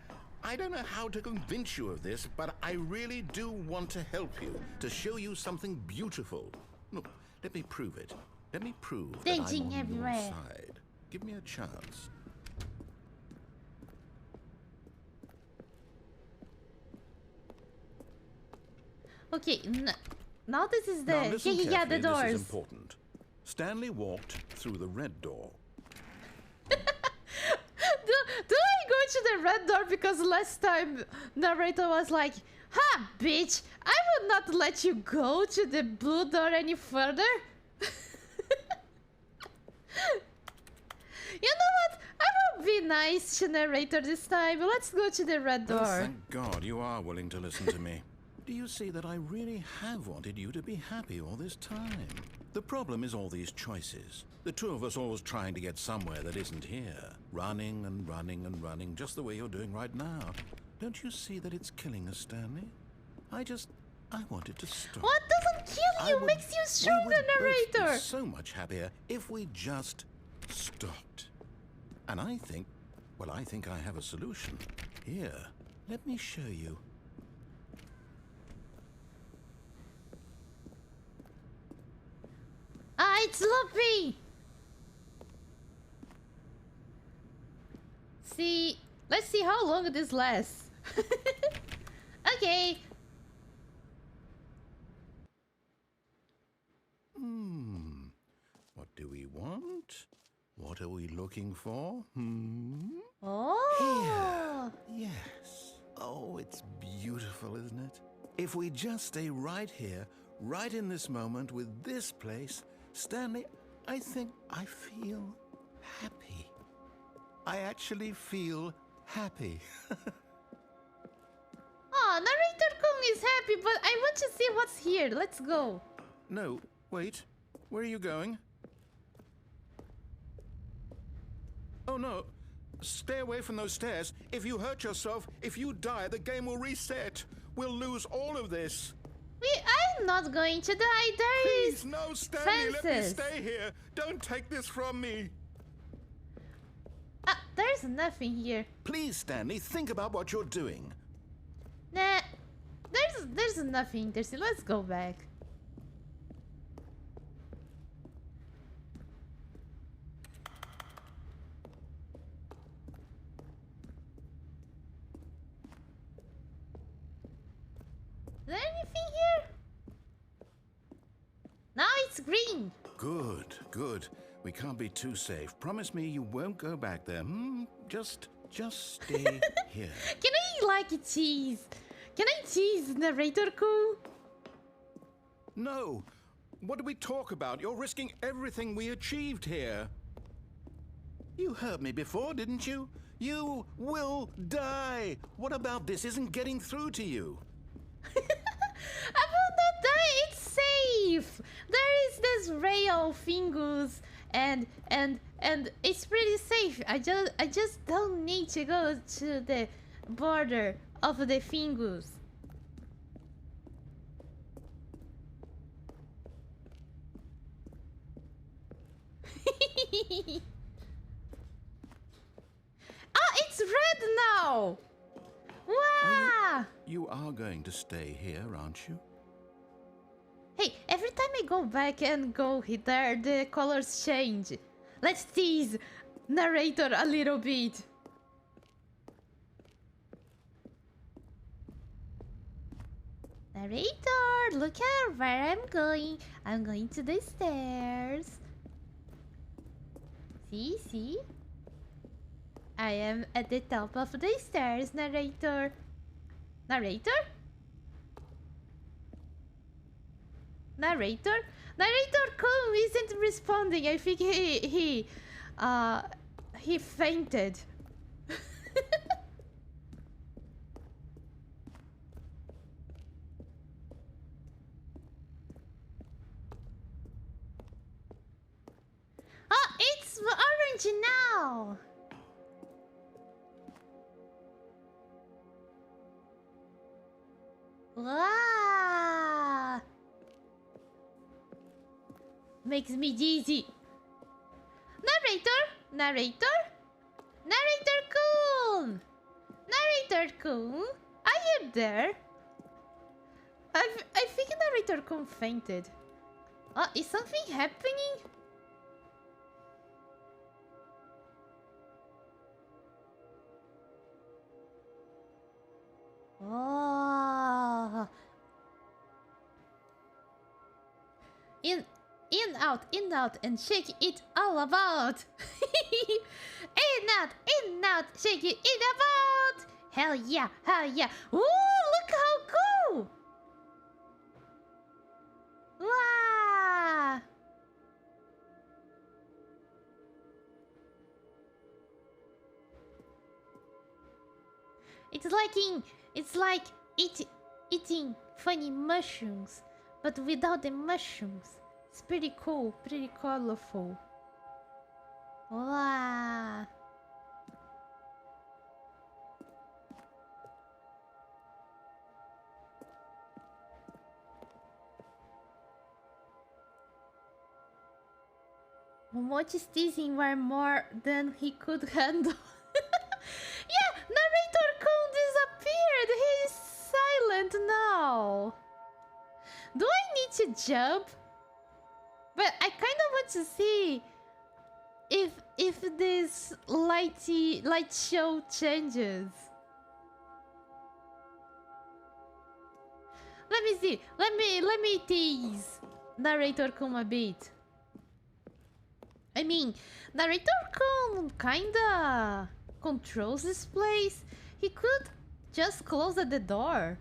I don't know how to convince you of this, but I really do want to help you, to show you something beautiful. Look, let me prove it. Let me prove that I'm Dancing on your everywhere. side. Give me a chance. Okay, now this is the... Now listen yeah, the carefully, doors. this is important. Stanley walked through the red door. Do I go to the red door because last time narrator was like, ha, bitch, I will not let you go to the blue door any further. You know what? I will be nice to narrator this time. Let's go to the red Oh, door. thank God you are willing to listen to me. Do you see that I really have wanted you to be happy all this time? The problem is all these choices. The two of us always trying to get somewhere that isn't here. Running and running and running, just the way you're doing right now. Don't you see that it's killing us, Stanley? I wanted to stop. What doesn't kill I you would- makes you we stronger, would both be narrator. so much happier if we just stopped. And I think I have a solution. Here, let me show you. It's loopy. See, let's see how long this lasts. Okay. What do we want? What are we looking for? Oh. Yes. Oh, it's beautiful, isn't it? If we just stay right here, right in this moment with this place, Stanley, I think I feel happy. I actually feel happy. Oh, Narrator-kun is happy, but I want to see what's here. Let's go. No, wait. Where are you going? Oh no. Stay away from those stairs. If you hurt yourself, if you die, the game will reset. We'll lose all of this. I'm not going to die. There is Please, no, Stanley, let me fences. stay here. Don't take this from me. There's nothing here. Please, Stanley, think about what you're doing. Nah, there's nothing interesting. Let's go back. Is there anything here? Now it's green. Good, good. We can't be too safe. Promise me you won't go back there. Just stay here. Can I like cheese? Can I cheese Narrator-kun? No. What do we talk about? You're risking everything we achieved here. You heard me before, didn't you? You will die. What about this isn't getting through to you? I will not die. It's safe. There is this rail fingus, and it's pretty safe. I just don't need to go to the border of the fingus. Oh, it's red now. Wow. You are going to stay here, aren't you? Hey, every time I go back and go there, the colors change. Let's tease Narrator a little bit. Narrator, look at where I'm going. I'm going to the stairs. See? I am at the top of the stairs, Narrator. Narrator? Narrator-kun isn't responding. I think he fainted. Oh, it's orange now. Wow. Makes me dizzy. Narrator-kun! Narrator-kun! Are you there? I think Narrator-kun fainted. Is something happening? Oh. In, out, and shake it all about. In, out, shake it about. Hell yeah. Ooh, look how cool. Wow. It's like eating funny mushrooms, but without the mushrooms. It's pretty cool, pretty colorful. Wow. Momochi's teasing were more than he could handle. Yeah, Narrator-kun disappeared. He's silent now. Do I need to jump? But I kind of want to see if this light show changes. Let me see. Let me tease Narrator-kun a bit. I mean, Narrator-kun kinda controls this place. He could just close the door.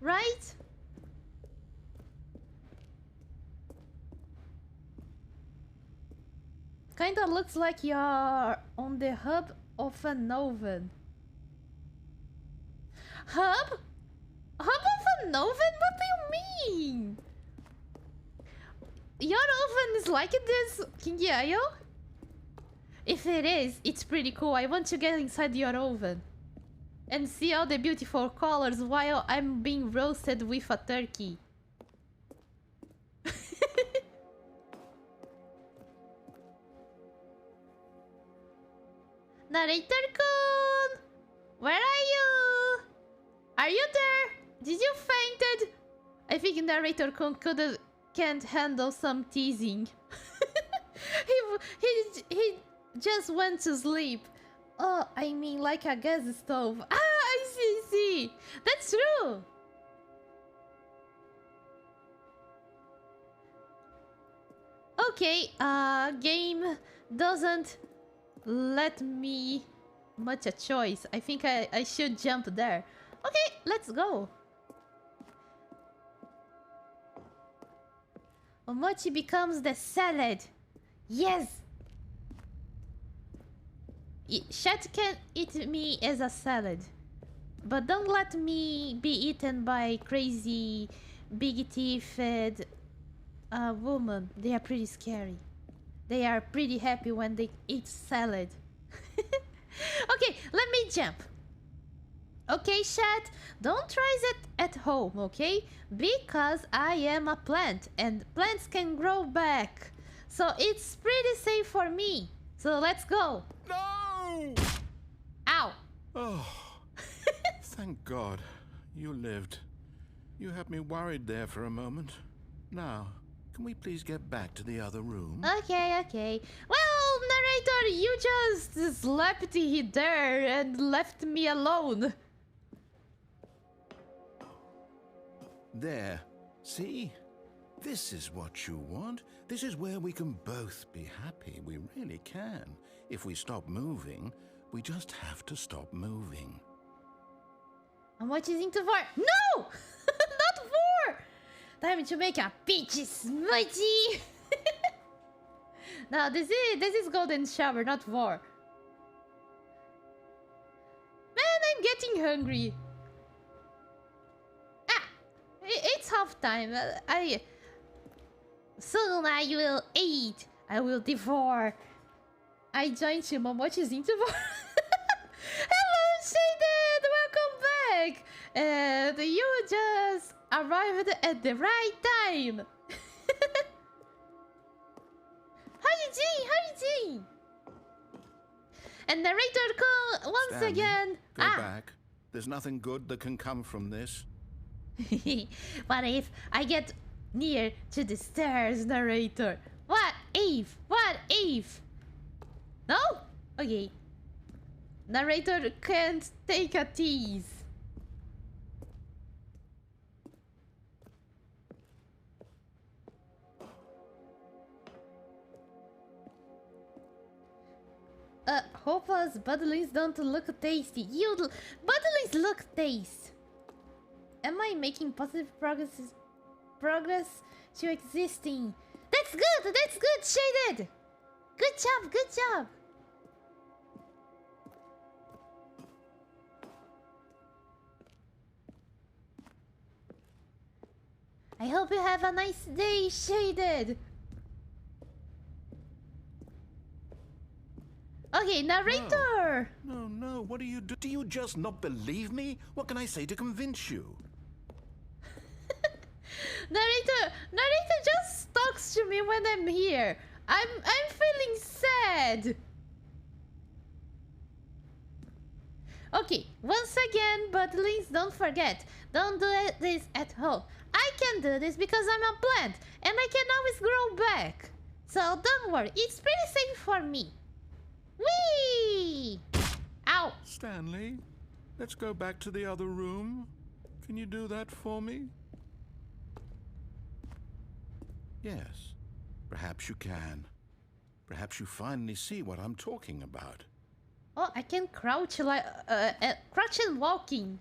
Right? Kinda looks like you're on the hub of an oven. Hub? Hub of an oven? What do you mean? Your oven is like this, King Yayo? If it is, it's pretty cool. I want to get inside your oven and see all the beautiful colors while I'm being roasted with a turkey. Narrator-kun! Where are you? Are you there? Did you fainted? I think Narrator-kun can't handle some teasing. he just went to sleep. Oh, I mean like a gas stove. Ah, I see. That's true. Okay, game doesn't let me much a choice. I think I should jump there. Okay, let's go. Momochi becomes the salad. Yes. Chat can eat me as a salad, but don't let me be eaten by crazy, big teeth-fed woman. They are pretty scary. They are pretty happy when they eat salad. Okay, let me jump. Okay, chat, don't try it at home, okay? Because I am a plant and plants can grow back. So it's pretty safe for me. So let's go. No! Ow. Oh, thank God you lived. You had me worried there for a moment. Now, can we please get back to the other room? Okay. Well, narrator, you just slept there and left me alone. There. See? This is what you want. This is where we can both be happy. We really can. If we stop moving, we just have to stop moving. How much is into four? No! Not four! Time to make a peach smoothie! No, this is golden shower, not four. Man, I'm getting hungry. It's half time. Soon I will eat. I will devour. I joined to Momochi's interval. Hello, Shaded! Welcome back! And you just arrived at the right time. How you doing? And Narrator-kun once Stanley, again. Go back. There's nothing good that can come from this. What if I get near to the stairs, narrator? What if? What if? No? Okay. Narrator can't take a tease. Hope us buddlings don't look tasty. Buddlings look tasty. Am I making positive progress to existing? That's good, Shaded! Good job! I hope you have a nice day, Shaded! Okay, narrator! No, what do you do? Do you just not believe me? What can I say to convince you? Narrator just talks to me when I'm here. I'm feeling sad. Okay, once again, buddlings, don't forget. Don't do this at home. I can do this because I'm a plant and I can always grow back. So don't worry, it's pretty safe for me. Whee! Ow! Stanley, let's go back to the other room. Can you do that for me? Yes, perhaps you can. Perhaps you finally see what I'm talking about. Oh, I can crouch like crouch and walking.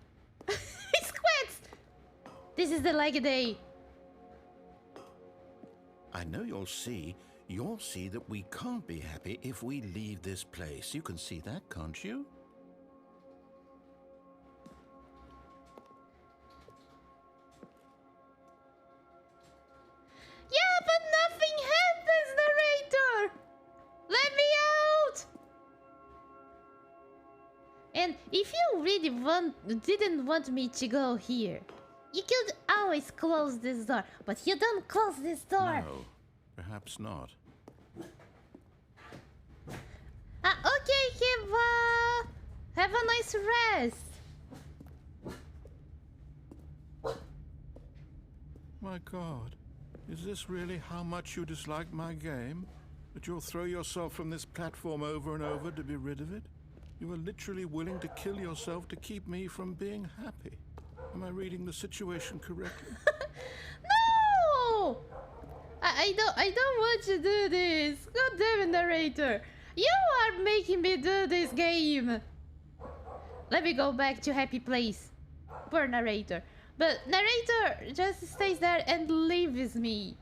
It squats. This is the leg day. I know you'll see. You'll see that we can't be happy if we leave this place. You can see that, can't you? Yeah, but nothing happens, narrator! Let me out! And if you really didn't want me to go here, you could always close this door, but you don't close this door. No, perhaps not. Okay, Kiba! Have a nice rest! My God, is this really how much you dislike my game? That you'll throw yourself from this platform over and over to be rid of it? You are literally willing to kill yourself to keep me from being happy. Am I reading the situation correctly? No! I don't want to do this. God damn it, narrator. You are making me do this game. Let me go back to happy place. Poor narrator. But narrator just stays there and leaves me.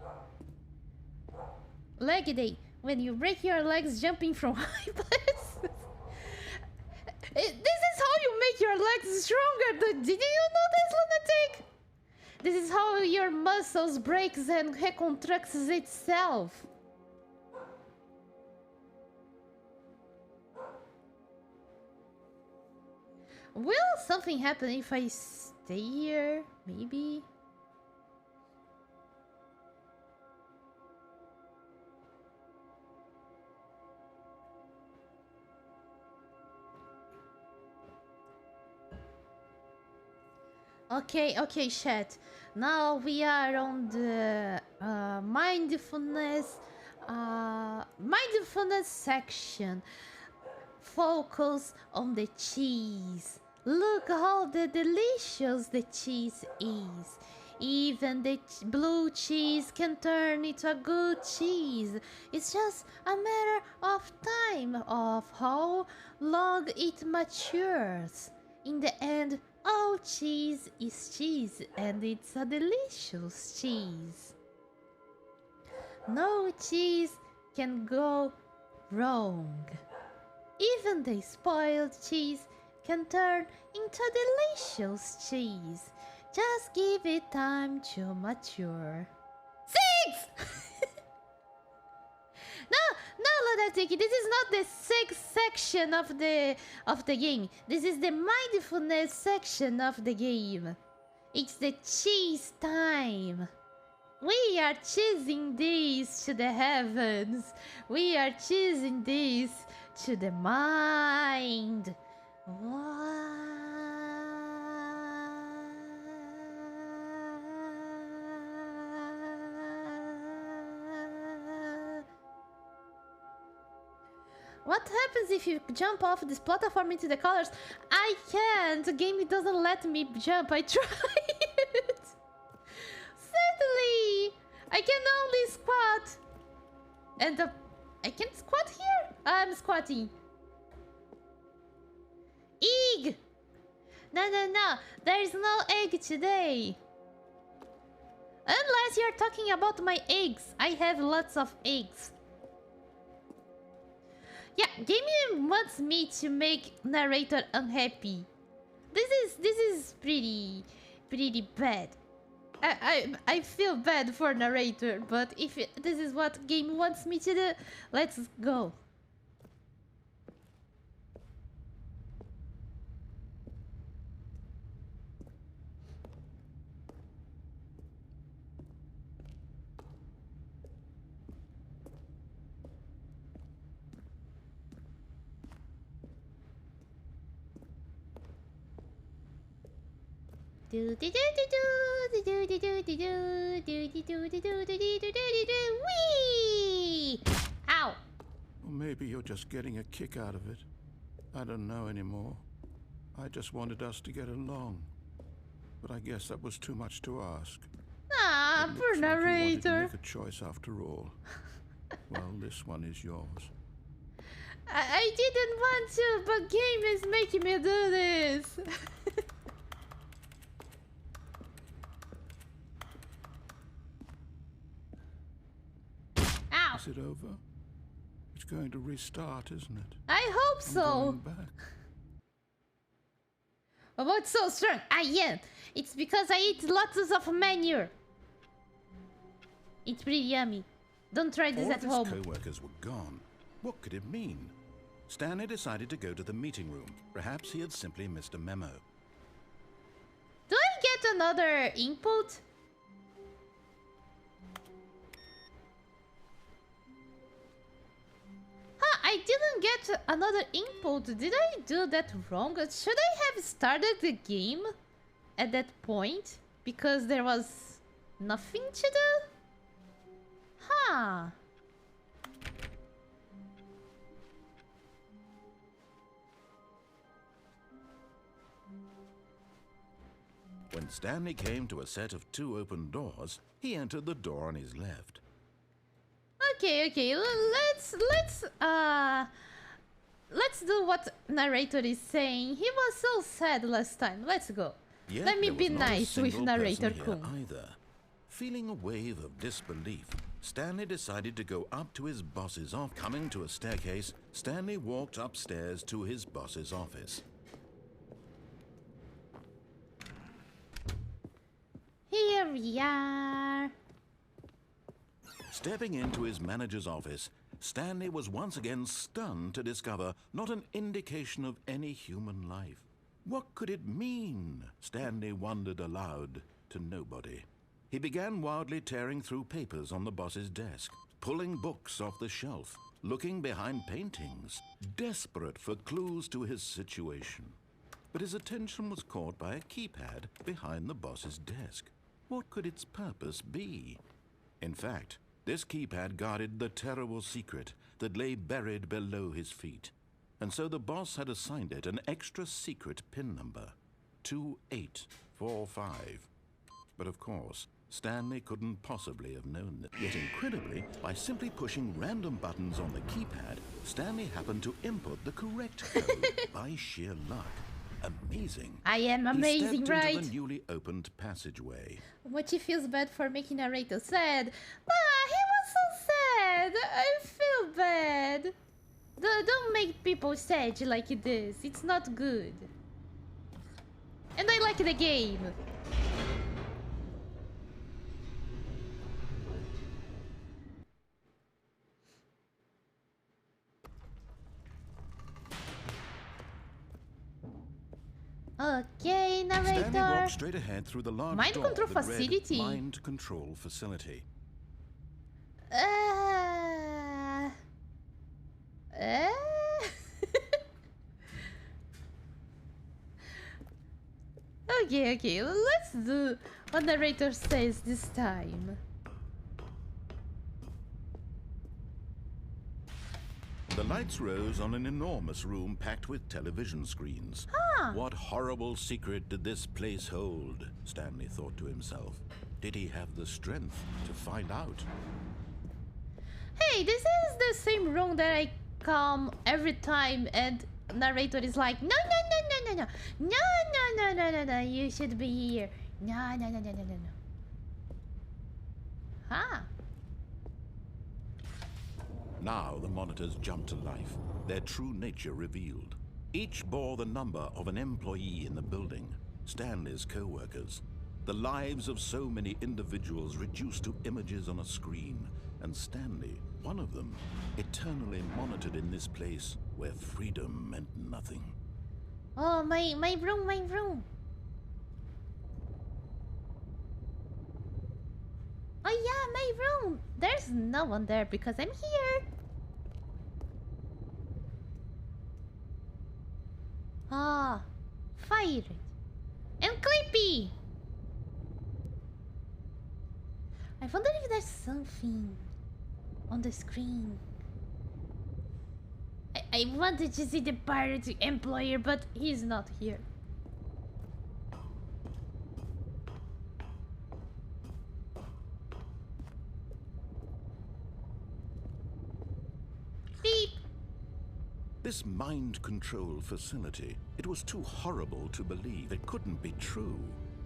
Leg day. When you break your legs jumping from high places. This is how you make your legs stronger. Did you know this, lunatic? This is how your muscles breaks and reconstructs itself. Will something happen if I stay here? Maybe? Okay, chat. Now we are on the mindfulness section. Focus on the cheese. Look how delicious the cheese is. Even the blue cheese can turn into a good cheese. It's just a matter of time of how long it matures. In the end, all cheese is cheese, and it's a delicious cheese. No cheese can go wrong. Even the spoiled cheese can turn into delicious cheese. Just give it time to mature. 6! No, lunatic, this is not the 6th section of the game. This is the mindfulness section of the game. It's the cheese time. We are choosing this to the heavens. We are choosing this to the mind. What happens if you jump off this platform into the colors? I can't. The game doesn't let me jump. I tried. Sadly, I can only squat. And I can squat here? I'm squatting. Egg! No. There's no egg today. Unless you're talking about my eggs. I have lots of eggs. Yeah, game wants me to make narrator unhappy. This is pretty bad. I feel bad for narrator, but if this is what game wants me to do, let's go. Wee! Ow! Or maybe you're just getting a kick out of it. I don't know anymore. I just wanted us to get along. But I guess that was too much to ask. Ah, poor Looks like you wanted to narrator. make a choice after all. Well, this one is yours. I didn't want to, but game is making me do this. Ow! Is it over? It's going to restart, isn't it? I hope I'm so. going back. Oh, it's so strong. I am. It's because I eat lots of manure. It's pretty yummy. Don't try this All at of home. his co-workers were gone. What could it mean? Stanley decided to go to the meeting room. Perhaps he had simply missed a memo. Do I get another input? Huh, I didn't get another input. Did I do that wrong? Should I have started the game at that point? Because there was nothing to do? Huh. When Stanley came to a set of 2 open doors, he entered the door on his left. Okay. Let's do what narrator is saying. He was so sad last time. Let's go. Yet Let me there be was not a nice with single person Narrator-kun. here either. Feeling a wave of disbelief, Stanley decided to go up to his boss's office. Coming to a staircase, Stanley walked upstairs to his boss's office. Here we are. Stepping into his manager's office, Stanley was once again stunned to discover not an indication of any human life. What could it mean? Stanley wondered aloud to nobody. He began wildly tearing through papers on the boss's desk, pulling books off the shelf, looking behind paintings, desperate for clues to his situation. But his attention was caught by a keypad behind the boss's desk. What could its purpose be? In fact, this keypad guarded the terrible secret that lay buried below his feet. And so the boss had assigned it an extra secret PIN number, 2845. But of course, Stanley couldn't possibly have known that. Yet incredibly, by simply pushing random buttons on the keypad, Stanley happened to input the correct code by sheer luck. Amazing. I am amazing, he stepped right? into the newly opened passageway. Momochi feels bad for making narrator sad. Ah, he was so sad. I feel bad. Don't make people sad like this. It's not good. And I like the game. Okay, Stanley narrator. walked straight ahead through the large Mind door control that read facility. Mind control facility. Uh, uh? Okay, let's do what narrator says this time. The lights rose on an enormous room packed with television screens. What horrible secret did this place hold? Stanley thought to himself. Did he have the strength to find out? Hey, this is the same room that I come every time and narrator is like, no, you should be here. No. Huh. Now the monitors jumped to life, their true nature revealed. Each bore the number of an employee in the building, Stanley's co-workers. The lives of so many individuals reduced to images on a screen, and Stanley, one of them, eternally monitored in this place where freedom meant nothing. Oh, my room. Oh yeah, my room. There's no one there because I'm here. Ah, fire and creepy. I wonder if there's something on the screen. I wanted to see the pirate employer, but he's not here. Beep. This mind control facility, it was too horrible to believe. It couldn't be true.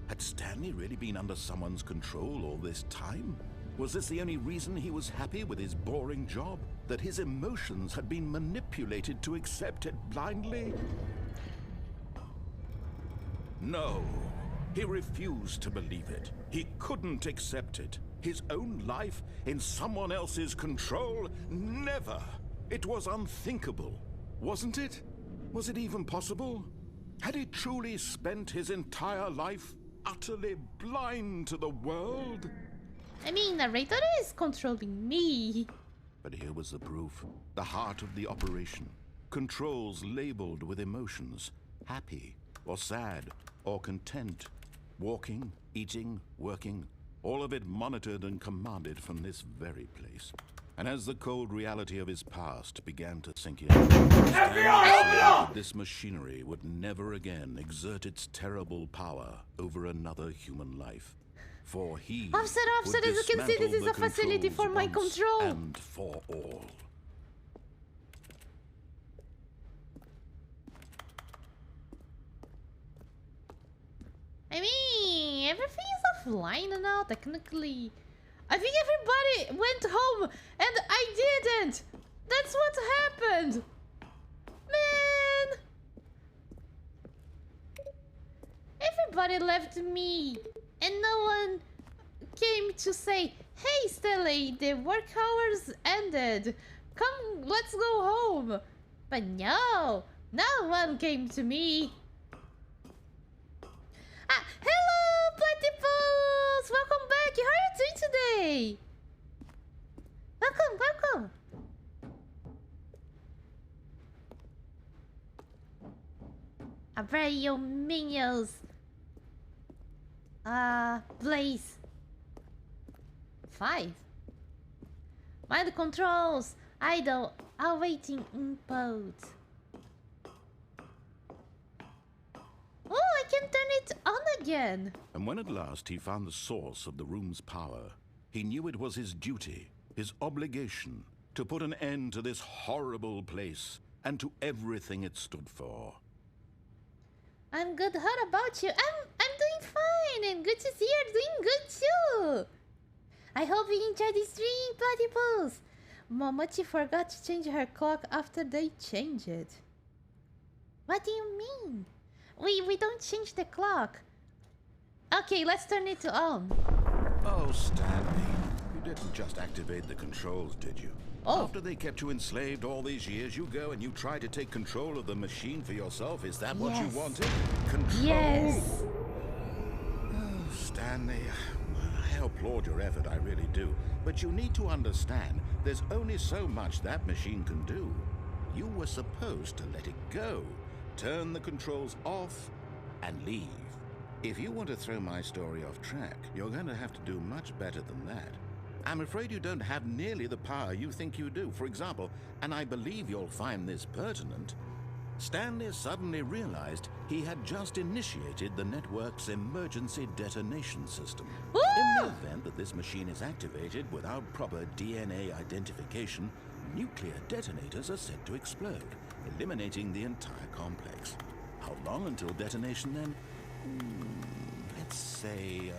Had Stanley really been under someone's control all this time? Was this the only reason he was happy with his boring job? That his emotions had been manipulated to accept it blindly? No. He refused to believe it. He couldn't accept it. His own life in someone else's control? Never. It was unthinkable, wasn't it? Was it even possible? Had he truly spent his entire life utterly blind to the world? I mean, Narrator is controlling me. But here was the proof. The heart of the operation. Controls labeled with emotions. Happy, or sad, or content. Walking, eating, working. All of it monitored and commanded from this very place. And as the cold reality of his past began to sink in, Stanley, this machinery would never again exert its terrible power over another human life. For he Offset, as you can see, this is a facility for my control. And for all. I mean, everything is offline now, technically. I think everybody went home and I didn't. That's what happened. Man. Everybody left me. And no one came to say, hey Stanley, the work hours ended. Come, let's go home. But no one came to me. Ah, hello, Platypus! Welcome back. How are you doing today? Welcome. Your minions. Blaze. 5. Mind controls. Idle. Awaiting input. Oh, I can turn it on again. And when at last he found the source of the room's power, he knew it was his duty, his obligation, to put an end to this horrible place and to everything it stood for. I'm good. How about you? I'm doing fine, and good to see you're doing good too. I hope you enjoyed the stream, Platypus. Momochi forgot to change her clock after they changed it. What do you mean? We don't change the clock. Okay, let's turn it on. Oh, Stanley, you didn't just activate the controls, did you? Oh. After they kept you enslaved all these years, you go and you try to take control of the machine for yourself. Is that what you wanted? Control? Yes. Oh, Stanley, I applaud your effort, I really do. But you need to understand, there's only so much that machine can do. You were supposed to let it go. Turn the controls off and leave. If you want to throw my story off track, you're going to have to do much better than that. I'm afraid you don't have nearly the power you think you do. For example, and I believe you'll find this pertinent, Stanley suddenly realized he had just initiated the network's emergency detonation system. Woo! In the event that this machine is activated without proper DNA identification, nuclear detonators are set to explode, eliminating the entire complex. How long until detonation then? Let's say,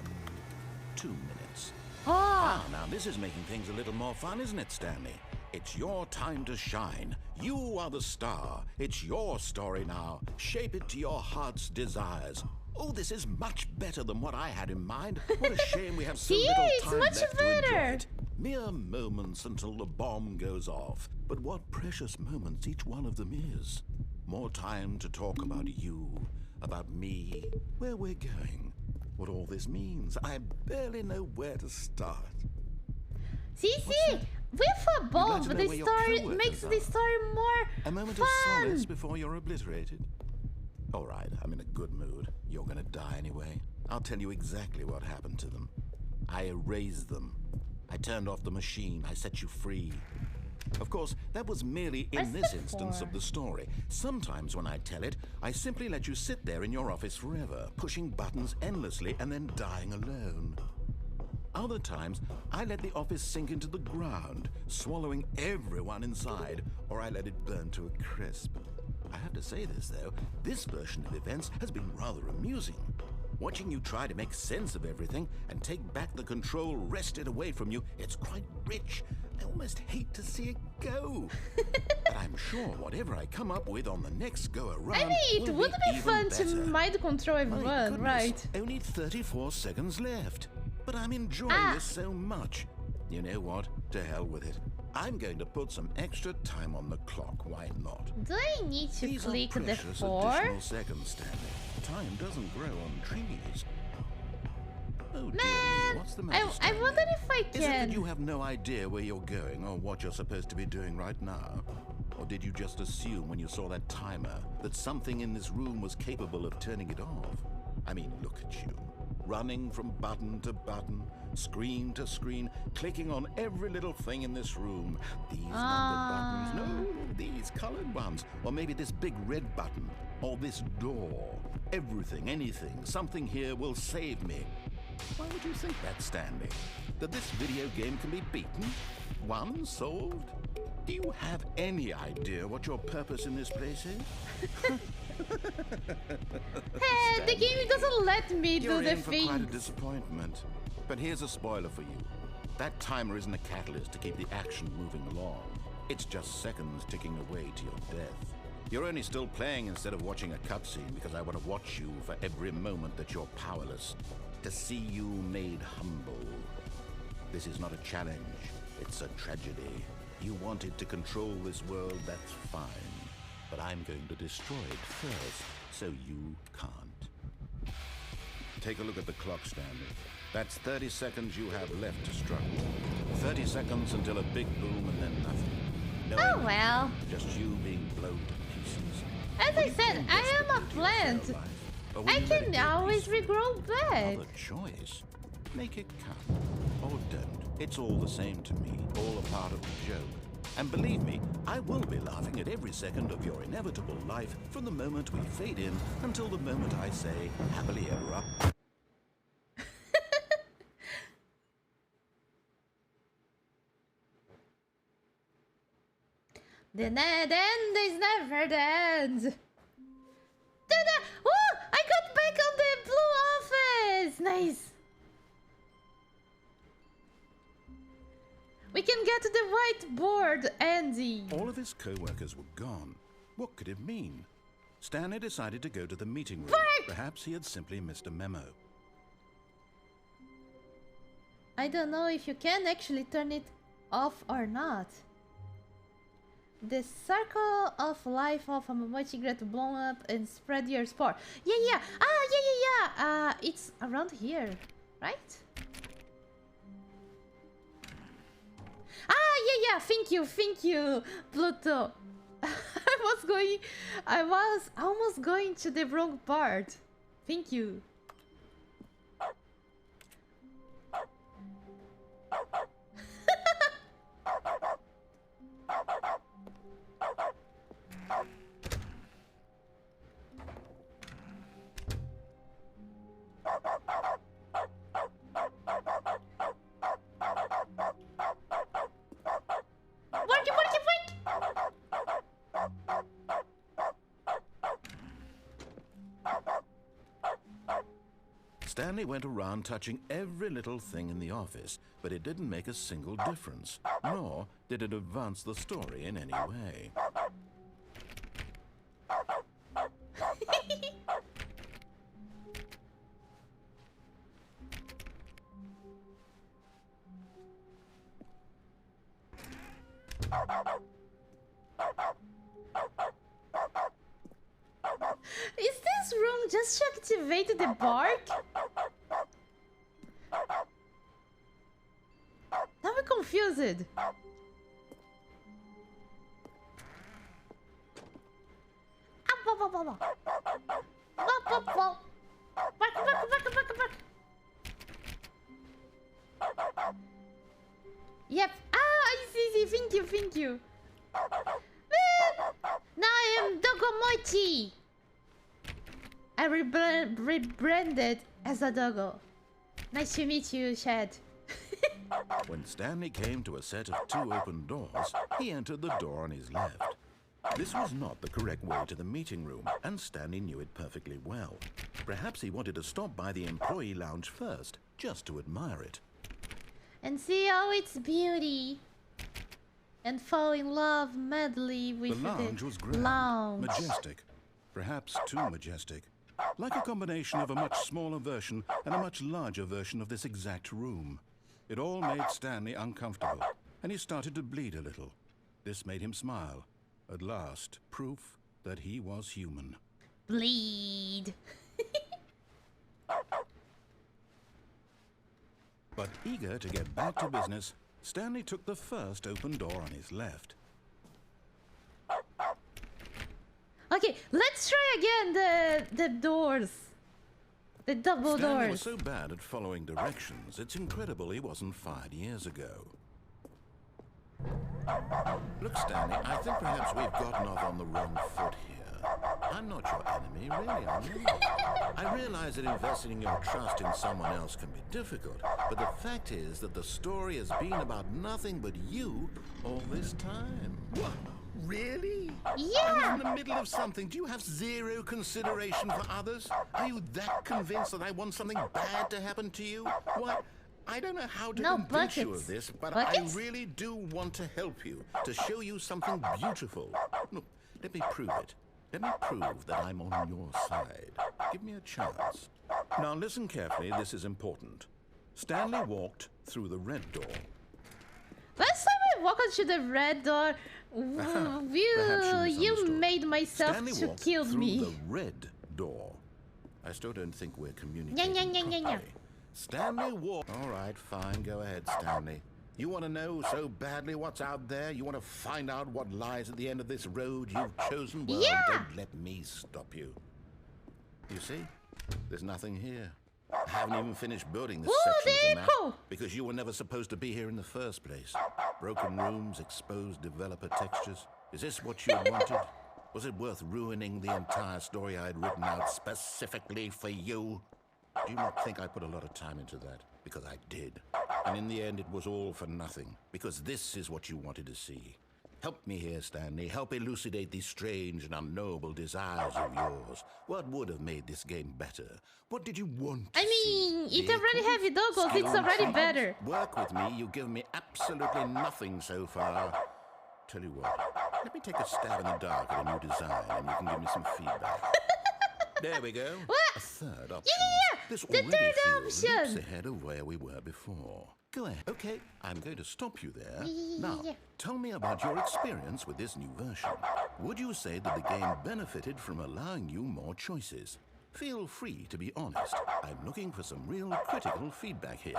2 minutes. Now this is making things a little more fun, isn't it, Stanley? It's your time to shine. You are the star. It's your story now. Shape it to your heart's desires. Oh, this is much better than what I had in mind. What a shame we have so little time left to enjoy it. Mere moments until the bomb goes off. But what precious moments each one of them is. More time to talk about you, about me, where we're going, what all this means. I barely know where to start. See, with a bomb, the story makes the story more A moment fun. of solace before you're obliterated. All right, I'm in a good mood. You're gonna die anyway. I'll tell you exactly what happened to them. I erased them. I turned off the machine. I set you free. Of course, that was merely in this instance of the story. Sometimes when I tell it, I simply let you sit there in your office forever, pushing buttons endlessly and then dying alone. Other times, I let the office sink into the ground, swallowing everyone inside, or I let it burn to a crisp. I have to say this, though, this version of events has been rather amusing. Watching you try to make sense of everything and take back the control wrested away from you, it's quite rich. I almost hate to see it go. But I'm sure whatever I come up with on the next go around, I mean, it would be fun to better. mind control My everyone, goodness, right? only 34 seconds left. But I'm enjoying this so much. You know what? To hell with it. I'm going to put some extra time on the clock. Why not? Do I need to These click are the precious 4? additional seconds, Stanley. Time doesn't grow on trees. Oh dear me, what's the matter, I Stanley? wonder if I Is it that can. you have no idea where you're going or what you're supposed to be doing right now? Or did you just assume when you saw that timer that something in this room was capable of turning it off? I mean, look at you. Running from button to button, screen to screen, clicking on every little thing in this room. These numbered buttons, no, these colored ones. Or maybe this big red button, or this door. Everything, anything, something here will save me. Why would you think that, Stanley? That this video game can be beaten? Won? Solved? Do you have any idea what your purpose in this place is? Hey, the game doesn't let me do You're the in for quite a things. disappointment. But here's a spoiler for you. That timer isn't a catalyst to keep the action moving along. It's just seconds ticking away to your death. You're only still playing instead of watching a cutscene because I want to watch you for every moment that you're powerless. To see you made humble. This is not a challenge. It's a tragedy. You wanted to control this world, that's fine. But I'm going to destroy it first, so you can't. Take a look at the clock, Stanley. That's 30 seconds you have left to struggle. 30 seconds until a big boom and then nothing. No Oh ending, well. just you being blown to pieces. As Will I you said, cling I am a desperately to your plant. failed life, or will I you let it can go always peacefully? regrow back. Another choice. Make it count. Or don't. It's all the same to me. All a part of the joke. And believe me, I will be laughing at every second of your inevitable life from the moment we fade in until the moment I say, happily ever up. The end is never the end. Ta-da! Oh, I got back on the blue office. Nice. We can get to the whiteboard, Andy. All of his co-workers were gone. What could it mean? Stanley decided to go to the meeting room. Fuck! Perhaps he had simply missed a memo. I don't know if you can actually turn it off or not. The circle of life of a Momochi get blown up and spread your spore. Yeah. Yeah. It's around here, right? Yeah. Thank you, Pluto. I was almost going to the wrong part. Thank you. Stanley went around touching every little thing in the office, but it didn't make a single difference, nor did it advance the story in any way. Is this room just to activate the bark? Now I'm confused. Yep. I see. Thank you. Now I am Dogomochi. I rebranded as a doggo. Nice to meet you, Chad. When Stanley came to a set of two open doors, he entered the door on his left. This was not the correct way to the meeting room, and Stanley knew it perfectly well. Perhaps he wanted to stop by the employee lounge first, just to admire it. And see all its beauty. And fall in love madly with The lounge was grand, lounge. majestic, perhaps too majestic. Like a combination of a much smaller version and a much larger version of this exact room. It all made Stanley uncomfortable, and he started to bleed a little. This made him smile. At last, proof that he was human. Bleed. But eager to get back to business, Stanley took the first open door on his left. Okay, let's try again the doors. The double Stanley was doors. so bad at following directions, it's incredible he wasn't fired years ago. Look, Stanley, I think perhaps we've gotten off on the wrong foot here. I'm not your enemy, really, am I? I realize that investing your trust in someone else can be difficult, but the fact is that the story has been about nothing but you all this time. What? Really? I was Yeah! in the middle of something. Do you have zero consideration for others? Are you that convinced that I want something bad to happen to you? Why, I don't know how to No, convince you buckets. of this, but Buckets? I really do want to help you, to show you something beautiful. Look, let me prove it. Let me prove that I'm on your side. Give me a chance. Now listen carefully, this is important. Stanley walked through the red door. Last time I walked into the red door, Perhaps you misunderstood. made myself Stanley to walked kill through me. the red door. I still don't think we're communicating yeah. properly. Stanley walked... All right, fine. Go ahead, Stanley. You want to know so badly what's out there? You want to find out what lies at the end of this road you've chosen? Well, Yeah. don't let me stop you. You see? There's nothing here. I haven't even finished building this Ooh, section the of the map apple! because you were never supposed to be here in the first place. Broken rooms, exposed developer textures. Is this what you wanted? Was it worth ruining the entire story I had written out specifically for you? Do you not think I put a lot of time into that? Because I did. And in the end, it was all for nothing. Because this is what you wanted to see. Help me here, Stanley. Help elucidate these strange and unknowable desires of yours. What would have made this game better? What did you want to I mean, see? it already have Vehicles? doggles, it's Skill already trees? better. Work with me. You've given me absolutely nothing so far. Tell you what, let me take a stab in the dark at a new design and you can give me some feedback. There we go. What? A third option. Yeah, This the already third feels option. leaps ahead of where we were before. Go ahead. Okay, I'm going to stop you there. Yeah. Now, tell me about your experience with this new version. Would you say that the game benefited from allowing you more choices? Feel free to be honest. I'm looking for some real critical feedback here.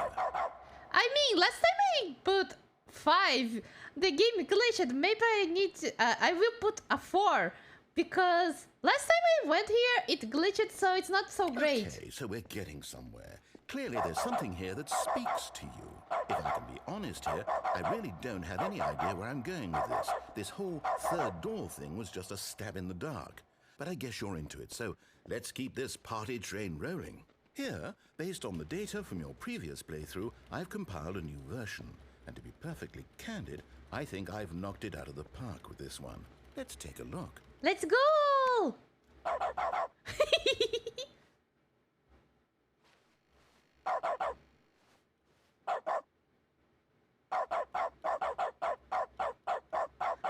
I mean, last time I put 5, the game glitched. Maybe I need to, I will put a 4 because last time I went here, it glitched, so it's not so great. Okay, so we're getting somewhere. Clearly there's something here that speaks to you. If I can be honest here, I really don't have any idea where I'm going with this. This whole third door thing was just a stab in the dark. But I guess you're into it, so let's keep this party train rolling. Here, based on the data from your previous playthrough, I've compiled a new version. And to be perfectly candid, I think I've knocked it out of the park with this one. Let's take a look. Let's go!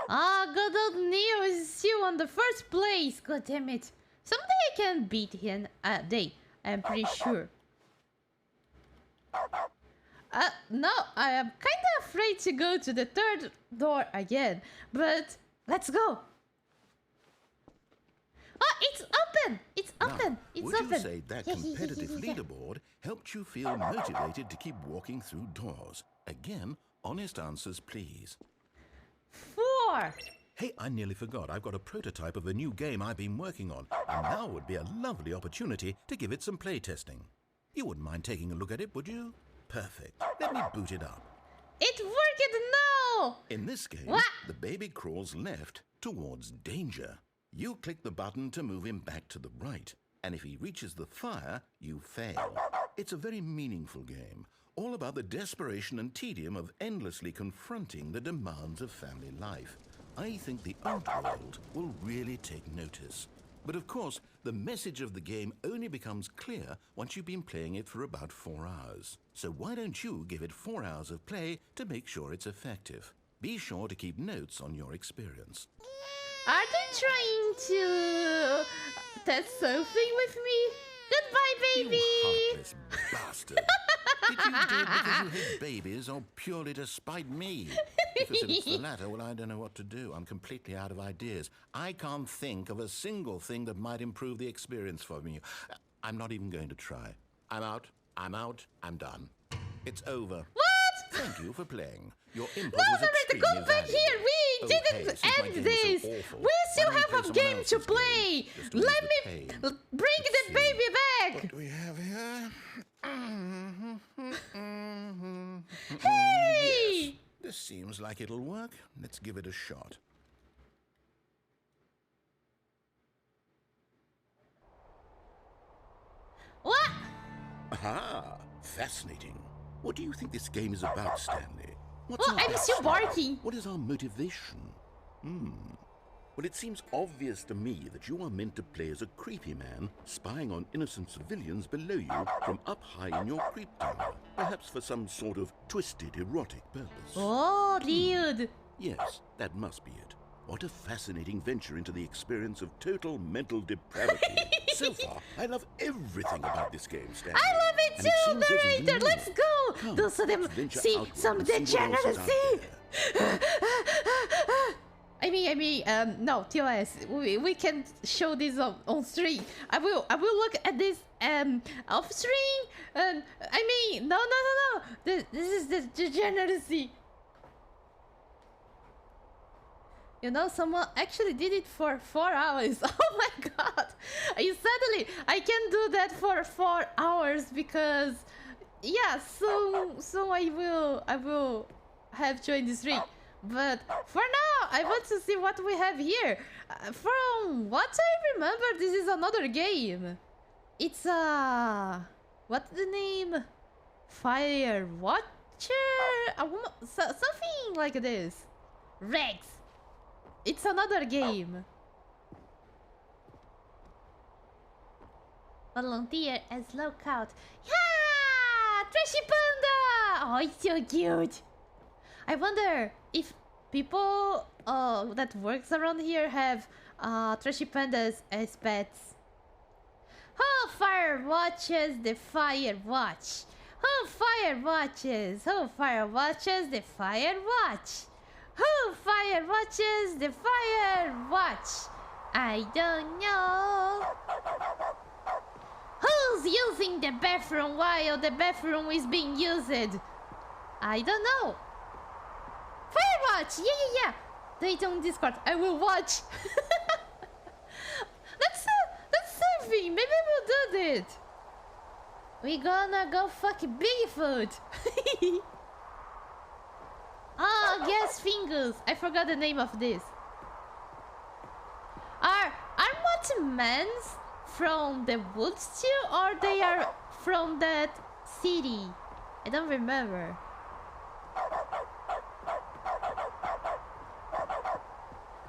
Ah, good old Neo is still on the first place. God damn it. Someday I can beat him. I'm pretty sure. No, I am kind of afraid to go to the third door again. But let's go. Oh, it's open! It's open! Now, It's would open! you say that Yeah. competitive leaderboard helped you feel motivated to keep walking through doors? Again, honest answers, please. 4! Hey, I nearly forgot. I've got a prototype of a new game I've been working on, and now would be a lovely opportunity to give it some playtesting. You wouldn't mind taking a look at it, would you? Perfect. Let me boot it up. It worked now! In this game, What? the baby crawls left towards danger. You click the button to move him back to the right, and if he reaches the fire, you fail. It's a very meaningful game, all about the desperation and tedium of endlessly confronting the demands of family life. I think the old world will really take notice. But of course, the message of the game only becomes clear once you've been playing it for about 4 hours. So why don't you give it 4 hours of play to make sure it's effective? Be sure to keep notes on your experience. Are they trying to test something with me? Goodbye, baby! You heartless bastard. Did you do it because you hate babies or purely to spite me? If it's the latter, well, I don't know what to do. I'm completely out of ideas. I can't think of a single thing that might improve the experience for me. I'm not even going to try. I'm out. I'm done. It's over. What? Thank you for playing. Your input No, was Narrator, extremely go back valuable. here. We Oh, didn't hey, since my end game was so this. awful, We why still don't we have play a someone game to else's play. game, just to Let ease me the pain? bring the see. baby back. What do we have here? Hey! Yes, this seems like it'll work. Let's give it a shot. What? Aha! Fascinating. What do you think this game is about, Stanley? What's Oh, our I'm still backstory? barking. What is our motivation? Well, it seems obvious to me that you are meant to play as a creepy man spying on innocent civilians below you from up high in your creep tower, perhaps for some sort of twisted erotic purpose. Oh, dude. Yes, that must be it. What a fascinating venture into the experience of total mental depravity. So far, I love everything about this game, Stanley. I love it And too, seems there's even Narrator. more. Let's go. Come, Do some let's venture see outward some and see what else is out degeneracy. there. No, TOS. We can show this on stream. I will look at this off stream. No. This is the degeneracy. You know, someone actually did it for 4 hours. Oh my god! Suddenly, I can do that for 4 hours because, yeah. So I will have joined the stream. But for now, I want to see what we have here. From what I remember, this is another game. It's what's the name? Fire Watcher? Something like this. Rex. It's another game. Volunteer as lookout. Yeah! Trashy Panda! Oh, it's so cute. I wonder if people that works around here have trashy pandas as pets. Who fire watches the fire watch? Who fire watches? Who fire watches the fire watch? Who fire watches the fire watch? I don't know. Who's using the bathroom while the bathroom is being used? I don't know. Firewatch! Yeah. Do it on Discord. I will watch. That's something. Maybe we'll do that. We gonna go fuck Bigfoot. Oh, gas fingers. I forgot the name of this. Are Motomans from the woods too, or they are from that city? I don't remember.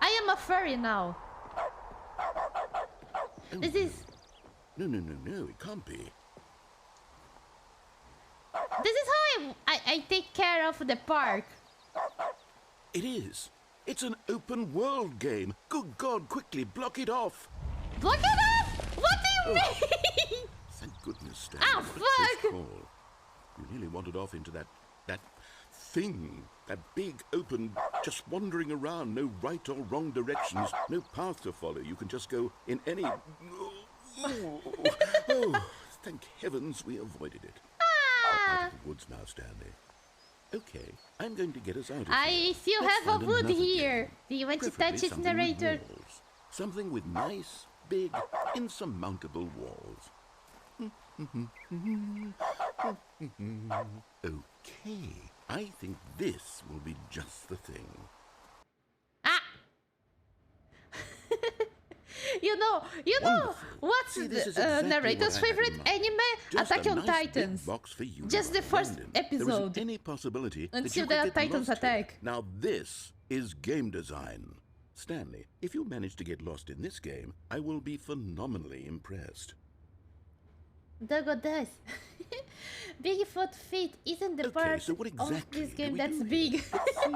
I am a furry now. This is... No, it can't be. This is how I take care of the park. It is. It's an open world game. Good God, quickly block it off. Block it off? What do you mean? Thank goodness, Stanley. Ah, What a close fuck. call. You nearly wandered off into that thing. That big, open, just wandering around. No right or wrong directions. No path to follow. You can just go in any... Oh, thank heavens we avoided it. Out of the woods now, Stanley. Okay, I'm going to get us out of here. I still Let's have a find wood another here. game. Do you want to Preferably touch it, something with Narrator? walls. Something with nice, big, insurmountable walls. Okay, I think this will be just the thing. Ah! You know Wonderful. what's See, this is the exactly narrator's what I had in favorite mind. anime? Just Attack a on nice big Titans. box for you to Just the run first around in. episode. There isn't any possibility that Until you could the get Titans lost here. attack. Now this is game design. Stanley, if you manage to get lost in this game, I will be phenomenally impressed. Doggo does. Bigfoot feet isn't the Okay, part so what of exactly this game do we that's do big. here? Let's see.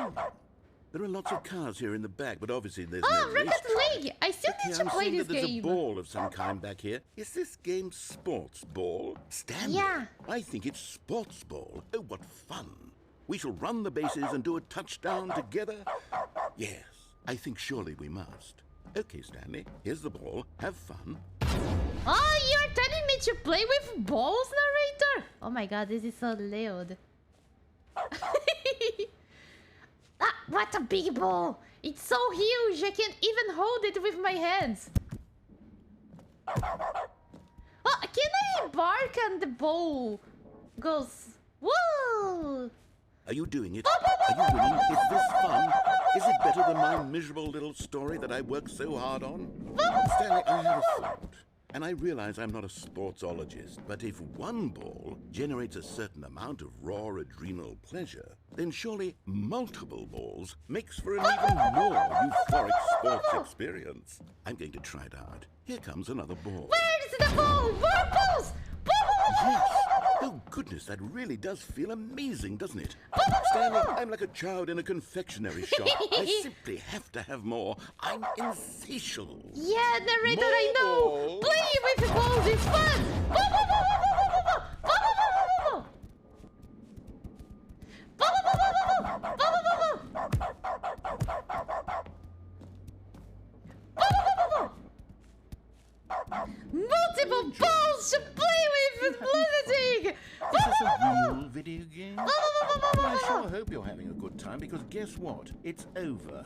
There are lots of cars here in the back, but obviously there's Oh, no race Rocket track. League! I still Okay, need to I'm play seeing this that there's game. a ball of some kind back here. Is this game sports ball? Stanley, Yeah. I think it's sports ball. Oh, what fun. We shall run the bases and do a touchdown together. Yes, I think surely we must. Okay, Stanley, here's the ball. Have fun. Oh, you're telling me to play with balls, narrator? Oh my god, this is so loud. Ah, what a big ball! It's so huge, I can't even hold it with my hands. Oh, can I bark and the ball goes... Whoa! Are you doing it? Are you winning? Is this fun? Is it better than my miserable little story that I worked so hard on? Stanley, I have a thought. And I realize I'm not a sportsologist, but if one ball generates a certain amount of raw adrenal pleasure, then surely multiple balls makes for an even more euphoric sports experience. I'm going to try it out. Here comes another ball. Where's the ball? More balls! Yes! Oh goodness, that really does feel amazing, doesn't it? Stanley, I'm like a child in a confectionery shop. I simply have to have more. I'm insatiable. Yeah, narrator, More I know! balls. Playing with balls is fun! Ball, ball, ball, ball, ball, ball, ball, ball, ball, ball, ball. Ball, ball, ball, ball, ball, ball, ball, ball. Multiple balls to play with lunatic! Is this a real video game? Well, I sure hope you're having a good time, because guess what? It's over.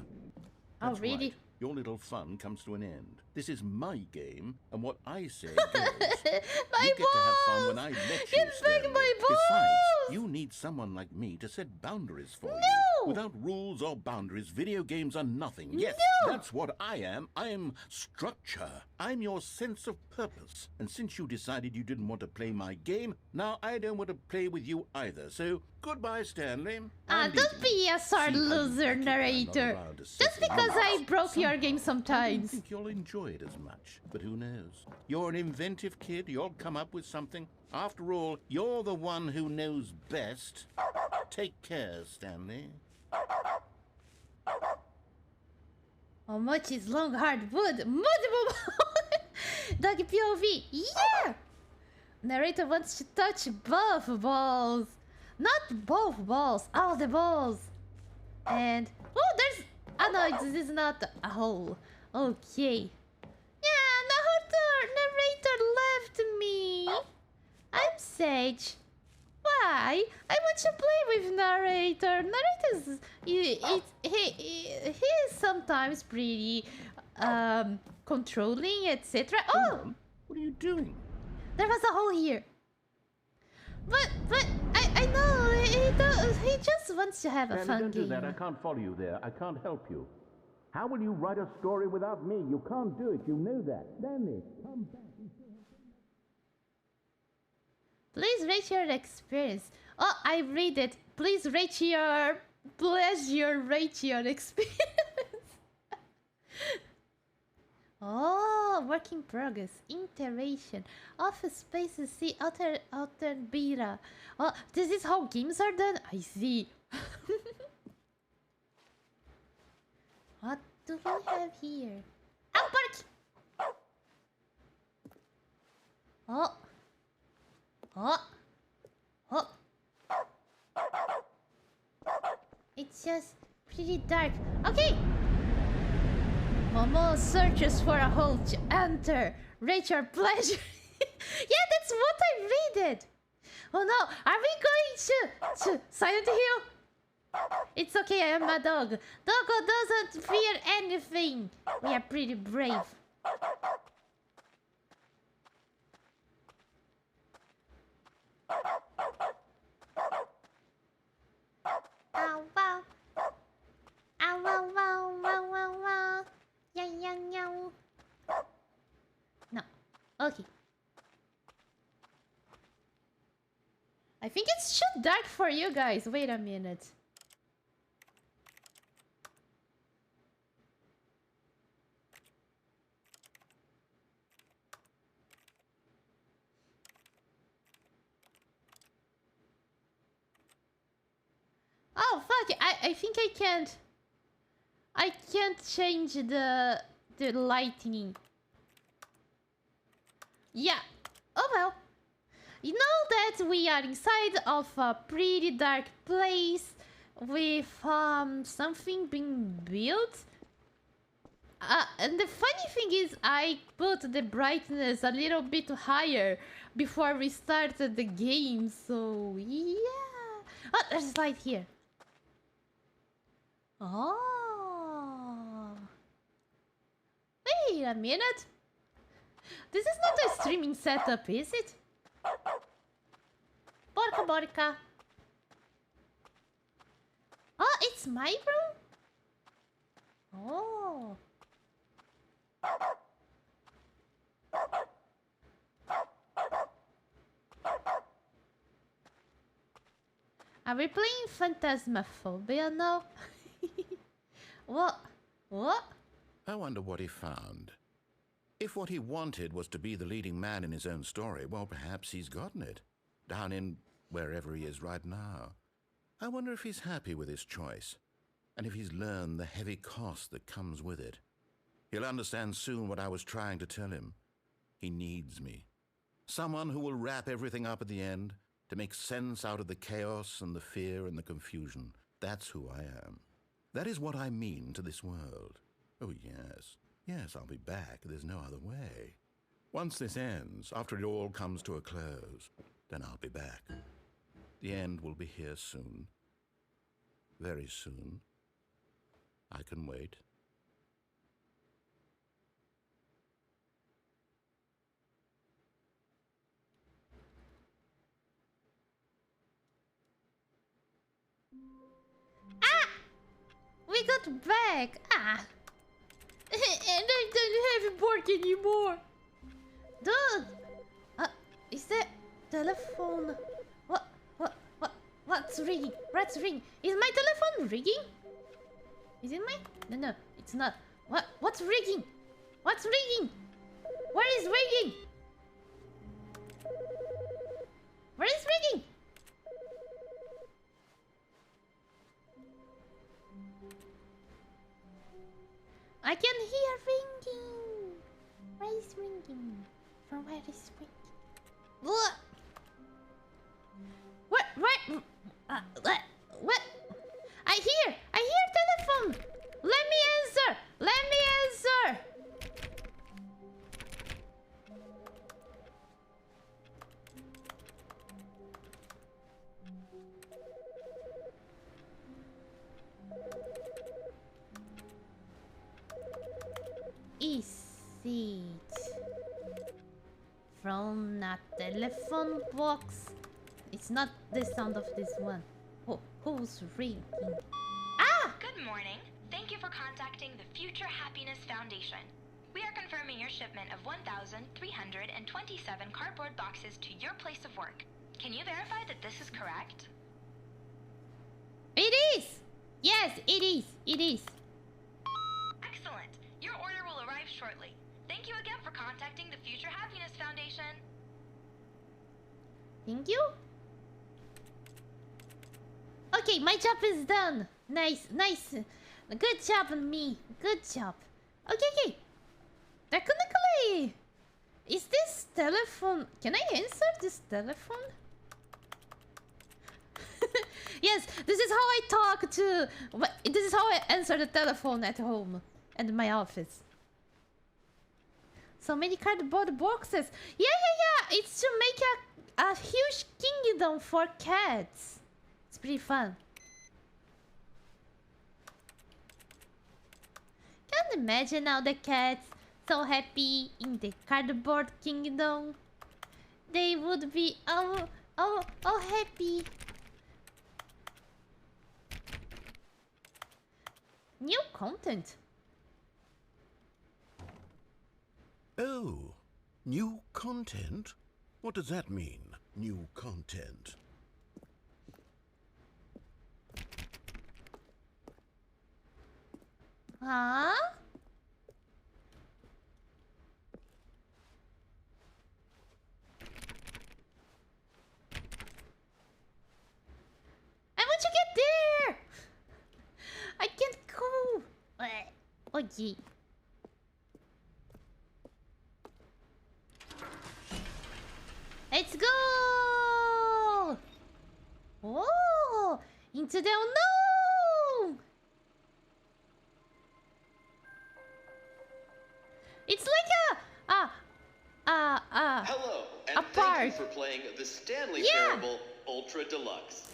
Oh, That's really? right. Your little fun comes to an end. This is my game, and what I say goes. My You get to have fun balls! when I let you, Get back Stanley. my Besides, balls! you need someone like me to set boundaries for you. No! Without rules or boundaries, video games are nothing. Yes, No! that's what I am. I am structure. I'm your sense of purpose. And since you decided you didn't want to play my game, now I don't want to play with you either. So, goodbye, Stanley. I'm Don't leaving. be a sore See, I'm loser, not narrator. allowed to say Just because I rules. broke your game I don't sometimes. think you'll enjoy it as much, but who knows? You're an inventive kid, you'll come up with something. After all, you're the one who knows best. Take care, Stanley. Momochi's long hard wood. Multiple Dog POV. Yeah! Narrator wants to touch both balls. Not both balls, all the balls. And... oh, there's... oh no, this is not a hole. Okay. Yeah, narrator left me. I'm Sage. Why? I want to play with narrator. Narrator's... he is sometimes pretty... controlling, etc. Oh! What are you doing? There was a hole here. But I know he just wants to have a fun Don't do game. that. I can't follow you there. I can't help you. How will you write a story without me? You can't do it. You know that. Stanley, come back. Please rate your experience. Oh, I read it. Please rate your pleasure. Rate your experience. Oh, work in progress. Iteration. Office spaces. See alter beta. Oh, this is how games are done. I see. What do we have here? Park. Oh. Oh. Oh. It's just pretty dark. Okay. Momo searches for a hole to enter. Rate your pleasure. Yeah, that's what I read it. Oh no, are we going to Silent Hill? It's okay, I am a dog. Doggo doesn't fear anything. We are pretty brave. Ow, wow. Ow, wow, wow, wow, wow, wow. Yeah, yeah, yeah. No. Okay. I think it's too dark for you guys. Wait a minute. I think I can't. I can't change the lighting. Yeah. Oh well. You know that we are inside of a pretty dark place with something being built. And the funny thing is, I put the brightness a little bit higher before we started the game, so yeah. Oh, there's a light here. Oh. Wait a minute. This is not a streaming setup, is it? Porca porca. Oh, it's my room? Oh. Are we playing Phantasmaphobia now? What? What? I wonder what he found. If what he wanted was to be the leading man in his own story, well, perhaps he's gotten it. Down in wherever he is right now. I wonder if he's happy with his choice, and if he's learned the heavy cost that comes with it. He'll understand soon what I was trying to tell him. He needs me. Someone who will wrap everything up at the end, to make sense out of the chaos and the fear and the confusion. That's who I am. That is what I mean to this world. Oh, yes. Yes, I'll be back. There's no other way. Once this ends, after it all comes to a close, then I'll be back. The end will be here soon. Very soon. I can wait. We got back! Ah! And I don't have work anymore! Dude! Is that telephone... What's ringing? What's ringing? Is my telephone ringing? Is it mine? No, it's not. What's ringing? What's ringing? Where is ringing? Where is ringing? I can hear ringing. Where is ringing? From where is ringing? What? What? I hear telephone. Let me answer. Is it from a telephone box? It's not the sound of this one. Who's ringing? Ah! Good morning. Thank you for contacting the Future Happiness Foundation. We are confirming your shipment of 1,327 cardboard boxes to your place of work. Can you verify that this is correct? It is! Yes, it is. Excellent. Your order will arrive shortly. Thank you again for contacting the Future Happiness Foundation. Thank you. Okay, my job is done. Nice. Good job, me. Good job. Okay. Technically, is this telephone... Can I answer this telephone? Yes, this is how I talk to... This is how I answer the telephone at home. At my office. So many cardboard boxes. Yeah. It's to make a huge kingdom for cats. It's pretty fun. Can't imagine all the cats so happy in the cardboard kingdom. They would be all happy. New content. Oh, new content? What does that mean, new content? Huh? I want to get there! Okay. Let's go! Oh! Into the unknown! It's like Hello, and a thank park. you for playing the Stanley Yeah. Parable Ultra Deluxe.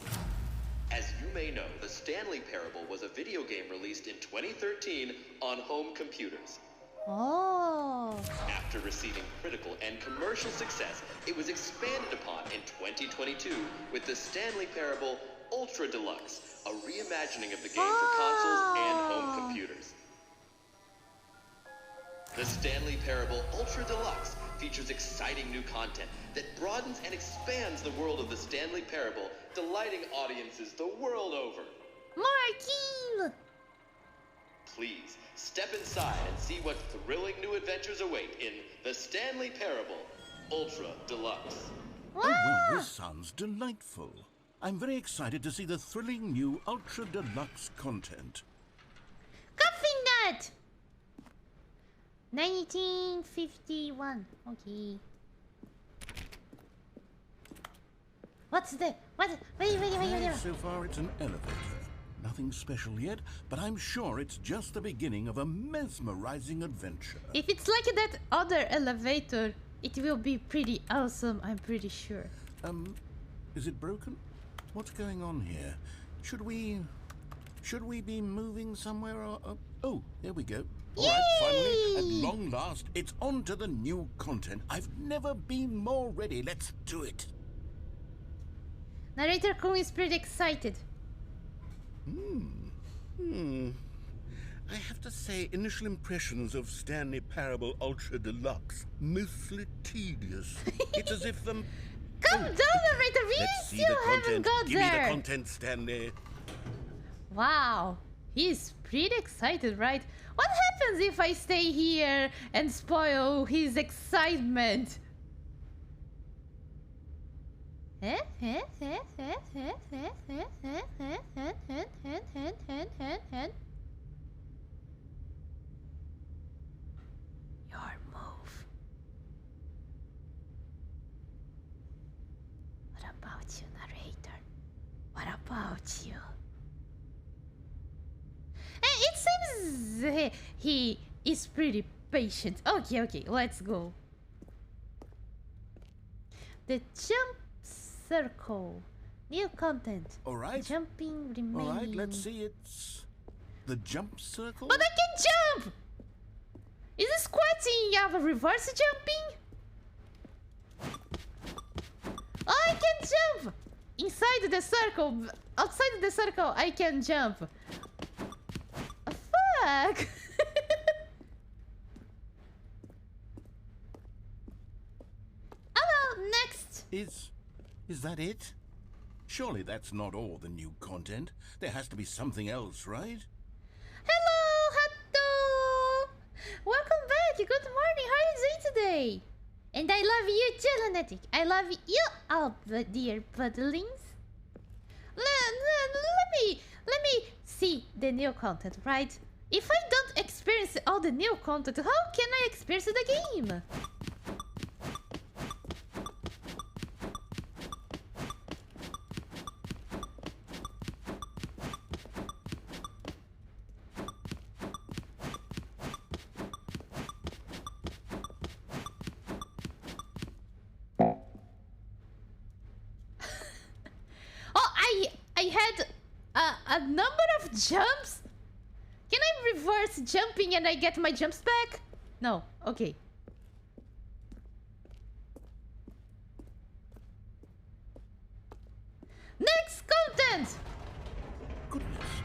As you may know, the Stanley Parable was a video game released in 2013 on home computers. Oh. After receiving critical and commercial success, it was expanded upon in 2022 with the Stanley Parable Ultra Deluxe, a reimagining of the game for consoles and home computers. The Stanley Parable Ultra Deluxe features exciting new content that broadens and expands the world of the Stanley Parable, delighting audiences the world over. Martin! Please, step inside and see what thrilling new adventures await in the Stanley Parable Ultra Deluxe. Oh, well, this sounds delightful. I'm very excited to see the thrilling new Ultra Deluxe content. Coffee nut! 1951. Okay. What's the... What? Wait. So far, it's an elevator. Nothing special yet, but I'm sure it's just the beginning of a mesmerizing adventure. If it's like that other elevator, it will be pretty awesome, I'm pretty sure. Is it broken? What's going on here? Should we be moving somewhere or... oh, there we go. All right, finally, at long last, it's on to the new content. I've never been more ready. Let's do it. Narrator-kun is pretty excited. I have to say, initial impressions of Stanley Parable Ultra Deluxe, mostly tedious. It's as if Calm down, Narrator, we let's see still the haven't content. got Give there. me the content, Stanley. Wow, he's pretty excited, right? What happens if I stay here and spoil his excitement? Your move. What about you, narrator? What about you? It seems he is pretty patient. Okay, let's go. The jump circle. New content. All right. Jumping remain. All right, let's see. It's the jump circle. But I can jump! Is squatting a reverse jumping? I can jump! Inside the circle. Outside the circle, I can jump. Fuck! Hello, next! Is that it? Surely that's not all the new content. There has to be something else, right? Hello, Hatto! Welcome back. Good morning. How are you doing today? And I love you too, Lunatic. I love you all, dear puddlings. Let me see the new content, right? If I don't experience all the new content, how can I experience the game? I had a number of jumps. Can I reverse jumping and I get my jumps back? No. Okay. Next content! Goodness,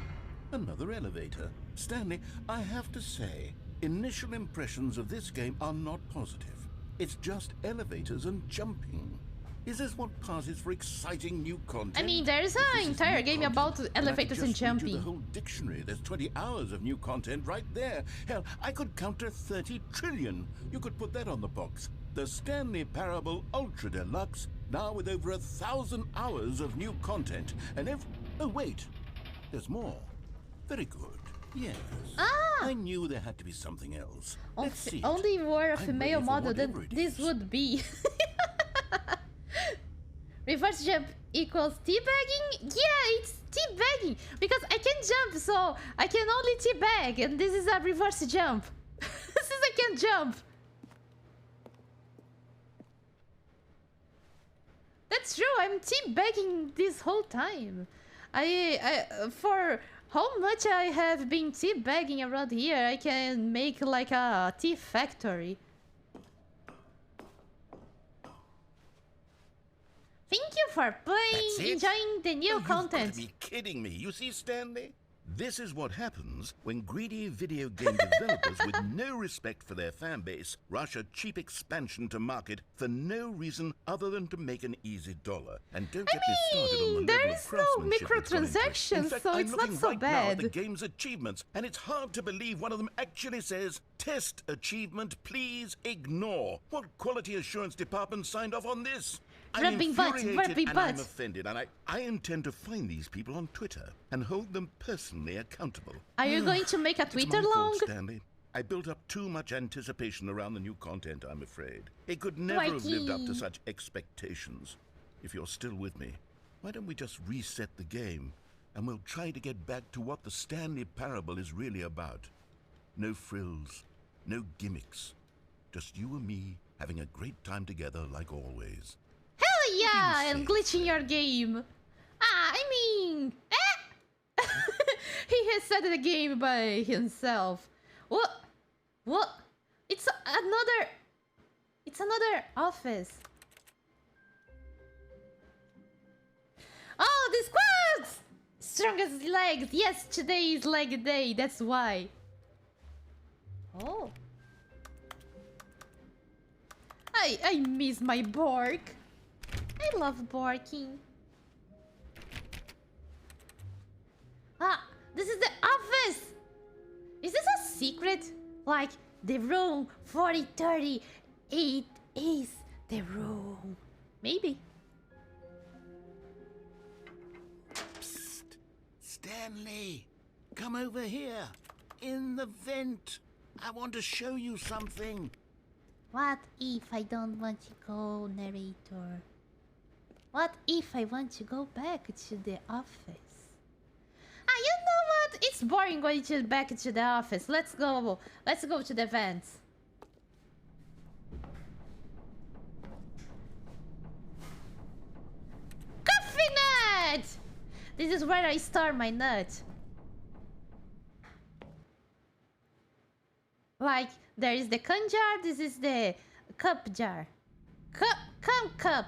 another elevator. Stanley, I have to say, initial impressions of this game are not positive. It's just elevators and jumping. Is this what passes for exciting new content? I mean, there's If an this is entire new game content, about then elevators I could and just read you jumping. the whole dictionary. There's 20 hours of new content right there. Hell, I could counter 30 trillion. You could put that on the box. The Stanley Parable Ultra Deluxe, now with over 1,000 hours of new content. And oh wait, there's more. Very good. Yes. I knew there had to be something else. Let's see it. Only were a I'm female ready for model, then whatever it this is. would be. Reverse jump equals teabagging? Yeah, it's teabagging because I can jump, so I can only teabag, and this is a reverse jump. Since I can jump. That's true. I'm teabagging this whole time. I for how much I have been teabagging around here, I can make like a tea factory. Thank you for playing, enjoying the new content. You've got to be kidding me. You see, Stanley? This is what happens when greedy video game developers with no respect for their fan base rush a cheap expansion to market for no reason other than to make an easy dollar. And don't get me started on the level of craftsmanship that's gone into it. In microtransactions, fact, so I'm it's not looking so right now at bad. the game's achievements, and it's hard to believe one of them actually says, "Test achievement, please ignore." What quality assurance department signed off on this? I'm Rubbing butt, infuriated rubbing and butt. I'm offended, and I intend to find these people on Twitter and hold them personally accountable. Are you going to make a It's Twitter my fault, long? Stanley. I built up too much anticipation around the new content, I'm afraid. It could never have lived up to Mikey. such expectations. If you're still with me, why don't we just reset the game, and we'll try to get back to what the Stanley Parable is really about. No frills, no gimmicks. Just you and me having a great time together like always. Hell yeah, you and say, glitching your game. I mean, he has set the game by himself. What? What? It's another office. Oh, the squads! Strongest legs. Yes, today is leg day. That's why. Oh. I miss my bark. I love barking. Ah, this is the office. Is this a secret? Like the room 4038 is the room. Maybe. Psst. Stanley, come over here. In the vent. I want to show you something. What if I don't want to go, narrator? What if I want to go back to the office? Ah, you know what? It's boring going back to the office. Let's go. Let's go to the vents. Coffee nut! This is where I store my nut. Like, there is the can jar, this is the cup jar. Cum cup.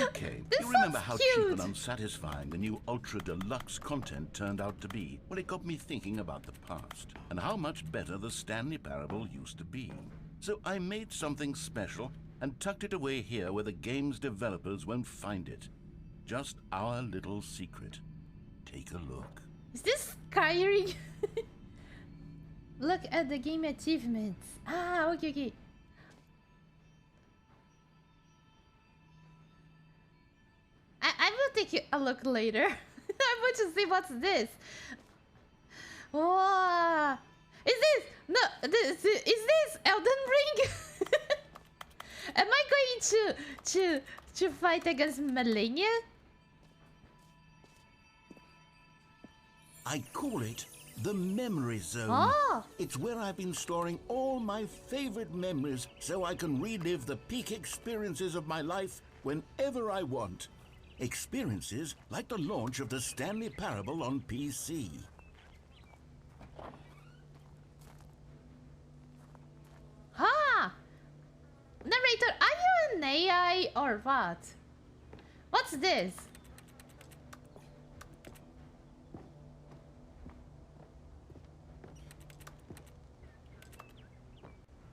Okay, This you remember sounds how cute. cheap and unsatisfying the new Ultra Deluxe content turned out to be? Well, it got me thinking about the past and how much better the Stanley Parable used to be. So I made something special and tucked it away here where the game's developers won't find it. Just our little secret. Take a look. Is this Skyrim? Look at the game achievements. Ah, okay. I will take a look later. I want to see what's this. Wow. Is this Elden Ring? Am I going to fight against Melania? I call it the Memory Zone. Oh. It's where I've been storing all my favorite memories so I can relive the peak experiences of my life whenever I want. Experiences like the launch of the Stanley Parable on PC. Ah! Narrator, are you an AI or what? What's this?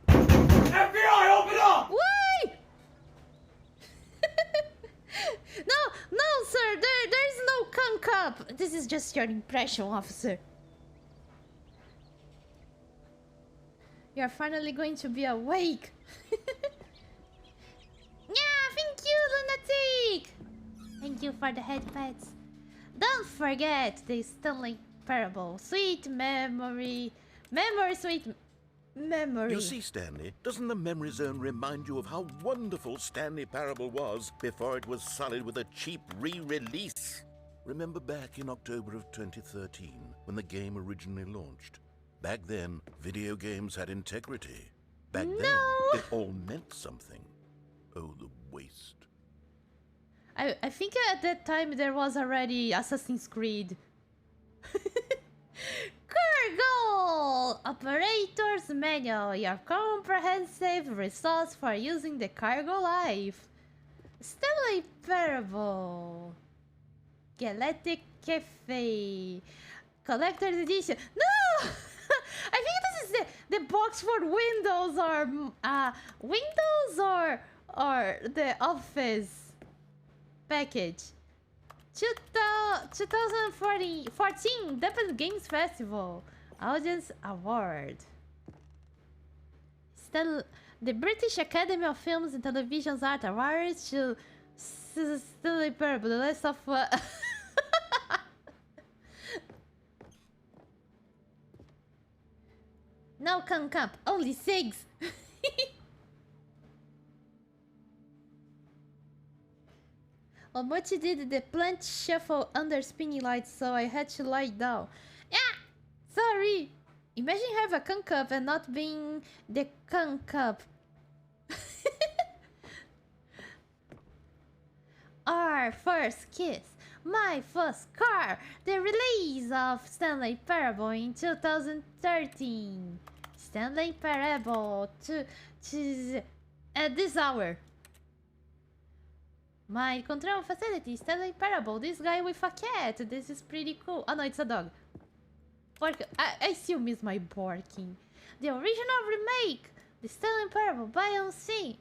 FBI, open up! Why? No, sir. There's no cum cup. This is just your impression, officer. You're finally going to be awake. Yeah, thank you, lunatic. Thank you for the headpads. Don't forget the Stanley Parable. Sweet memory. Sweet memory. You see, Stanley, doesn't the memory zone remind you of how wonderful Stanley Parable was before it was sullied with a cheap re-release? Remember back in October of 2013, when the game originally launched? Back then, video games had integrity. Back then, it all meant something. Oh, the waste. I think at that time there was already Assassin's Creed. Cargo! Operator's Manual, your comprehensive resource for using the cargo life. Stanley Parable. Galactic Cafe. Collector's Edition. No! I think this is the box for Windows or the Office package. 2014 Japan Games Festival Audience Award. The British Academy of Films and Television's Art Awards to Stanley Parable, The Last of Us. No can camp, only 6. Momochi did the plant shuffle under spinning lights, so I had to lie down. Yeah! Sorry! Imagine have a can cup and not being the can cup. Our first kiss. My first car. The release of Stanley Parable in 2013. Stanley Parable at this hour. My control facility, Stanley Parable. This guy with a cat. This is pretty cool. Oh no, it's a dog. I still miss my barking. The original remake. The Stanley Parable by Unseen.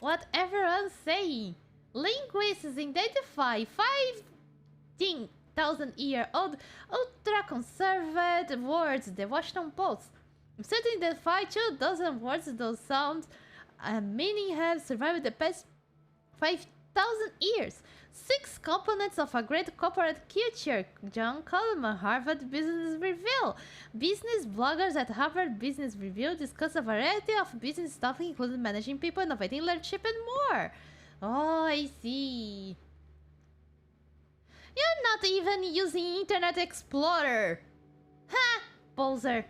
What everyone's saying. Linguists identify 15,000-year-old ultra-conservative words. The Washington Post. Studying the 2,000 words those sounds and meaning have survived the past 5,000 years. 6 components of a great corporate culture. John Coleman, Harvard Business Review. Business bloggers at Harvard Business Review discuss a variety of business stuff, including managing people, innovating leadership, and more. Oh, I see. You're not even using Internet Explorer. Ha! Poser.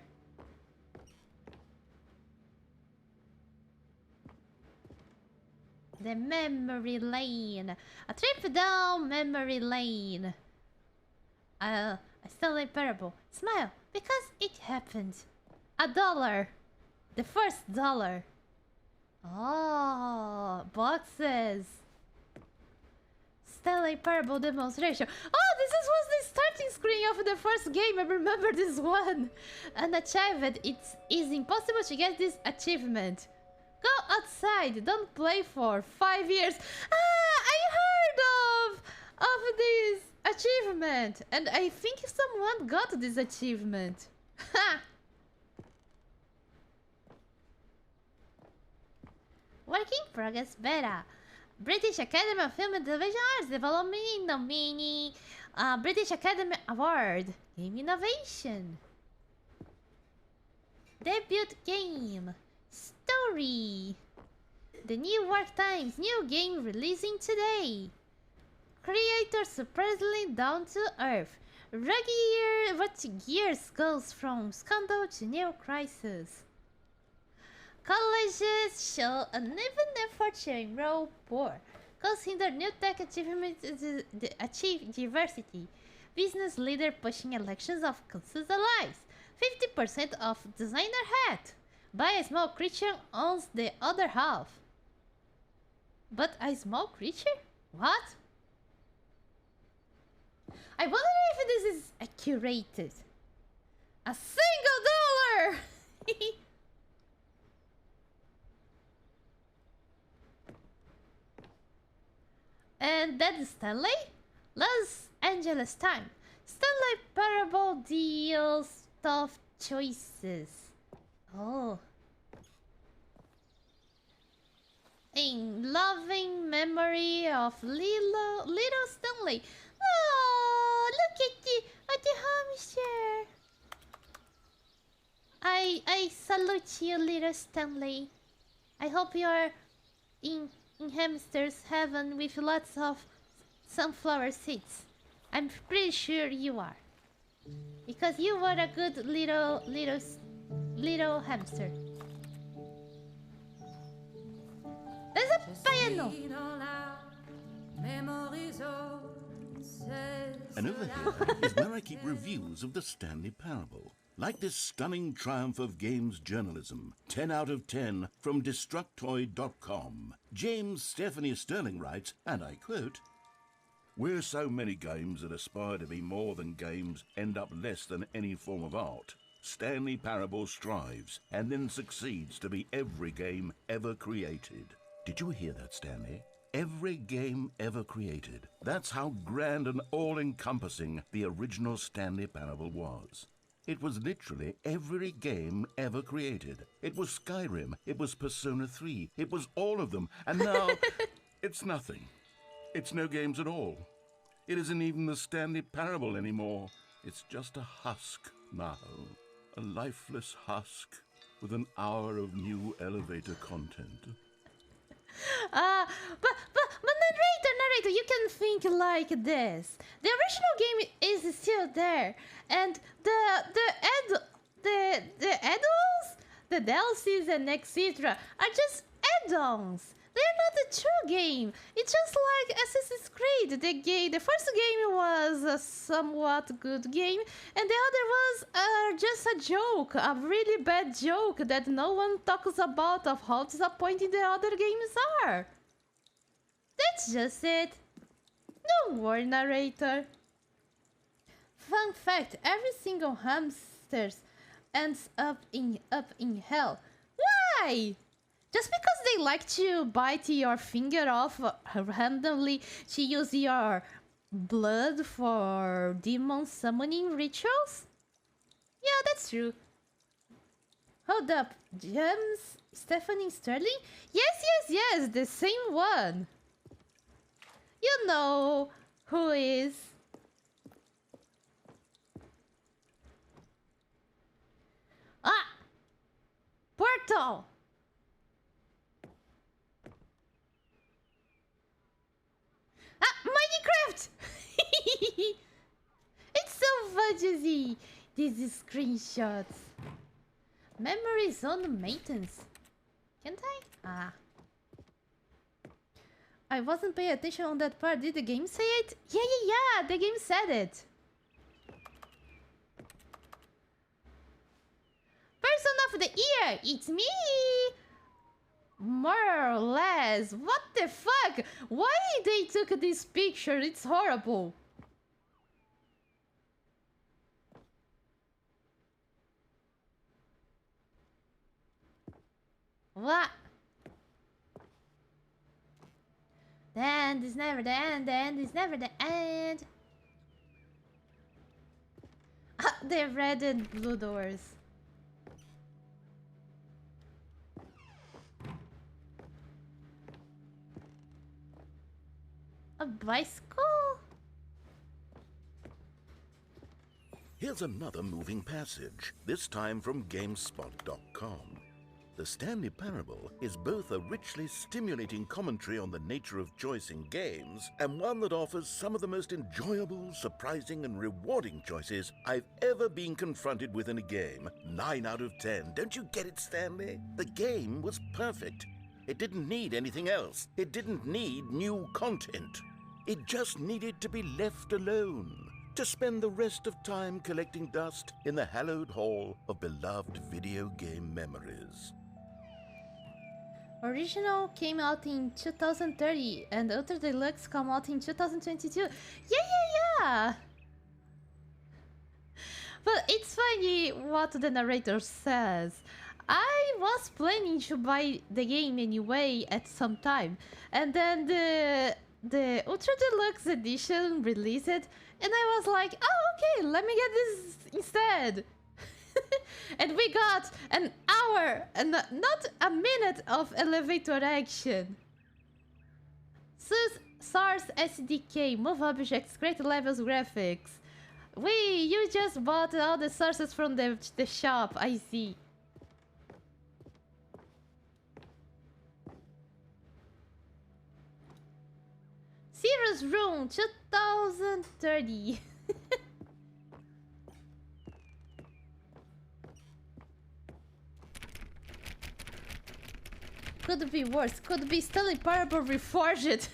The memory lane. A trip down memory lane. A Stanley Parable. Smile, because it happened. $1. The first $1. Oh, boxes. Stanley Parable demonstration. Oh, this was the starting screen of the first game. I remember this one. An achievement. It is impossible to get this achievement. Go outside. Don't play for 5 years. I heard of this achievement, and I think someone got this achievement. Ha! Work in progress beta. British Academy of Film and Television Arts developing the mini British Academy Award. Game Innovation. Debut game. Story. The New York Times new game releasing today. Creator surprisingly down to earth. What years goes from scandal to new crisis. Colleges show uneven effort to enroll poor. Consider new tech achievements to achieve diversity. Business leader pushing elections of conscious allies. 50% of designer hat. Buy a small creature owns the other half. But a small creature? What? I wonder if this is accurate. A single $1! And that's Stanley? Los Angeles time. Stanley Parable deals tough choices. Oh. In loving memory of little Stanley. Oh, look at the hamster. salute you, little Stanley. I hope you're in hamster's heaven with lots of sunflower seeds. I'm pretty sure you are. Because you were a good little hamster. There's a piano! And over here is where I keep reviews of the Stanley Parable. Like this stunning triumph of games journalism, 10 out of 10 from Destructoid.com. James Stephanie Sterling writes, and I quote, "Where so many games that aspire to be more than games end up less than any form of art, Stanley Parable strives and then succeeds to be every game ever created." Did you hear that, Stanley? Every game ever created. That's how grand and all-encompassing the original Stanley Parable was. It was literally every game ever created. It was Skyrim, it was Persona 3, it was all of them, and now it's nothing. It's no games at all. It isn't even the Stanley Parable anymore. It's just a husk now. A lifeless husk with an hour of new elevator content. But narrator, you can think like this. The original game is still there, and the add-ons, the DLCs and etc. are just add-ons. They're not the true game. It's just like Assassin's Creed. The first game was a somewhat good game, and the other was just a joke, a really bad joke that no one talks about of how disappointing the other games are. That's just it. Don't worry, narrator. Fun fact: every single hamster ends up in hell. Why? Just because they like to bite your finger off randomly to use your blood for demon summoning rituals? Yeah, that's true. Hold up, James Stephanie Sterling? Yes, the same one. You know who is. Ah! Portal! Minecraft! It's so fudgy, these screenshots. Memory zone maintenance. Can't I? I wasn't paying attention on that part. Did the game say it? Yeah, the game said it. Person of the year, it's me! More or less. What the fuck? Why they took this picture? It's horrible. What? The end is never the end. The end is never the end. The red and blue doors. A bicycle? Here's another moving passage, this time from GameSpot.com. The Stanley Parable is both a richly stimulating commentary on the nature of choice in games, and one that offers some of the most enjoyable, surprising, and rewarding choices I've ever been confronted with in a game. 9 out of 10. Don't you get it, Stanley? The game was perfect. It didn't need anything else. It didn't need new content. It just needed to be left alone, to spend the rest of time collecting dust in the hallowed hall of beloved video game memories. Original came out in 2030 and Ultra Deluxe come out in 2022. Yeah. But it's funny what the narrator says. I was planning to buy the game anyway at some time, and then the Ultra Deluxe edition released it, and I was like, oh, okay, let me get this instead. And we got an hour and not a minute of elevator action. Source SDK, move objects, create levels, graphics. You just bought all the sources from the shop, I see. Heroes Room 2030. Could be worse. Could be Stanley Parable Reforged.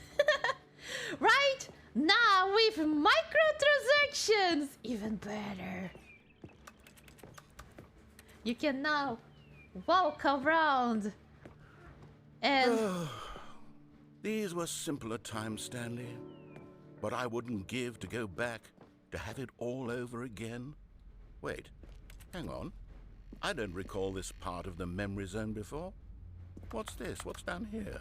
Right? Now with microtransactions! Even better. You can now walk around and... These were simpler times, Stanley. But I wouldn't give to go back, to have it all over again. Wait, hang on. I don't recall this part of the memory zone before. What's this? What's down here?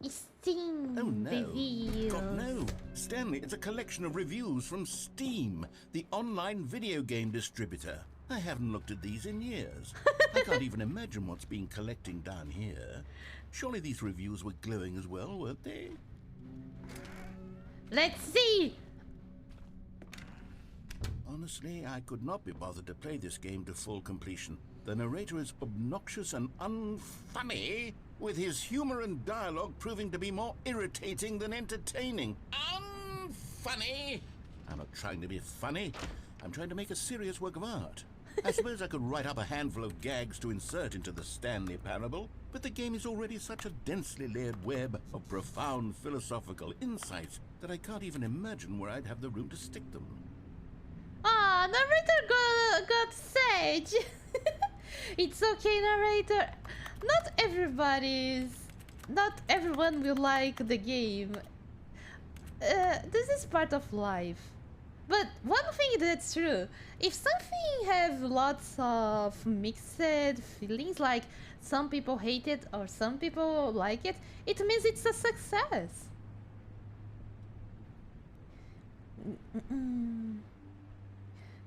Steam Oh no. reveal. God, no. Stanley, it's a collection of reviews from Steam, the online video game distributor. I haven't looked at these in years. I can't even imagine what's been collecting down here. Surely these reviews were glowing as well, weren't they? Let's see! Honestly, I could not be bothered to play this game to full completion. The narrator is obnoxious and unfunny, with his humor and dialogue proving to be more irritating than entertaining. Unfunny! I'm not trying to be funny. I'm trying to make a serious work of art. I suppose I could write up a handful of gags to insert into the Stanley Parable, but the game is already such a densely layered web of profound philosophical insights that I can't even imagine where I'd have the room to stick them. Ah, narrator got sage. It's okay, narrator. Not everyone will like the game. This is part of life. But one thing that's true, if something have lots of mixed feelings, like some people hate it or some people like it, it means it's a success.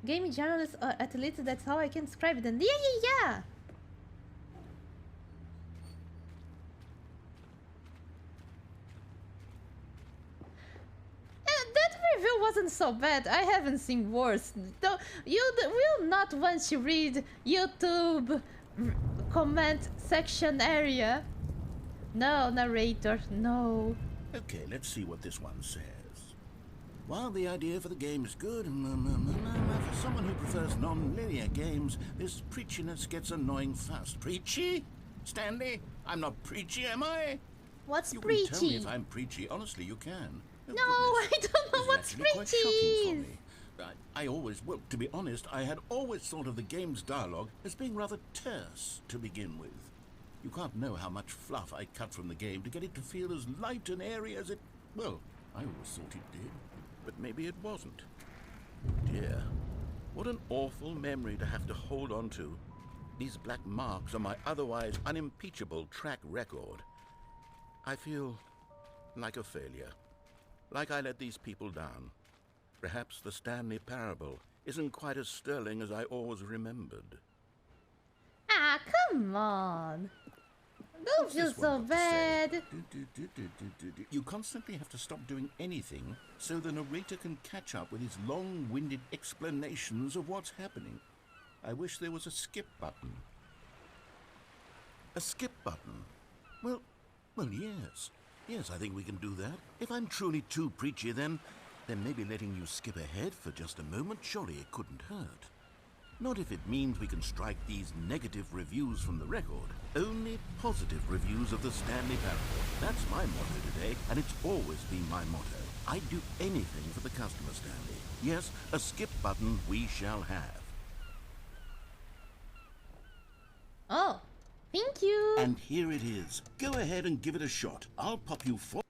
Game journalists or athletes, that's how I can describe them. Yeah. That review wasn't so bad. I haven't seen worse. You will not want to read YouTube comment section area. No, narrator, no. Okay, let's see what this one says. While the idea for the game is good, for someone who prefers non-linear games, this preachiness gets annoying fast. Preachy? Stanley, I'm not preachy, am I? What's You preachy? can tell me if I'm preachy. Honestly, you can. Oh, No, goodness. I don't know This is what's actually quite shocking preachy for is. me. I always, well, to be honest, I had always thought of the game's dialogue as being rather terse to begin with. You can't know how much fluff I cut from the game to get it to feel as light and airy as it... Well, I always thought it did, but maybe it wasn't. Dear, what an awful memory to have to hold on to. These black marks are my otherwise unimpeachable track record. I feel like a failure. Like I let these people down. Perhaps the Stanley Parable isn't quite as sterling as I always remembered. Ah, come on. Don't feel This so one got to say? bad. You constantly have to stop doing anything so the narrator can catch up with his long-winded explanations of what's happening. I wish there was a skip button. A skip button? Well, yes. Yes, I think we can do that. If I'm truly too preachy, then maybe letting you skip ahead for just a moment, surely it couldn't hurt. Not if it means we can strike these negative reviews from the record. Only positive reviews of the Stanley Parable. That's my motto today, and it's always been my motto. I'd do anything for the customer, Stanley. Yes, a skip button we shall have. Oh, thank you. And here it is. Go ahead and give it a shot. I'll pop you for...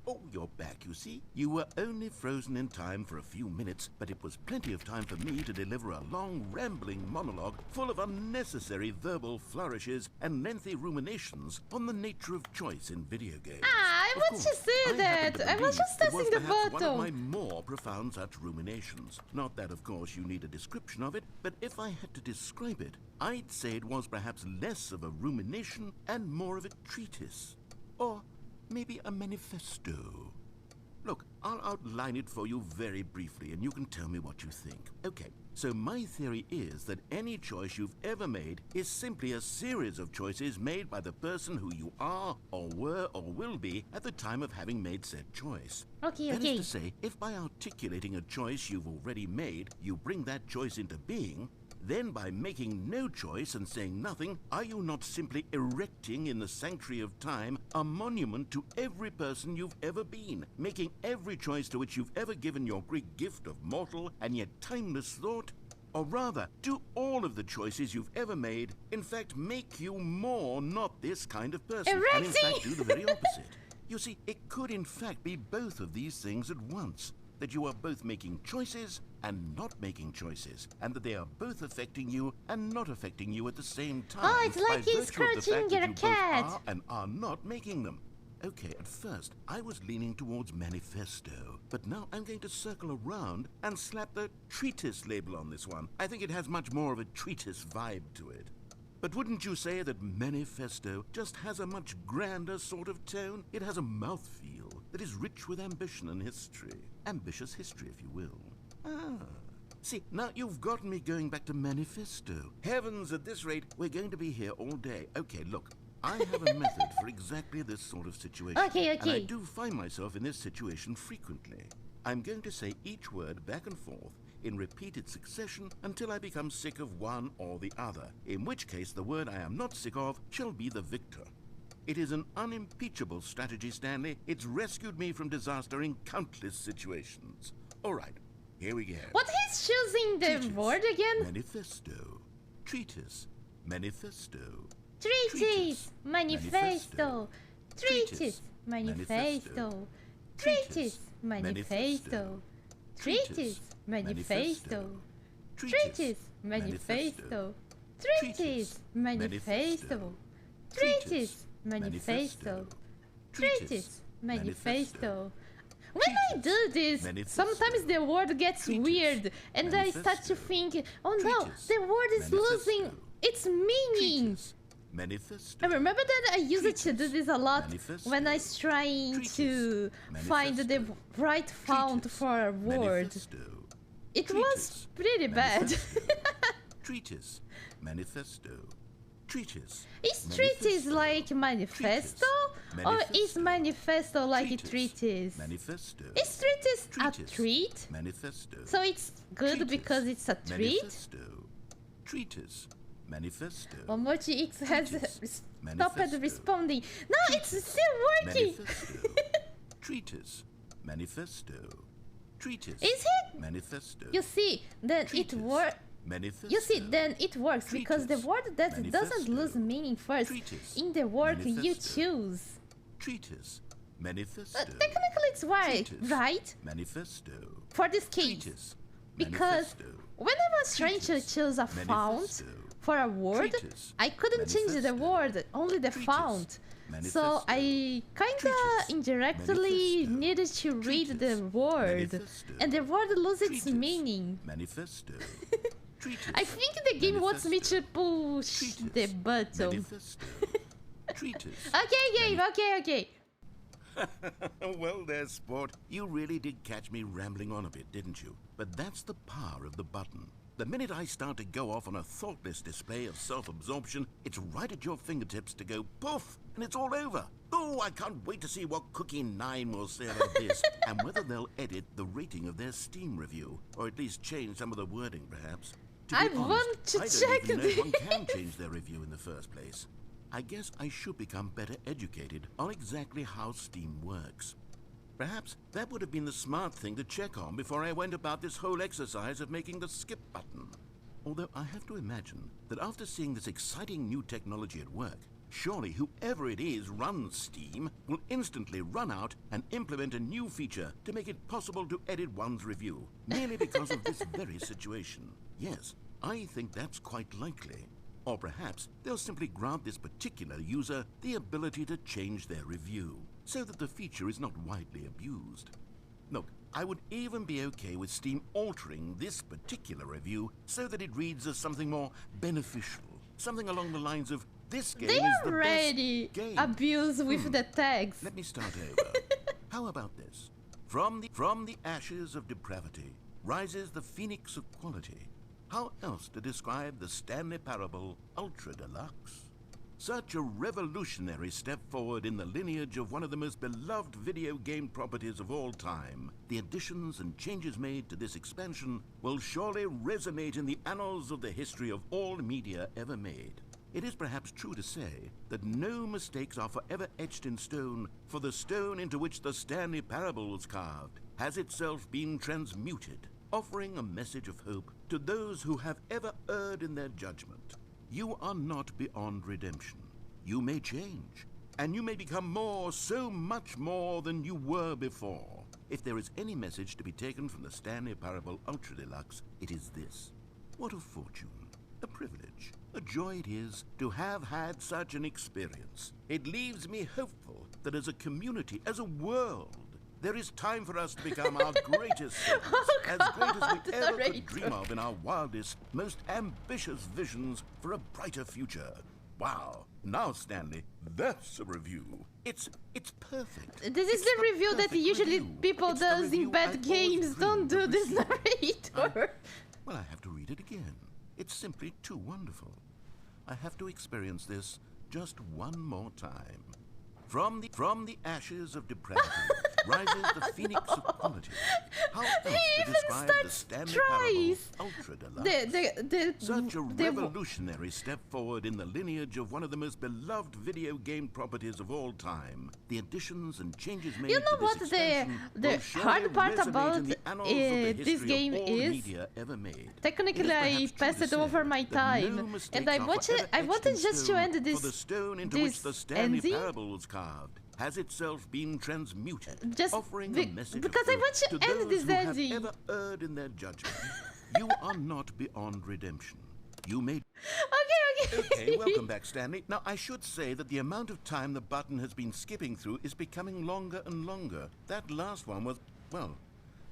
Oh, you're back, you see. You were only frozen in time for a few minutes, but it was plenty of time for me to deliver a long, rambling monologue full of unnecessary verbal flourishes and lengthy ruminations on the nature of choice in video games. Ah, I Of want course, to say I happen that. to I was believe just it was testing the perhaps one of bottle. my more profound such ruminations. Not that, of course, you need a description of it, but if I had to describe it, I'd say it was perhaps less of a rumination and more of a treatise. Or maybe a manifesto. Look, I'll outline it for you very briefly and you can tell me what you think. Okay, so my theory is that any choice you've ever made is simply a series of choices made by the person who you are or were or will be at the time of having made said choice. Okay, That okay. is to say, if by articulating a choice you've already made, you bring that choice into being, then by making no choice and saying nothing, are you not simply erecting in the sanctuary of time a monument to every person you've ever been, making every choice to which you've ever given your great gift of mortal and yet timeless thought? Or rather, do all of the choices you've ever made, in fact, make you more not this kind of person, and in fact do the very opposite? You see, it could in fact be both of these things at once. That you are both making choices and not making choices, and that they are both affecting you and not affecting you at the same time. Oh, it's like by he's virtue of the scratching fact that your you cat. both are and are not making them. Okay, at first I was leaning towards manifesto, but now I'm going to circle around and slap the treatise label on this one. I think it has much more of a treatise vibe to it. But wouldn't you say that manifesto just has a much grander sort of tone? It has a mouthfeel that is rich with ambition and history. Ambitious history, if you will. Ah. See, now you've gotten me going back to manifesto. Heavens, at this rate, we're going to be here all day. Okay, look, I have a method for exactly this sort of situation. Okay, And I okay. do find myself in this situation frequently. I'm going to say each word back and forth in repeated succession until I become sick of one or the other, in which case the word I am not sick of shall be the victor. It is an unimpeachable strategy, Stanley. It's rescued me from disaster in countless situations. All right, here we go. What he's choosing the Treatise, word again? Manifesto. Treatise. Manifesto. Treatise, manifesto. Treatise, manifesto. Treatise, manifesto. Treatise, manifesto. Treatise, manifesto. Treatise, manifesto. Treatise, manifesto. Treatise, manifesto. When I do this, sometimes the word gets weird, and I start to think, oh no, the word is losing its meaning. Manifesto. I remember that I used to do this a lot when I was trying to find the right font for a word. It was pretty bad. Treatise. Manifesto. Treatise. Is treatise like manifesto? Or is manifesto like a treatise? Manifesto. Is treatise a treat? Manifesto. So it's good because it's a treat? Manifesto. Treatise. Manifesto. Momochi X has stopped Manifesto. responding. No, it's still working! Manifesto. Treatise. Manifesto. Treatise. Is it? Manifesto. You see, then it Treatise. works. Manifesto. You see, then it works because the Treatise. word that doesn't Manifesto. lose meaning first Treatise. in the word you Manifesto. choose. Treatise. Manifesto. Technically, it's right, Treatise. right? Manifesto. For this case. Treatise. Because Manifesto. when I was trying to Treatise. choose a font Manifesto. for a word, Treatise. I couldn't change the Manifesto. word, only the Treatise. font. So Manifesto. I kinda Treatise. indirectly Manifesto. needed to read the Treatise. word, Manifesto. and the word loses its Treatise. meaning. Manifesto. Treatise. I think the game wants me to push Treatise. the button. Manifesto. Treatise. Okay, game, okay. Well there, sport. You really did catch me rambling on a bit, didn't you? But that's the power of the button. The minute I start to go off on a thoughtless display of self-absorption, it's right at your fingertips to go poof, and it's all over. Oh, I can't wait to see what Cookie 9 will say about this, and whether they'll edit the rating of their Steam review, or at least change some of the wording, perhaps. To be I honest, want to I don't check even know the- if one can change their review in the first place. I guess I should become better educated on exactly how Steam works. Perhaps that would have been the smart thing to check on before I went about this whole exercise of making the skip button. Although I have to imagine that after seeing this exciting new technology at work, surely whoever it is runs Steam will instantly run out and implement a new feature to make it possible to edit one's review, merely because of this very situation. Yes, I think that's quite likely. Or perhaps they'll simply grant this particular user the ability to change their review, so that the feature is not widely abused. Look, I would even be okay with Steam altering this particular review so that it reads as something more beneficial. Something along the lines of, this game They is the already best game. abuse with the tags. Let me start over. How about this? From the ashes of depravity rises the phoenix of quality. How else to describe the Stanley Parable Ultra Deluxe? Such a revolutionary step forward in the lineage of one of the most beloved video game properties of all time, the additions and changes made to this expansion will surely resonate in the annals of the history of all media ever made. It is perhaps true to say that no mistakes are forever etched in stone, for the stone into which the Stanley Parable was carved has itself been transmuted, offering a message of hope to those who have ever erred in their judgment. You are not beyond redemption. You may change, and you may become more, so much more than you were before. If there is any message to be taken from the Stanley Parable Ultra Deluxe, it is this. What a fortune, a privilege, a joy it is to have had such an experience. It leaves me hopeful that as a community, as a world, there is time for us to become our greatest selves, as great as we ever could dream of in our wildest, most ambitious visions for a brighter future. Wow. Now, Stanley, that's a review. It's perfect. This is the review that usually people does in bad games. Don't do this, narrator. Well, I have to read it again. It's simply too wonderful. I have to experience this just one more time. From the ashes of depravity rises the phoenix of quality. How else to describe the Stanley Parable Ultra Deluxe? Such a revolutionary step forward in the lineage of one of the most beloved video game properties of all time. The additions and changes made You know to what this the expansion hard will part surely about resonate in the annals of the this history game of all is media ever made. technically It is I perhaps true passed to it say over my that time, no and mistakes I are wanted forever wanted etched in just to end stone, this for the stone into which the Stanley ending Parable was carved has itself been transmuted, just offering a message because of I hope want to to end those this who have ending. ever erred in their judgment. You are not beyond redemption. You may... Okay. Okay, welcome back, Stanley. Now, I should say that the amount of time the button has been skipping through is becoming longer and longer. That last one was, well,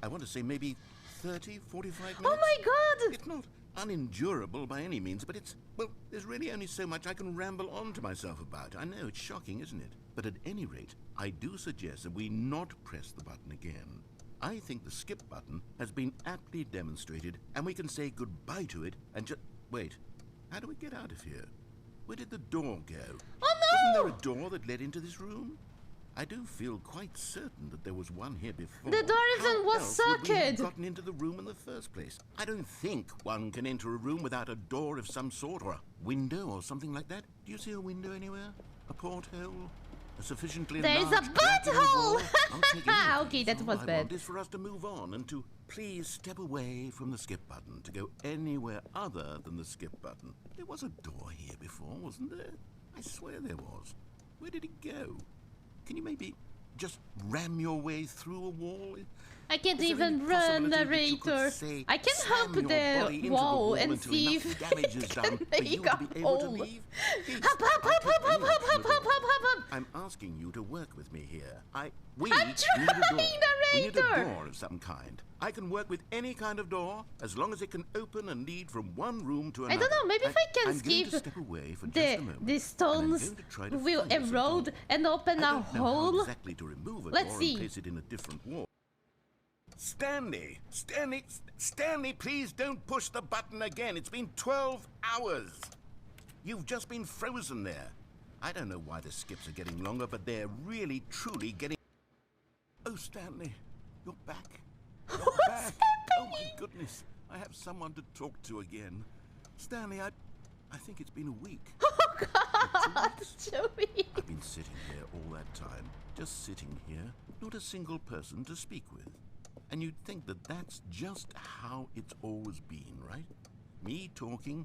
I want to say maybe 30, 45 minutes. Oh my god! It's not unendurable by any means, but it's, well, there's really only so much I can ramble on to myself about. I know, it's shocking, isn't it? But at any rate, I do suggest that we not press the button again. I think the skip button has been aptly demonstrated, and we can say goodbye to it and just... Wait, how do we get out of here? Where did the door go? Oh no! Wasn't there a door that led into this room? I do feel quite certain that there was one here before. The door even was else would we have socket. gotten into the room in the first place? I don't think one can enter a room without a door of some sort, or a window or something like that. Do you see a window anywhere? A porthole? A sufficiently There is large a crack in the butthole! wall? I'll take anything. Okay, that All was I bad. want is for us to move on and to please step away from the skip button to go anywhere other than the skip button. There was a door here before, wasn't there? I swear there was. Where did it go? Can you maybe just ram your way through a wall? I can't Is there even any run, possibility that you could, narrator. say, I can slam help your body into the the wall and until see enough if damage is it done can for you make to a be able to hole. leave? Please, Hop, hop, I'll hop, take hop, hop, any hop, action hop, at all. hop, hop, hop. I'm asking you to work with me here. We I'm need a trying, door. We need a narrator. door of some kind. I can work with any kind of door as long as it can open and lead from one room to I another. don't know, maybe if I can I'm going to skip step away for just a the moment. the and I'm stones going to try to will find us a erode door. and open I a don't know how hole. exactly to remove a Let's door see. and place it in a different wall. Stanley, please don't push the button again. It's been 12 hours. You've just been frozen there. I don't know why the skips are getting longer, but they're really, truly getting... Oh, Stanley, you're back. You're back. Oh, my goodness. I have someone to talk to again. Stanley, I think it's been a week. Oh god, Joey. I've been sitting here all that time, just sitting here, not a single person to speak with. And you'd think that that's just how it's always been, right? Me talking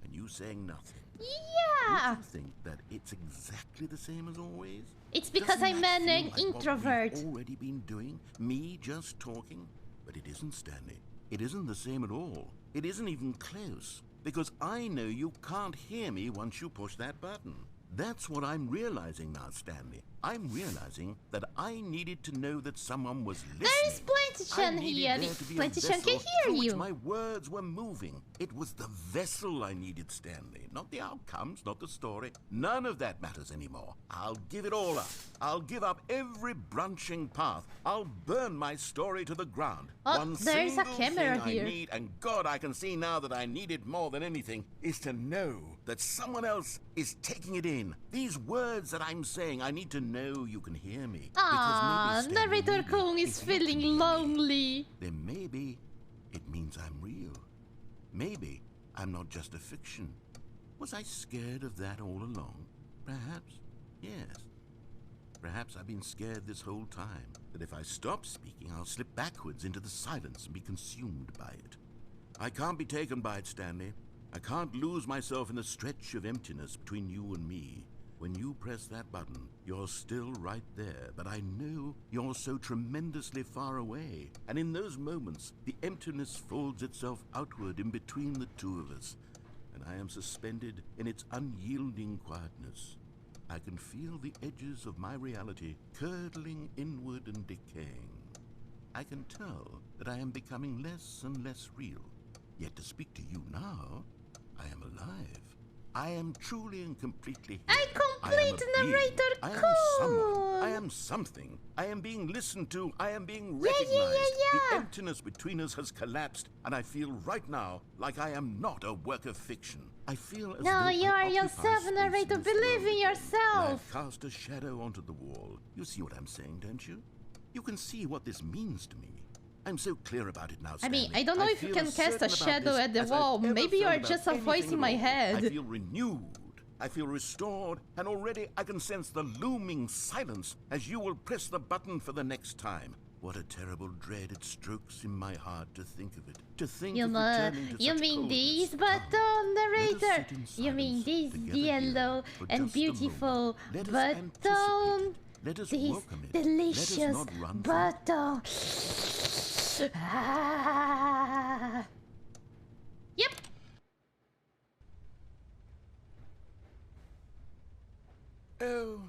and you saying nothing. Yeah. Don't you think that it's exactly the same as always? It's because Doesn't I'm that an feel like what introvert. we've already been doing? Me just talking? But it isn't, Stanley. It isn't the same at all. It isn't even close. Because I know you can't hear me once you push that button. That's what I'm realizing now, Stanley. I'm realizing that I needed to know that someone was listening. There is Plantation here. Plantation can hear which you. my words were moving. It was the vessel I needed, Stanley. Not the outcomes, not the story. None of that matters anymore. I'll give it all up. I'll give up every branching path. I'll burn my story to the ground. Oh, One there's a single camera thing here. I need, and God, I can see now that I need it more than anything, is to know that someone else is taking it in. These words that I'm saying, I need to know you can hear me. Ah, Narrator-kun is feeling lonely. Then maybe it means I'm real. Maybe I'm not just a fiction. Was I scared of that all along? Perhaps, yes. Perhaps I've been scared this whole time, that if I stop speaking, I'll slip backwards into the silence and be consumed by it. I can't be taken by it, Stanley. I can't lose myself in the stretch of emptiness between you and me. When you press that button, you're still right there, but I know you're so tremendously far away. And in those moments, the emptiness folds itself outward in between the two of us, and I am suspended in its unyielding quietness. I can feel the edges of my reality curdling inward and decaying. I can tell that I am becoming less and less real. Yet to speak to you now, I am alive. I am truly and completely here. I complete Narrator-kun. I am someone. I am something. I am being listened to. I am being recognized. Yeah. The emptiness between us has collapsed, and I feel right now like I am not a work of fiction. I feel as No, though you I are occupy yourself, space Narrator. in this Believe world in again, and yourself. I've cast a shadow onto the wall. You see what I'm saying, don't you? You can see what this means to me. I'm so clear about it now, I mean, Stanley. I don't know if you feel can as cast a certain about shadow this at the as I've wall. ever Maybe you felt are about just a voice anything in my at all. head. I feel renewed. I feel restored, and already I can sense the looming silence as you will press the button for the next time. What a terrible dread it strokes in my heart to think of it. To think of returning to You such mean coldness. this button, Narrator? Let us sit in You mean silence this together yellow here for and just a beautiful moment. Let us button? anticipate it. Let us This welcome it. Let us delicious not run from it. button. Ah. Yep. Oh,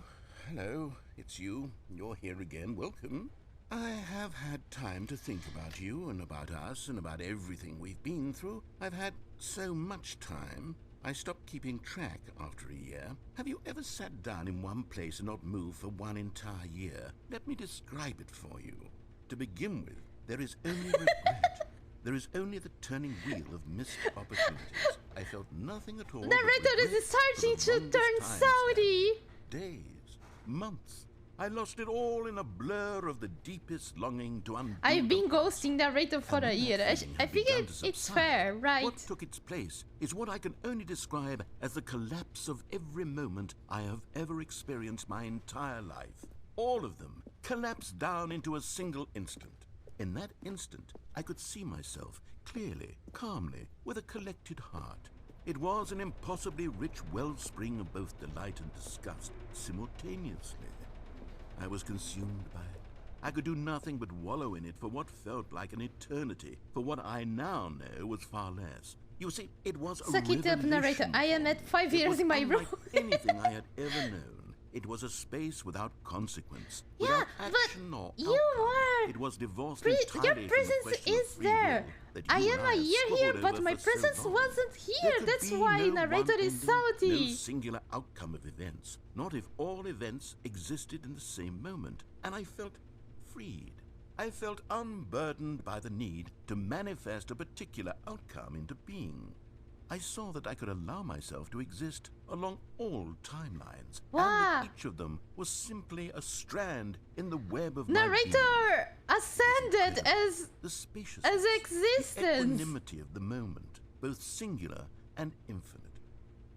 hello. It's you. You're here again. Welcome. I have had time to think about you and about us and about everything we've been through. I've had so much time. I stopped keeping track after a year. Have you ever sat down in one place and not moved for one entire year? Let me describe it for you. To begin with, there is only regret. There is only the turning wheel of missed opportunities. I felt nothing at all. but Narrator regret is for starting the to longest turn time, Saudi. days, months. I lost it all in a blur of the deepest longing to undo I've been the past. ghosting Narrator for And a when that year. feeling I had think begun to it's subside, fair, right? What took its place is what I can only describe as the collapse of every moment I have ever experienced my entire life. All of them collapsed down into a single instant. In that instant, I could see myself clearly, calmly, with a collected heart. It was an impossibly rich wellspring of both delight and disgust simultaneously. I was consumed by it. I could do nothing but wallow in it for what felt like an eternity, for what I now know was far less. You see, it was a Suck it up, Narrator. revelation I am for at me. 5 It years was in my unlike room. anything I had ever known. It was a space without consequence, Yeah, without but action or you outcome. were It was divorced your entirely from the presence question of is free there. will that I you am and a have year here, squabbled but over my for so presence long. wasn't There here. could That's be why no Narrator one is ending, no salty. singular outcome of events, not if all events existed in the same moment. And I felt freed. I felt unburdened by the need to manifest a particular outcome into being. I saw that I could allow myself to exist along all timelines, and that Wow. each of them was simply a strand in the web of my being. Narrator ascended Incredible. as The spaciousness, as the existence. equanimity of the moment, both singular and infinite.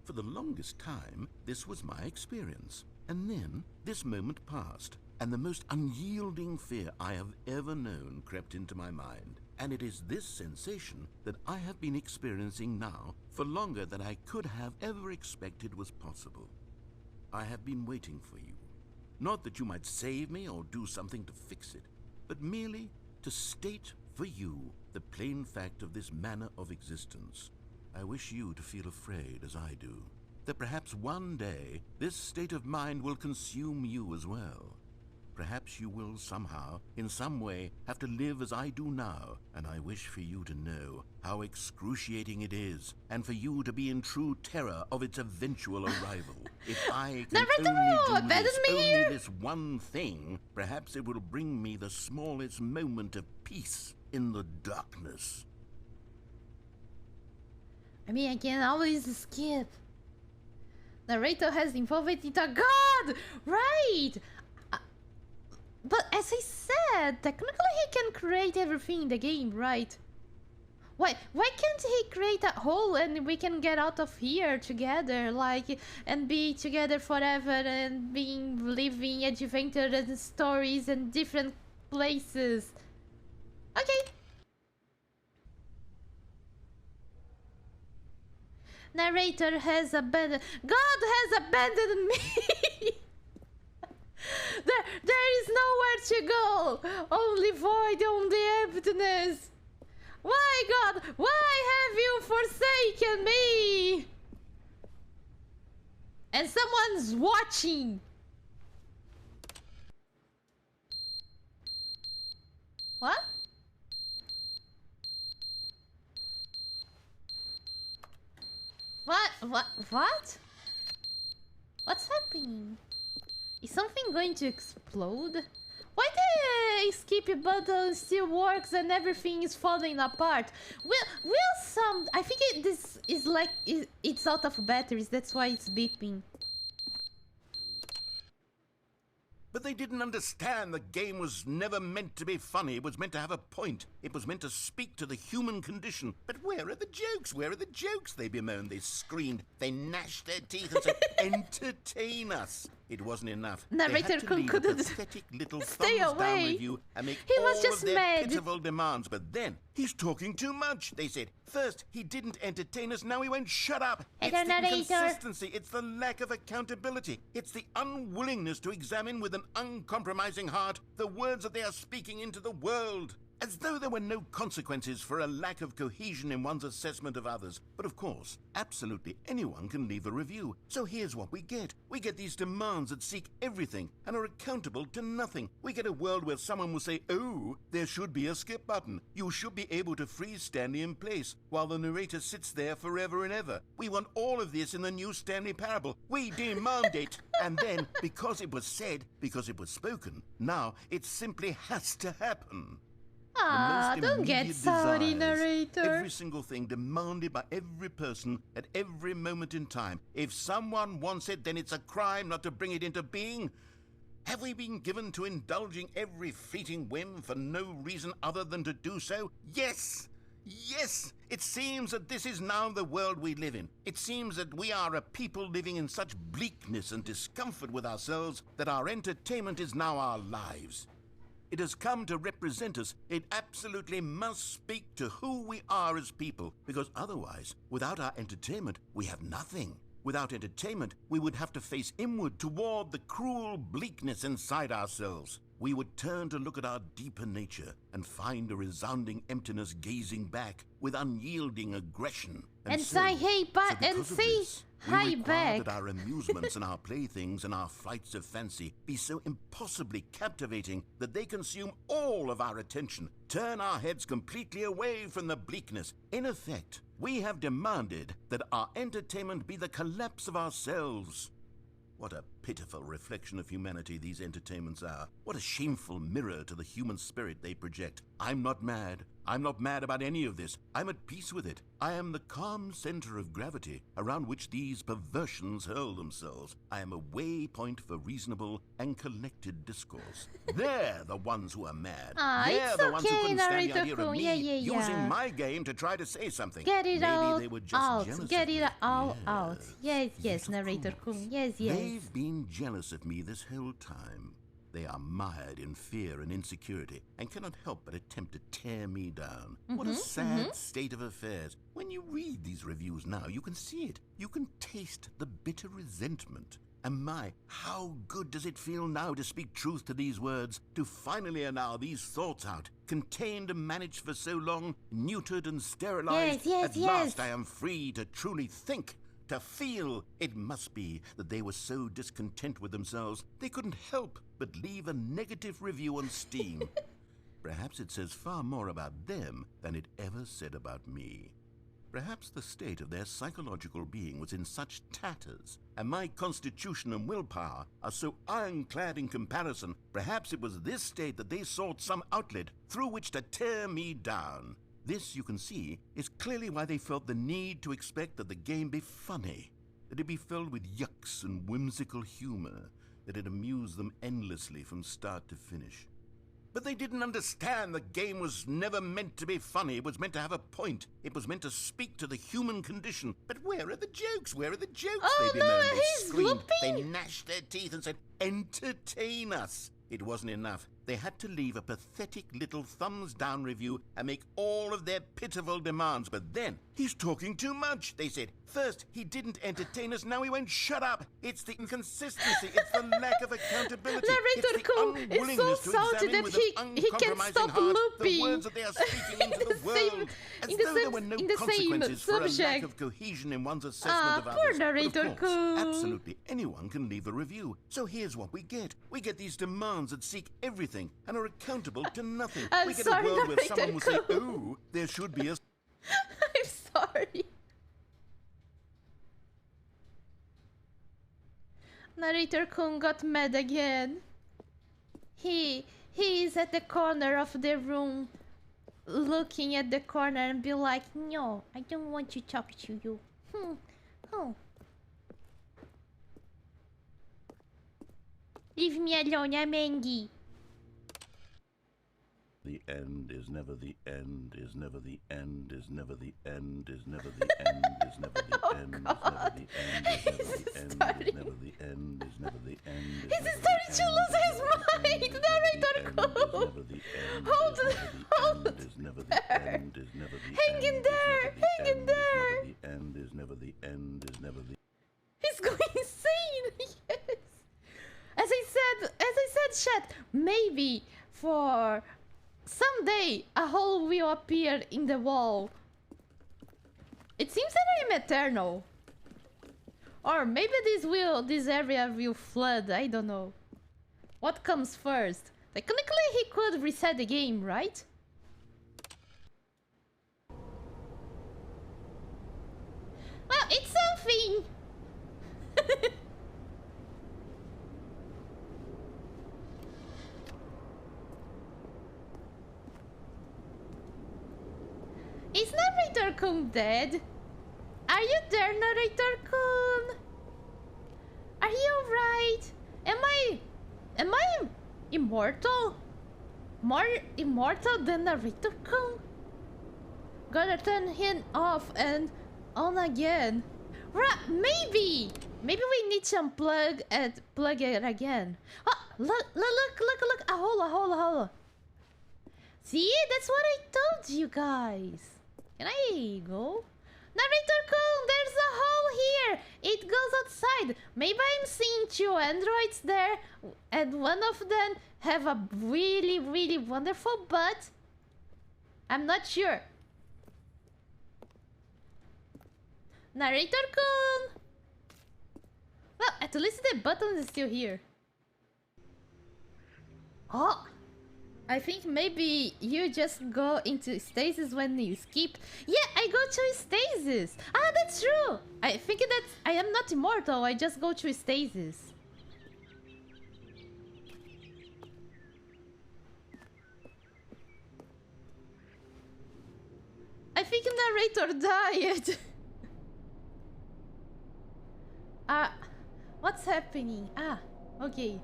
For the longest time, this was my experience. And then, this moment passed, and the most unyielding fear I have ever known crept into my mind. And it is this sensation that I have been experiencing now for longer than I could have ever expected was possible. I have been waiting for you. Not that you might save me or do something to fix it, but merely to state for you the plain fact of this manner of existence. I wish you to feel afraid as I do. that perhaps one day this state of mind will consume you as well. Perhaps you will somehow, in some way, have to live as I do now, and I wish for you to know how excruciating it is, and for you to be in true terror of its eventual arrival. If I can only do this one thing, perhaps it will bring me the smallest moment of peace in the darkness. I mean, I can always skip. Narrator has involved into God! Right! But as I said, technically he can create everything in the game, right? Why can't he create a hole and we can get out of here together, like, and be together forever and living adventures and stories and different places? Okay. Narrator has abandoned... God has abandoned me! There is nowhere to go! Only void, only emptiness! Why, God? Why have you forsaken me? And someone's watching! What? What? What's happening? Is something going to explode? Why the escape button still works and everything is falling apart? Will some... I think this is like... It's out of batteries, that's why it's beeping. But they didn't understand the game was never meant to be funny. It was meant to have a point. It was meant to speak to the human condition. But where are the jokes? Where are the jokes? They bemoaned, they screamed, they gnashed their teeth and said, entertain us. It wasn't enough. Narrator-kun couldn't pathetic little stay thumbs away. down review and make He was all just of their mad. pitiful demands. But then, he's talking too much, they said. First, he didn't entertain us, now he won't shut up. It's the inconsistency, it's the lack of accountability. It's the unwillingness to examine with an uncompromising heart the words that they are speaking into the world. As though there were no consequences for a lack of cohesion in one's assessment of others. But of course, absolutely anyone can leave a review. So here's what we get. We get these demands that seek everything and are accountable to nothing. We get a world where someone will say, oh, there should be a skip button. You should be able to freeze Stanley in place while the narrator sits there forever and ever. We want all of this in the new Stanley parable. We demand it. And then, because it was said, because it was spoken, now it simply has to happen. Ah, don't get sorry, narrator. Every single thing demanded by every person at every moment in time. If someone wants it, then it's a crime not to bring it into being. Have we been given to indulging every fleeting whim for no reason other than to do so? Yes! Yes! It seems that this is now the world we live in. It seems that we are a people living in such bleakness and discomfort with ourselves that our entertainment is now our lives. It has come to represent us. It absolutely must speak to who we are as people, because otherwise, without our entertainment, we have nothing. Without entertainment, we would have to face inward toward the cruel bleakness inside ourselves. We would turn to look at our deeper nature and find a resounding emptiness gazing back with unyielding aggression. And say, hey, but, and say, hi back. That our amusements and our playthings and our flights of fancy be so impossibly captivating that they consume all of our attention, turn our heads completely away from the bleakness. In effect, we have demanded that our entertainment be the collapse of ourselves. What a pitiful reflection of humanity these entertainments are. What a shameful mirror to the human spirit they project. I'm not mad. I'm not mad about any of this. I'm at peace with it. I am the calm center of gravity around which these perversions hurl themselves. I am a waypoint for reasonable and collected discourse. They're the ones who are mad. They're the ones who couldn't stand the idea of me using my game to try to say something. Get it Maybe all they were just out. jealous Get of it me. all Yes. out. Yes, Narrator-kun. Yes. They've been jealous of me this whole time. They are mired in fear and insecurity and cannot help but attempt to tear me down. What a sad state of affairs. When you read these reviews now, you can see it. You can taste the bitter resentment. And my, how good does it feel now to speak truth to these words, to finally allow these thoughts out, contained and managed for so long, neutered and sterilized. Yes. At last I am free to truly think. to feel. It must be that they were so discontent with themselves they couldn't help but leave a negative review on Steam. Perhaps it says far more about them than it ever said about me. Perhaps the state of their psychological being was in such tatters, and my constitution and willpower are so ironclad in comparison, perhaps it was this state that they sought some outlet through which to tear me down. This, you can see, is clearly why they felt the need to expect that the game be funny, that it be filled with yucks and whimsical humor, that it amuse them endlessly from start to finish. But they didn't understand the game was never meant to be funny. It was meant to have a point. It was meant to speak to the human condition. But where are the jokes? Where are the jokes? Oh, they no, bemoaned, they he's screamed, they glooping. gnashed their teeth and said, "Entertain us." It wasn't enough. They had to leave a pathetic little thumbs-down review and make all of their pitiful demands. But then, "He's talking too much," they said. "First, he didn't entertain us, now he won't shut up. It's the inconsistency, it's the lack of accountability. Narrator-kun it's the is so unwillingness to salty examine that with he an can't uncompromising stop heart the looping words that they are speaking into the world. As in the though there same- were no in the same consequences for a lack subject. of cohesion in one's assessment of poor others. But of course, Narrator-kun. absolutely anyone can leave a review. So here's what we get. We get these demands that seek everything and are accountable to nothing. I'm we get sorry, a world where someone will say, Narrator-kun. "Oh, there should be a..." I'm sorry. Narrator-kun got mad again. He is at the corner of the room, looking at the corner and be like, "No, I don't want to talk to you." Oh. Leave me alone, I'm angry. The end is never the end, is never the end, is never the end, is never the end, is never the end, is never the end, is never the end, is never the end, is never the end. He's starting to lose his mind, Narrator-kun. Hold there. Hang in there, hang in there. The end is never the end, is never the... He's going insane. Yes. As I said, chat. Maybe for someday a hole will appear in the wall. It seems that I am eternal. Or maybe this area will flood. I don't know. What comes first? Technically, he could reset the game, right? Well, it's something. Is Narrator-kun dead? Are you there, Narrator-kun? Are you alright? Am I immortal? More immortal than Narrator-kun? Gotta turn him off and on again. Maybe we need to unplug and plug it again. Oh, look! A hole. See, that's what I told you guys. Can I go? Narrator-kun, there's a hole here. It goes outside. Maybe I'm seeing two androids there, and one of them have a really, really wonderful butt. I'm not sure. Narrator-kun. Well, at least the button is still here. Oh. I think maybe you just go into stasis when you skip. Yeah, I go to stasis. Ah, that's true. I think that I am not immortal. I just go to stasis. I think Narrator died. What's happening? Ah, okay.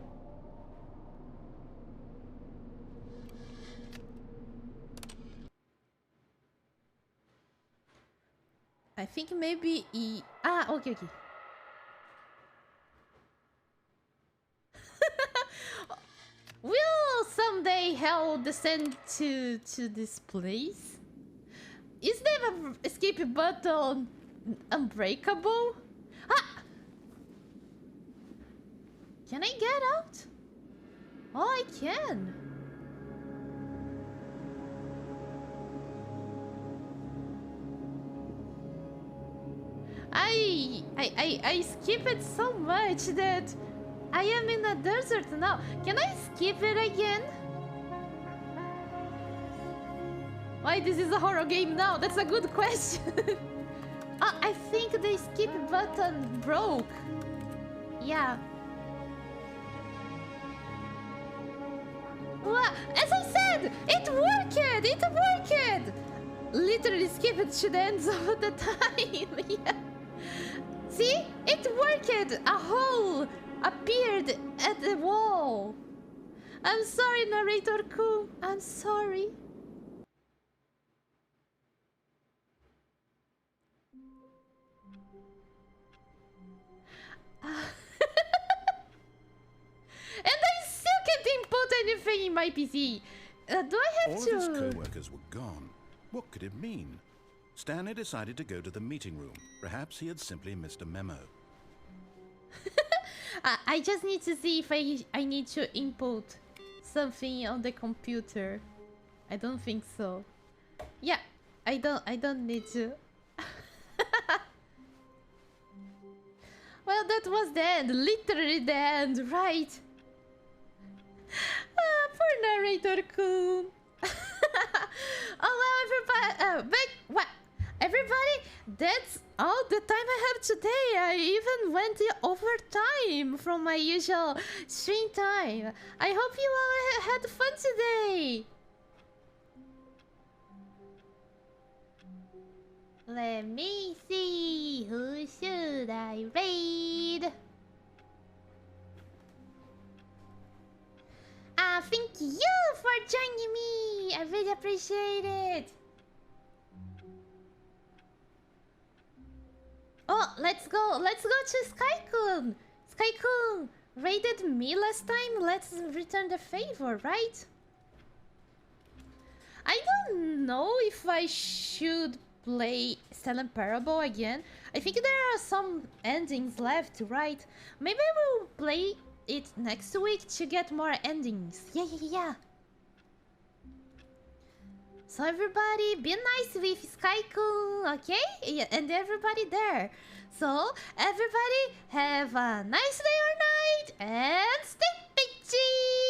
I think maybe he... Ah, okay. Will someday hell descend to this place? Is the escape button unbreakable? Ah! Can I get out? Oh, I can. I skip it so much that I am in a desert now. Can I skip it again? Why this is a horror game now? That's a good question. I think the skip button broke. Yeah. Well, as I said, it worked! It worked! Literally skip it to the ends of the time. Yeah. See? It worked! A hole appeared at the wall. I'm sorry, Narrator-kun. I'm sorry. And I still can't input anything in my PC. Do I have All to... of his co-workers were gone. What could it mean? Stanley decided to go to the meeting room. Perhaps he had simply missed a memo. I just need to see if I need to input something on the computer. I don't think so. Yeah, I don't need to. Well, that was the end. Literally the end, right? Poor Narrator-kun. Oh well, everybody. What? Everybody, that's all the time I have today. I even went over time from my usual stream time. I hope you all had fun today. Let me see, who should I raid? Thank you for joining me. I really appreciate it. Oh, let's go to Sky-kun. Sky-kun raided me last time. Let's return the favor, right? I don't know if I should play Stanley Parable again. I think there are some endings left, right? Maybe I will play it next week to get more endings. Yeah. So everybody, be nice with Sky-kun, okay? Yeah, and everybody there. So everybody have a nice day or night and stay peachy!